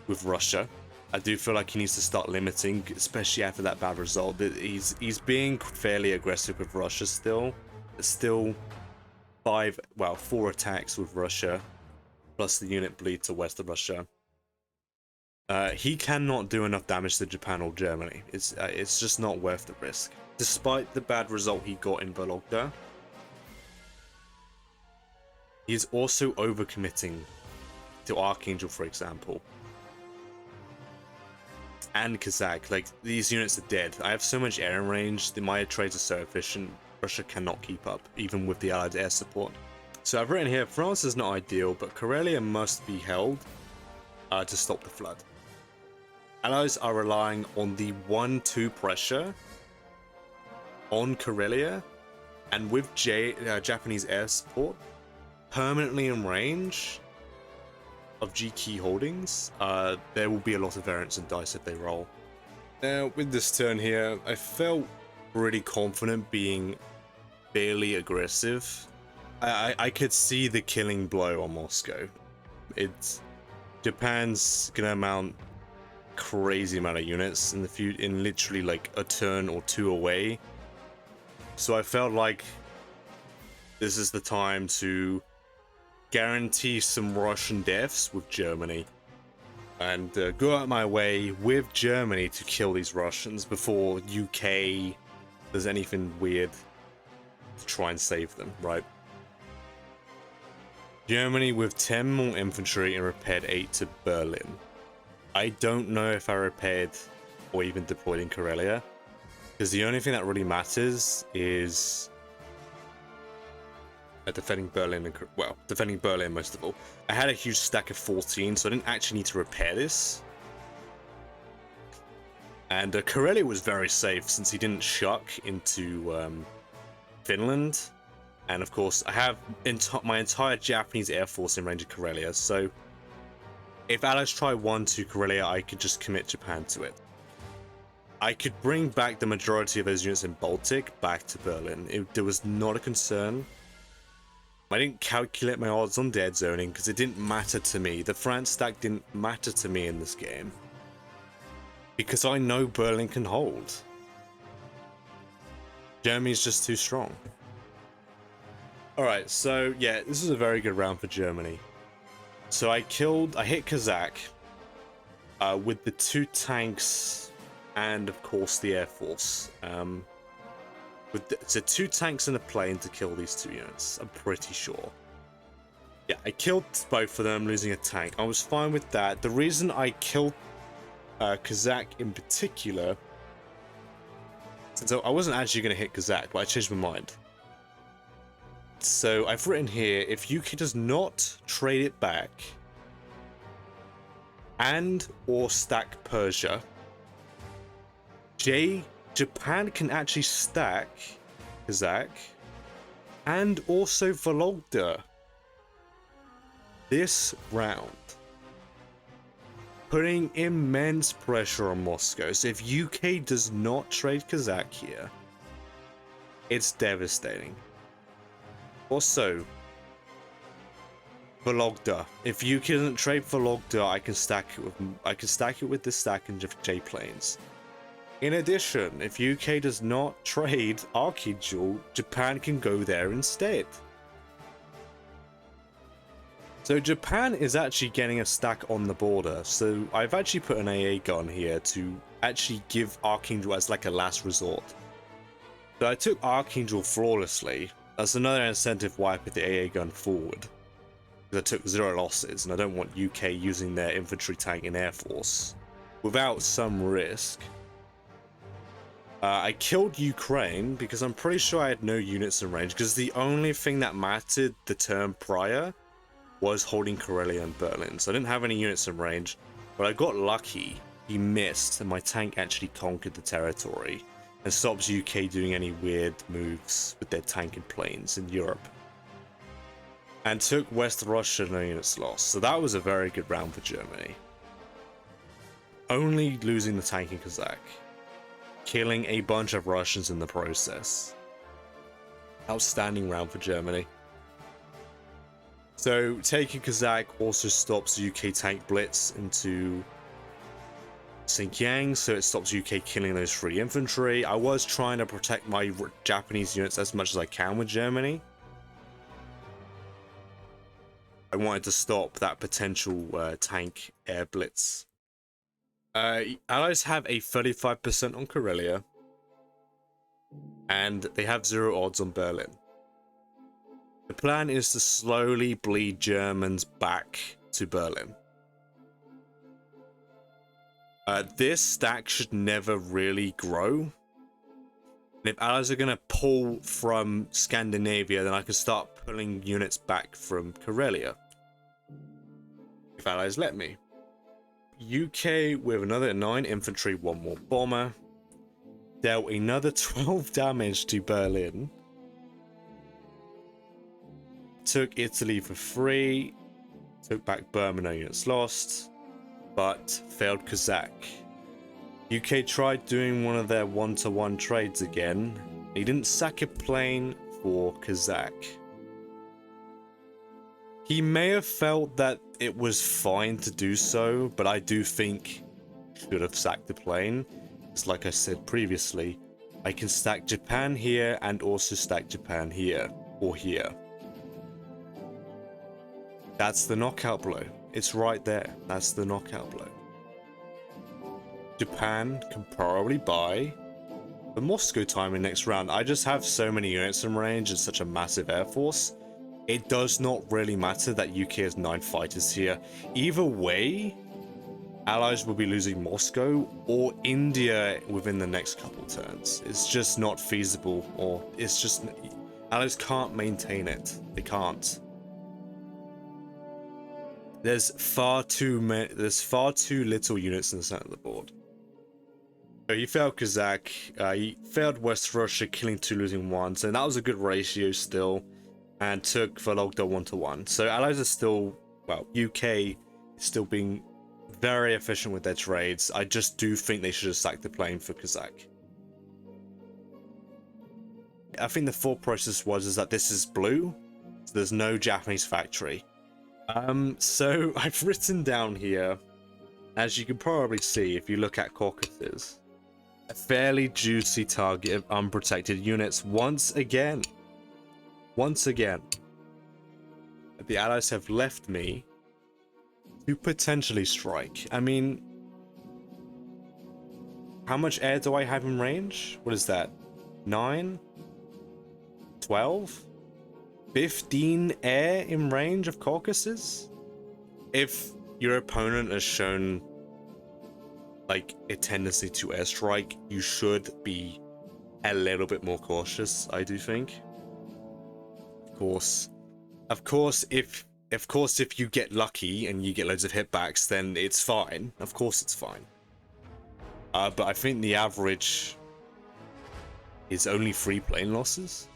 with Russia. I do feel like he needs to start limiting, especially after that bad result. He's being fairly aggressive with Russia still. There's still 4 attacks with Russia, plus the unit bleed to west of Russia. He cannot do enough damage to Japan or Germany. It's just not worth the risk. Despite the bad result he got in Vologda, he's also overcommitting to Archangel, for example. And Kazakh. Like, these units are dead. I have so much air range, my trades are so efficient, Russia cannot keep up, even with the Allied air support. So I've written here, France is not ideal, but Karelia must be held to stop the flood. Allies are relying on the 1-2 pressure on Karelia, and with Japanese air support permanently in range of G key holdings, there will be a lot of variance in dice if they roll. Now, with this turn here, I felt pretty confident being fairly aggressive. I could see the killing blow on Moscow. Japan's gonna mount crazy amount of units in literally like a turn or two away. So I felt like this is the time to guarantee some Russian deaths with Germany and go out my way with Germany to kill these Russians before UK does anything weird to try and save them, right? Germany with 10 more infantry and repaired 8 to Berlin. I don't know if I repaired or even deployed in Karelia, because the only thing that really matters is defending Berlin, and, well, defending Berlin most of all. I had a huge stack of 14, so I didn't actually need to repair this. And Karelia was very safe since he didn't shuck into Finland. And of course, I have my entire Japanese air force in range of Karelia, so if Allies try 1-2 Karelia, I could just commit Japan to it. I could bring back the majority of those units in Baltic back to Berlin. There was not a concern. I didn't calculate my odds on dead zoning because it didn't matter to me. The France stack didn't matter to me in this game, because I know Berlin can hold. Germany's just too strong. Alright, so yeah, this is a very good round for Germany. So I hit Kazakh with the 2 tanks and of course the air force. So 2 tanks and a plane to kill these 2 units, I'm pretty sure. Yeah, I killed both of them, losing a tank. I was fine with that. The reason I killed Kazakh in particular, since I wasn't actually going to hit Kazakh, but I changed my mind. So I've written here, if UK does not trade it back and or stack Persia, Japan can actually stack Kazakh and also Vologda this round, putting immense pressure on Moscow. So if UK does not trade Kazakh here, it's devastating. Also, Vologda. If UK doesn't trade Vologda, I can stack it with this stack and J planes. In addition, if UK does not trade Archangel, Japan can go there instead. So Japan is actually getting a stack on the border. So I've actually put an AA gun here to actually give Archangel as like a last resort. So I took Archangel flawlessly. That's another incentive why I put the AA gun forward. Because I took 0 losses and I don't want UK using their infantry tank and air force without some risk. I killed Ukraine because I'm pretty sure I had no units in range, because the only thing that mattered the turn prior was holding Karelia and Berlin. So I didn't have any units in range, but I got lucky. He missed and my tank actually conquered the territory and stops UK doing any weird moves with their tank and planes in Europe. And took West Russia, no units lost. So that was a very good round for Germany. Only losing the tank in Kazakh. Killing a bunch of Russians in the process. Outstanding round for Germany. So taking Kazakh also stops UK tank blitz into Xinjiang, so it stops UK killing those free infantry. I was trying to protect my Japanese units as much as I can with Germany. I wanted to stop that potential tank air blitz. Allies have a 35% on Karelia, and they have 0 odds on Berlin. The plan is to slowly bleed Germans back to Berlin. This stack should never really grow. And if Allies are going to pull from Scandinavia, then I can start pulling units back from Karelia. If Allies let me. UK with another 9 infantry, 1 more bomber. Dealt another 12 damage to Berlin. Took Italy for 3. Took back Burma, no units lost. But failed Kazakh. UK tried doing one of their one-to-one trades again. He didn't sack a plane for Kazakh. He may have felt that it was fine to do so, but I do think he should have sacked the plane. It's like I said previously, I can stack Japan here and also stack Japan here, or here. That's the knockout blow. It's right there. That's the knockout blow. Japan can probably buy the Moscow timing next round. I just have so many units in range and such a massive air force. It does not really matter that UK has 9 fighters here. Either way, Allies will be losing Moscow or India within the next couple turns. It's just not feasible, or it's just... Allies can't maintain it. They can't. There's far too little units in the center of the board. So he failed Kazakh, he failed West Russia, killing 2, losing 1, so that was a good ratio still, and took Vologda 1-to-1. So Allies are still, well, UK is still being very efficient with their trades. I just do think they should have sacked the plane for Kazakh. I think the thought process was that this is blue, so there's no Japanese factory. So I've written down here, as you can probably see if you look at Caucasus, a fairly juicy target of unprotected units once again. Once again. The Allies have left me to potentially strike. I mean, how much air do I have in range? What is that? 9? 12? 15 air in range of Caucasus? If your opponent has shown like a tendency to airstrike, you should be a little bit more cautious, I do think. Of course, if you get lucky and you get loads of hitbacks, then it's fine. Of course it's fine. But I think the average is only 3 plane losses.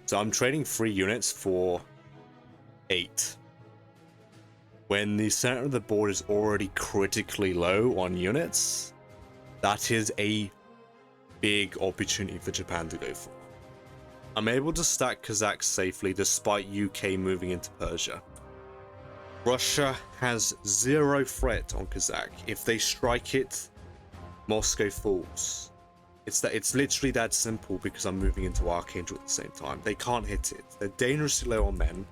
So I'm trading 3 units for 8. When the center of the board is already critically low on units, that is a big opportunity for Japan to go for. I'm able to stack Kazakh safely despite UK moving into Persia. Russia has 0 threat on Kazakh. If they strike it, Moscow falls. It's literally that simple because I'm moving into Archangel at the same time. They can't hit it. They're dangerously low on men.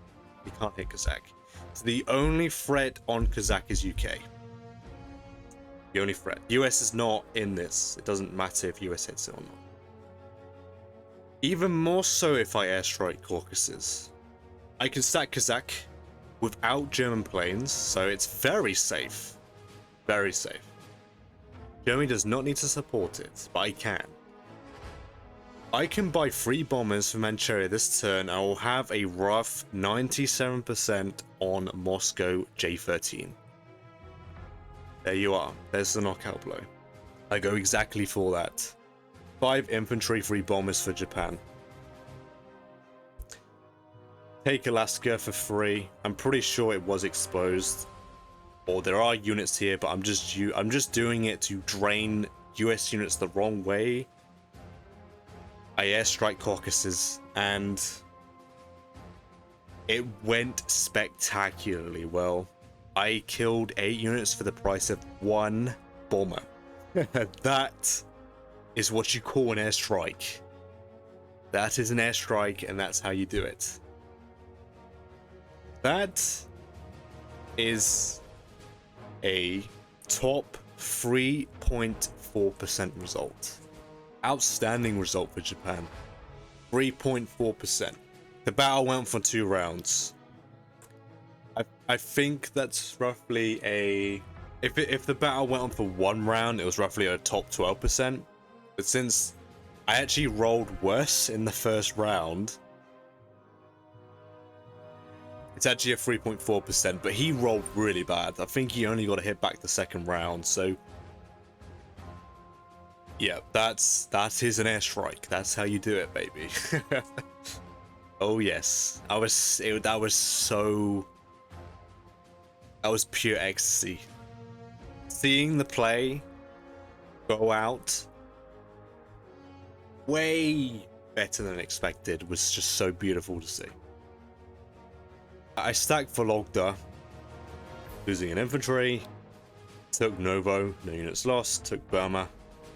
They can't hit Kazakh. So the only threat on Kazakh is UK. The only threat. US is not in this. It doesn't matter if US hits it or not. Even more so if I airstrike Caucasus. I can stack Kazakh without German planes, so it's very safe. Very safe. Germany does not need to support it, but I can. I can buy 3 bombers for Manchuria this turn. I will have a rough 97% on Moscow J13. There you are. There's the knockout blow. I go exactly for that. 5 infantry, 3 bombers for Japan. Take Alaska for 3. I'm pretty sure it was exposed. Or there are units here, but I'm just doing it to drain US units the wrong way. I airstrike Caucasus, and it went spectacularly well. I killed 8 units for the price of 1 bomber. That is what you call an airstrike. That is an airstrike, and that's how you do it. That is a top 3.4% result. Outstanding result for Japan. 3.4%. The battle went for 2 rounds. I think that's roughly a... If the battle went on for 1 round, it was roughly a top 12%. But since I actually rolled worse in the first round, It's actually a 3.4%, but he rolled really bad. I think he only got a hit back the second round, so yeah, that is an airstrike. That's how you do it, baby. Oh yes, that was pure ecstasy. Seeing the play go out way better than expected was just so beautiful to see. I stacked Vologda, losing an infantry, took Novo, no units lost, took Burma,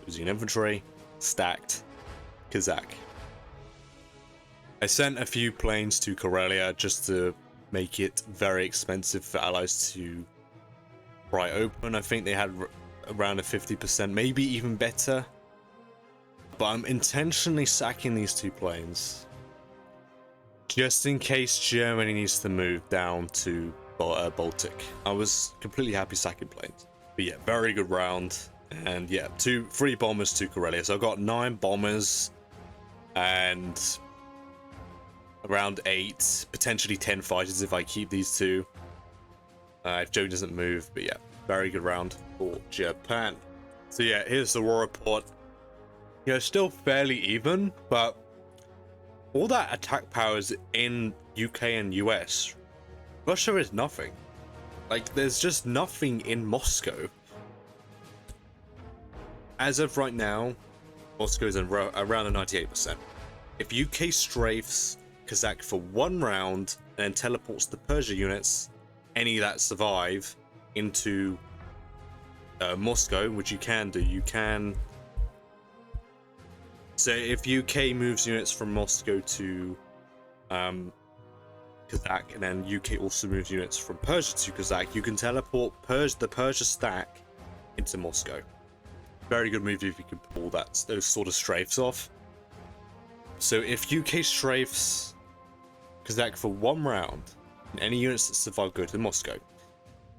losing an infantry, stacked Kazakh. I sent a few planes to Karelia just to make it very expensive for allies to pry open. I think they had around a 50%, maybe even better. But I'm intentionally sacking these 2 planes just in case Germany needs to move down to Baltic. I was completely happy sacking planes. But yeah, very good round. And yeah, 3 bombers to Karelia. So I've got 9 bombers and around 8, potentially 10 fighters if I keep these 2. If Joe doesn't move. But yeah, very good round for Japan. So yeah, here's the war report. You know, still fairly even, but all that attack powers in UK and US, Russia is nothing. Like, there's just nothing in Moscow. As of right now, Moscow's around the 98%. If UK strafes Kazakh for 1 round and then teleports the Persia units, any that survive, into Moscow, which you can do, so if UK moves units from Moscow to Kazakh, and then UK also moves units from Persia to Kazakh, you can teleport the Persia stack into Moscow. Very good move if you can pull those sort of strafes off. So if UK strafes Kazakh for 1 round, and any units that survive go to Moscow,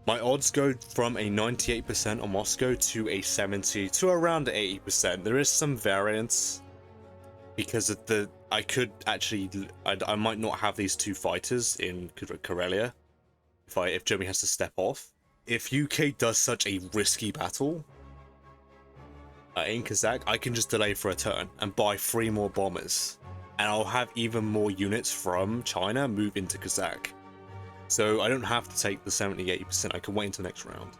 my odds go from a 98% on Moscow to a 70 to around 80%. There is some variance because of I might not have these 2 fighters in Karelia if Germany has to step off. If UK does such a risky battle in Kazakh, I can just delay for a turn and buy 3 more bombers, and I'll have even more units from China move into Kazakh. So I don't have to take the 70-80%, I can wait until next round.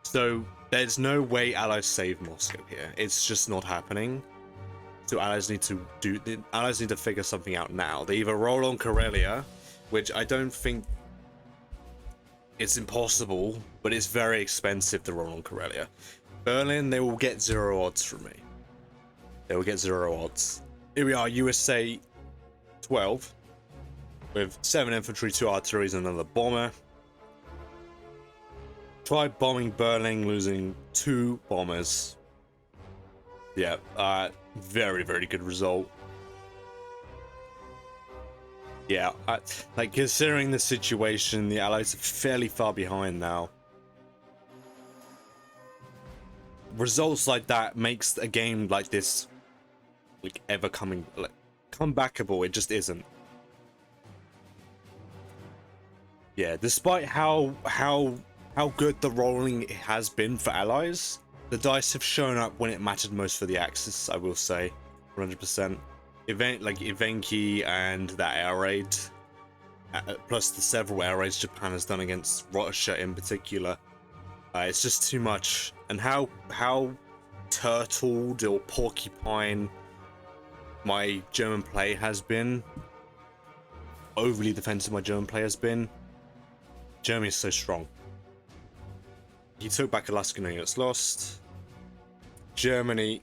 So there's no way allies save Moscow here. It's just not happening. So allies need to figure something out now. They either roll on Karelia, which I don't think it's impossible, but it's very expensive to roll on Karelia. Berlin, they will get 0 odds from me. They will get 0 odds. Here we are, USA 12. With 7 infantry, 2 artillery, and another bomber. Tried bombing Berlin, losing 2 bombers. Yeah, very, very good result. Yeah, like, considering the situation, the Allies are fairly far behind now. Results like that makes a game like this, like, comebackable. It just isn't. Yeah, despite how good the rolling has been for allies, the dice have shown up when it mattered most for the Axis, I will say, 100%. Like Evenki and that air raid, plus the several air raids Japan has done against Russia in particular, it's just too much. And how turtled or porcupine my German play has been, overly defensive my German play has been. Germany is so strong. He took back Alaska, no units lost. Germany.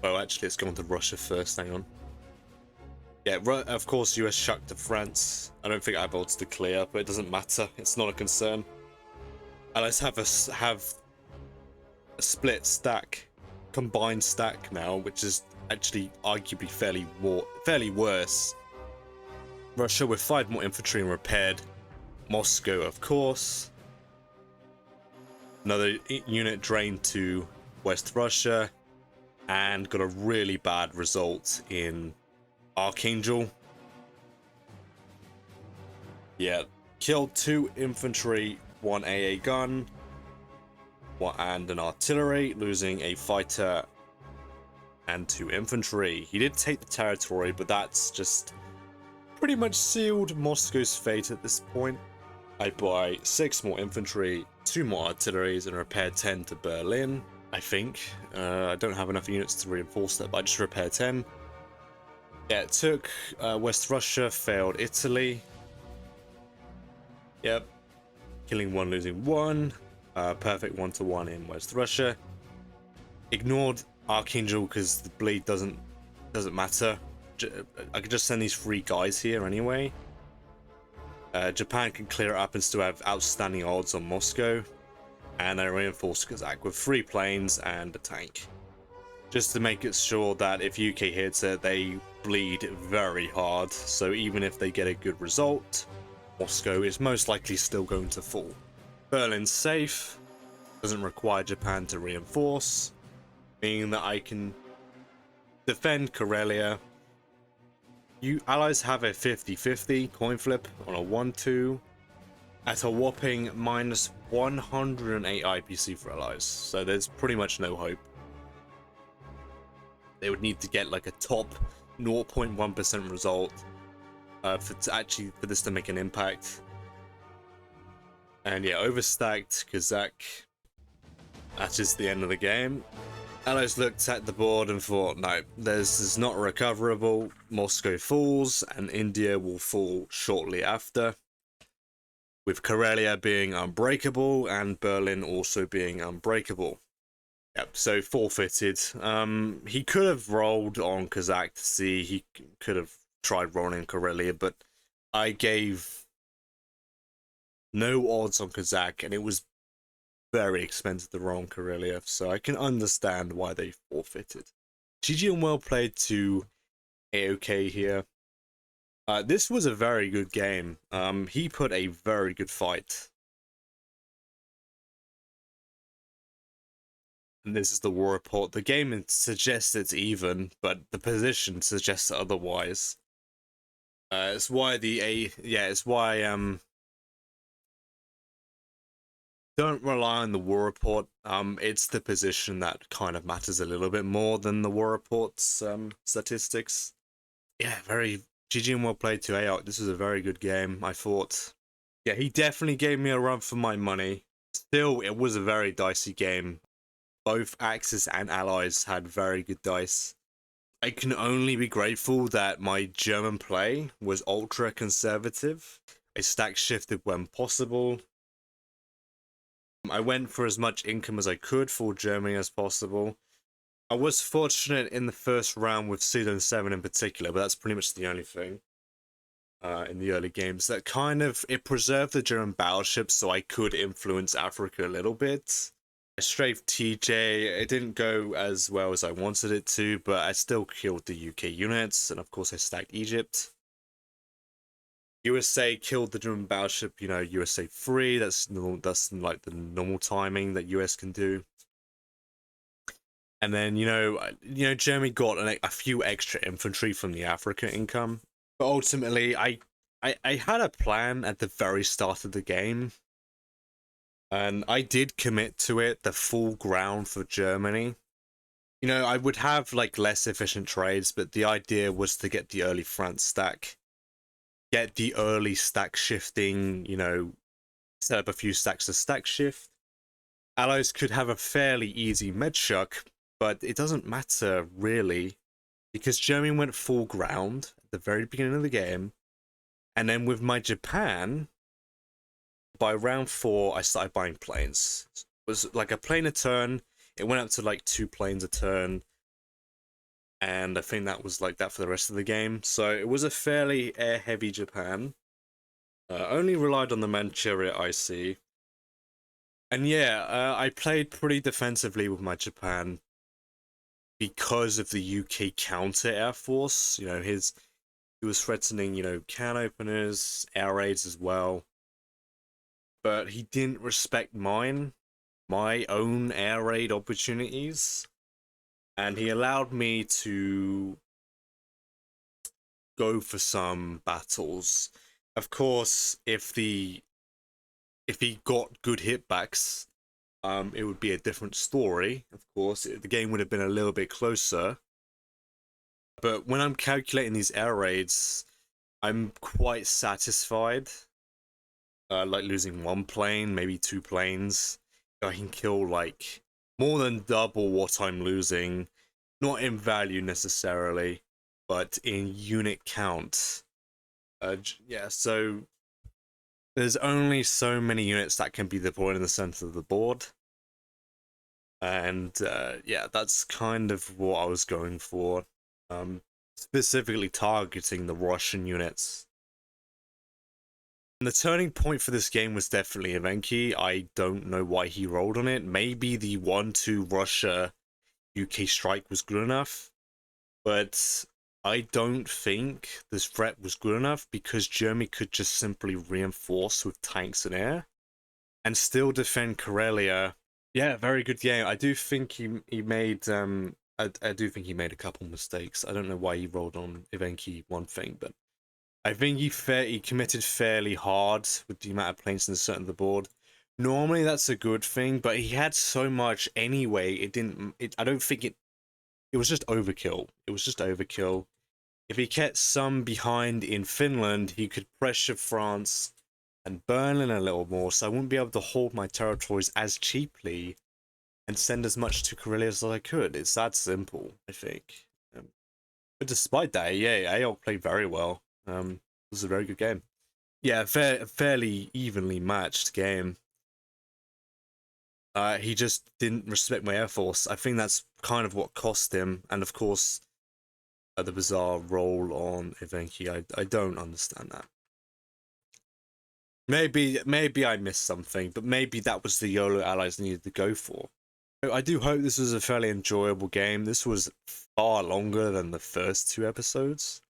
Oh, actually, let's go on to Russia first. Hang on. Yeah, of course, US shucked to France. I don't think I have odds to clear, but it doesn't matter. It's not a concern. Allies have a split stack, combined stack now, which is actually arguably fairly worse. Russia with 5 more infantry and repaired. Moscow, of course. Another unit drained to West Russia, and got a really bad result in Archangel. Yeah, killed 2 infantry, 1 AA gun, and an artillery, losing a fighter and 2 infantry. He did take the territory, but that's just pretty much sealed Moscow's fate at this point. I buy 6 more infantry, 2 more artilleries, and repair 10 to Berlin, I think. I don't have enough units to reinforce that, but I just repair 10. Yeah, it took West Russia, failed Italy. Yep. Killing 1, losing 1. Perfect 1-to-1 in West Russia. Ignored Archangel because the bleed doesn't matter. I could just send these 3 guys here anyway. Japan can clear it up and still have outstanding odds on Moscow. And I reinforce Kazakh with 3 planes and a tank. Just to make it sure that if UK hits it, they bleed very hard. So even if they get a good result, Moscow is most likely still going to fall. Berlin's safe. Doesn't require Japan to reinforce. Meaning that I can defend Karelia. You allies have a 50-50 coin flip on a 1-2 at a whopping minus 108 IPC for allies, so there's pretty much no hope. They would need to get like a top 0.1% result for this to make an impact. And yeah, overstacked Kazakh. That is the end of the game. Allies looked at the board and thought, no, this is not recoverable. Moscow falls, and India will fall shortly after. With Karelia being unbreakable, and Berlin also being unbreakable. Yep, so forfeited. He could have rolled on Kazakh to see, he could have tried rolling Karelia, but I gave no odds on Kazakh, and it was very expensive to roll on Karelia, so I can understand why they forfeited. GG and well played to AOK here. This was a very good game. He put a very good fight. And this is the war report. The game suggests it's even, but the position suggests otherwise. It's why don't rely on the war report. It's the position that kind of matters a little bit more than the war report's statistics. Yeah, very GG and well played to AOK. This was a very good game, I thought. Yeah, he definitely gave me a run for my money. Still, it was a very dicey game. Both Axis and Allies had very good dice. I can only be grateful that my German play was ultra conservative. I stack shifted when possible. I went for as much income as I could for Germany as possible. I was fortunate in the first round with Season 7 in particular, but that's pretty much the only thing in the early games. That kind of, it preserved the German battleships so I could influence Africa a little bit. I strafed TJ, it didn't go as well as I wanted it to, but I still killed the UK units, and of course I stacked Egypt. USA killed the German battleship, you know, USA 3, that's like the normal timing that US can do. And then, Germany got a few extra infantry from the Africa income. But ultimately, I had a plan at the very start of the game. And I did commit to it, the full ground for Germany. I would have, less efficient trades, but the idea was to get the early front stack. Get the early stack shifting, set up a few stacks of stack shift. Allies could have a fairly easy med-shuck, but it doesn't matter, really, because Germany went full ground at the very beginning of the game, and then with my Japan, by round 4, I started buying planes. It was like a plane a turn, it went up to 2 planes a turn, and I think that was like that for the rest of the game. So it was a fairly air-heavy Japan. Only relied on the Manchuria IC. And yeah, I played pretty defensively with my Japan because of the UK counter air force. He was threatening, can openers, air raids as well. But he didn't respect my own air raid opportunities. And he allowed me to go for some battles. Of course, if he got good hitbacks, it would be a different story. Of course, the game would have been a little bit closer. But when I'm calculating these air raids, I'm quite satisfied. Like losing one plane, maybe two planes. I can kill like more than double what I'm losing. Not in value necessarily, but in unit count. Yeah, so there's only so many units that can be deployed in the center of the board. And yeah, that's kind of what I was going for. Specifically targeting the Russian units. And the turning point for this game was definitely Evenki. I don't know why he rolled on it. Maybe the 1-2 Russia UK strike was good enough, but I don't think this threat was good enough because Germany could just simply reinforce with tanks and air and still defend Karelia. Yeah, very good game. I do think he made I do think he made a couple mistakes. I don't know why he rolled on Evenki one thing, but I think he committed fairly hard with the amount of planes in the center of the board. Normally that's a good thing, but he had so much anyway. It didn't. I don't think it. It was just overkill. It was just overkill. If he kept some behind in Finland, he could pressure France and Berlin a little more, so I wouldn't be able to hold my territories as cheaply and send as much to Karelia as I could. It's that simple, I think. But despite that, yeah, AO played very well. It was a very good game. Yeah, fairly evenly matched game. He just didn't respect my air force. I think that's kind of what cost him, and of course, the bizarre roll on Evenki. I don't understand that. Maybe I missed something, but maybe that was the YOLO allies needed to go for. I do hope this was a fairly enjoyable game. This was far longer than the first two episodes.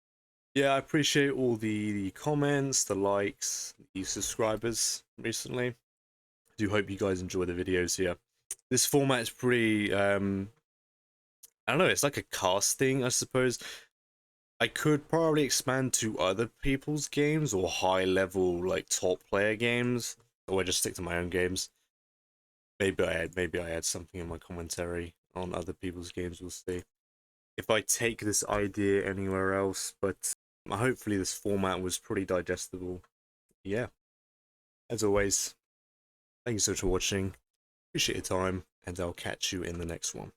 Yeah, I appreciate all the comments, the likes, the subscribers recently. I do hope you guys enjoy the videos here. This format is pretty, I don't know, it's like a casting, I suppose. I could probably expand to other people's games or high level, like top player games, or I just stick to my own games. Maybe I add something in my commentary on other people's games. We'll see if I take this idea anywhere else. But hopefully, this format was pretty digestible. Yeah, as always, thank you so much for watching. Appreciate your time, and I'll catch you in the next one.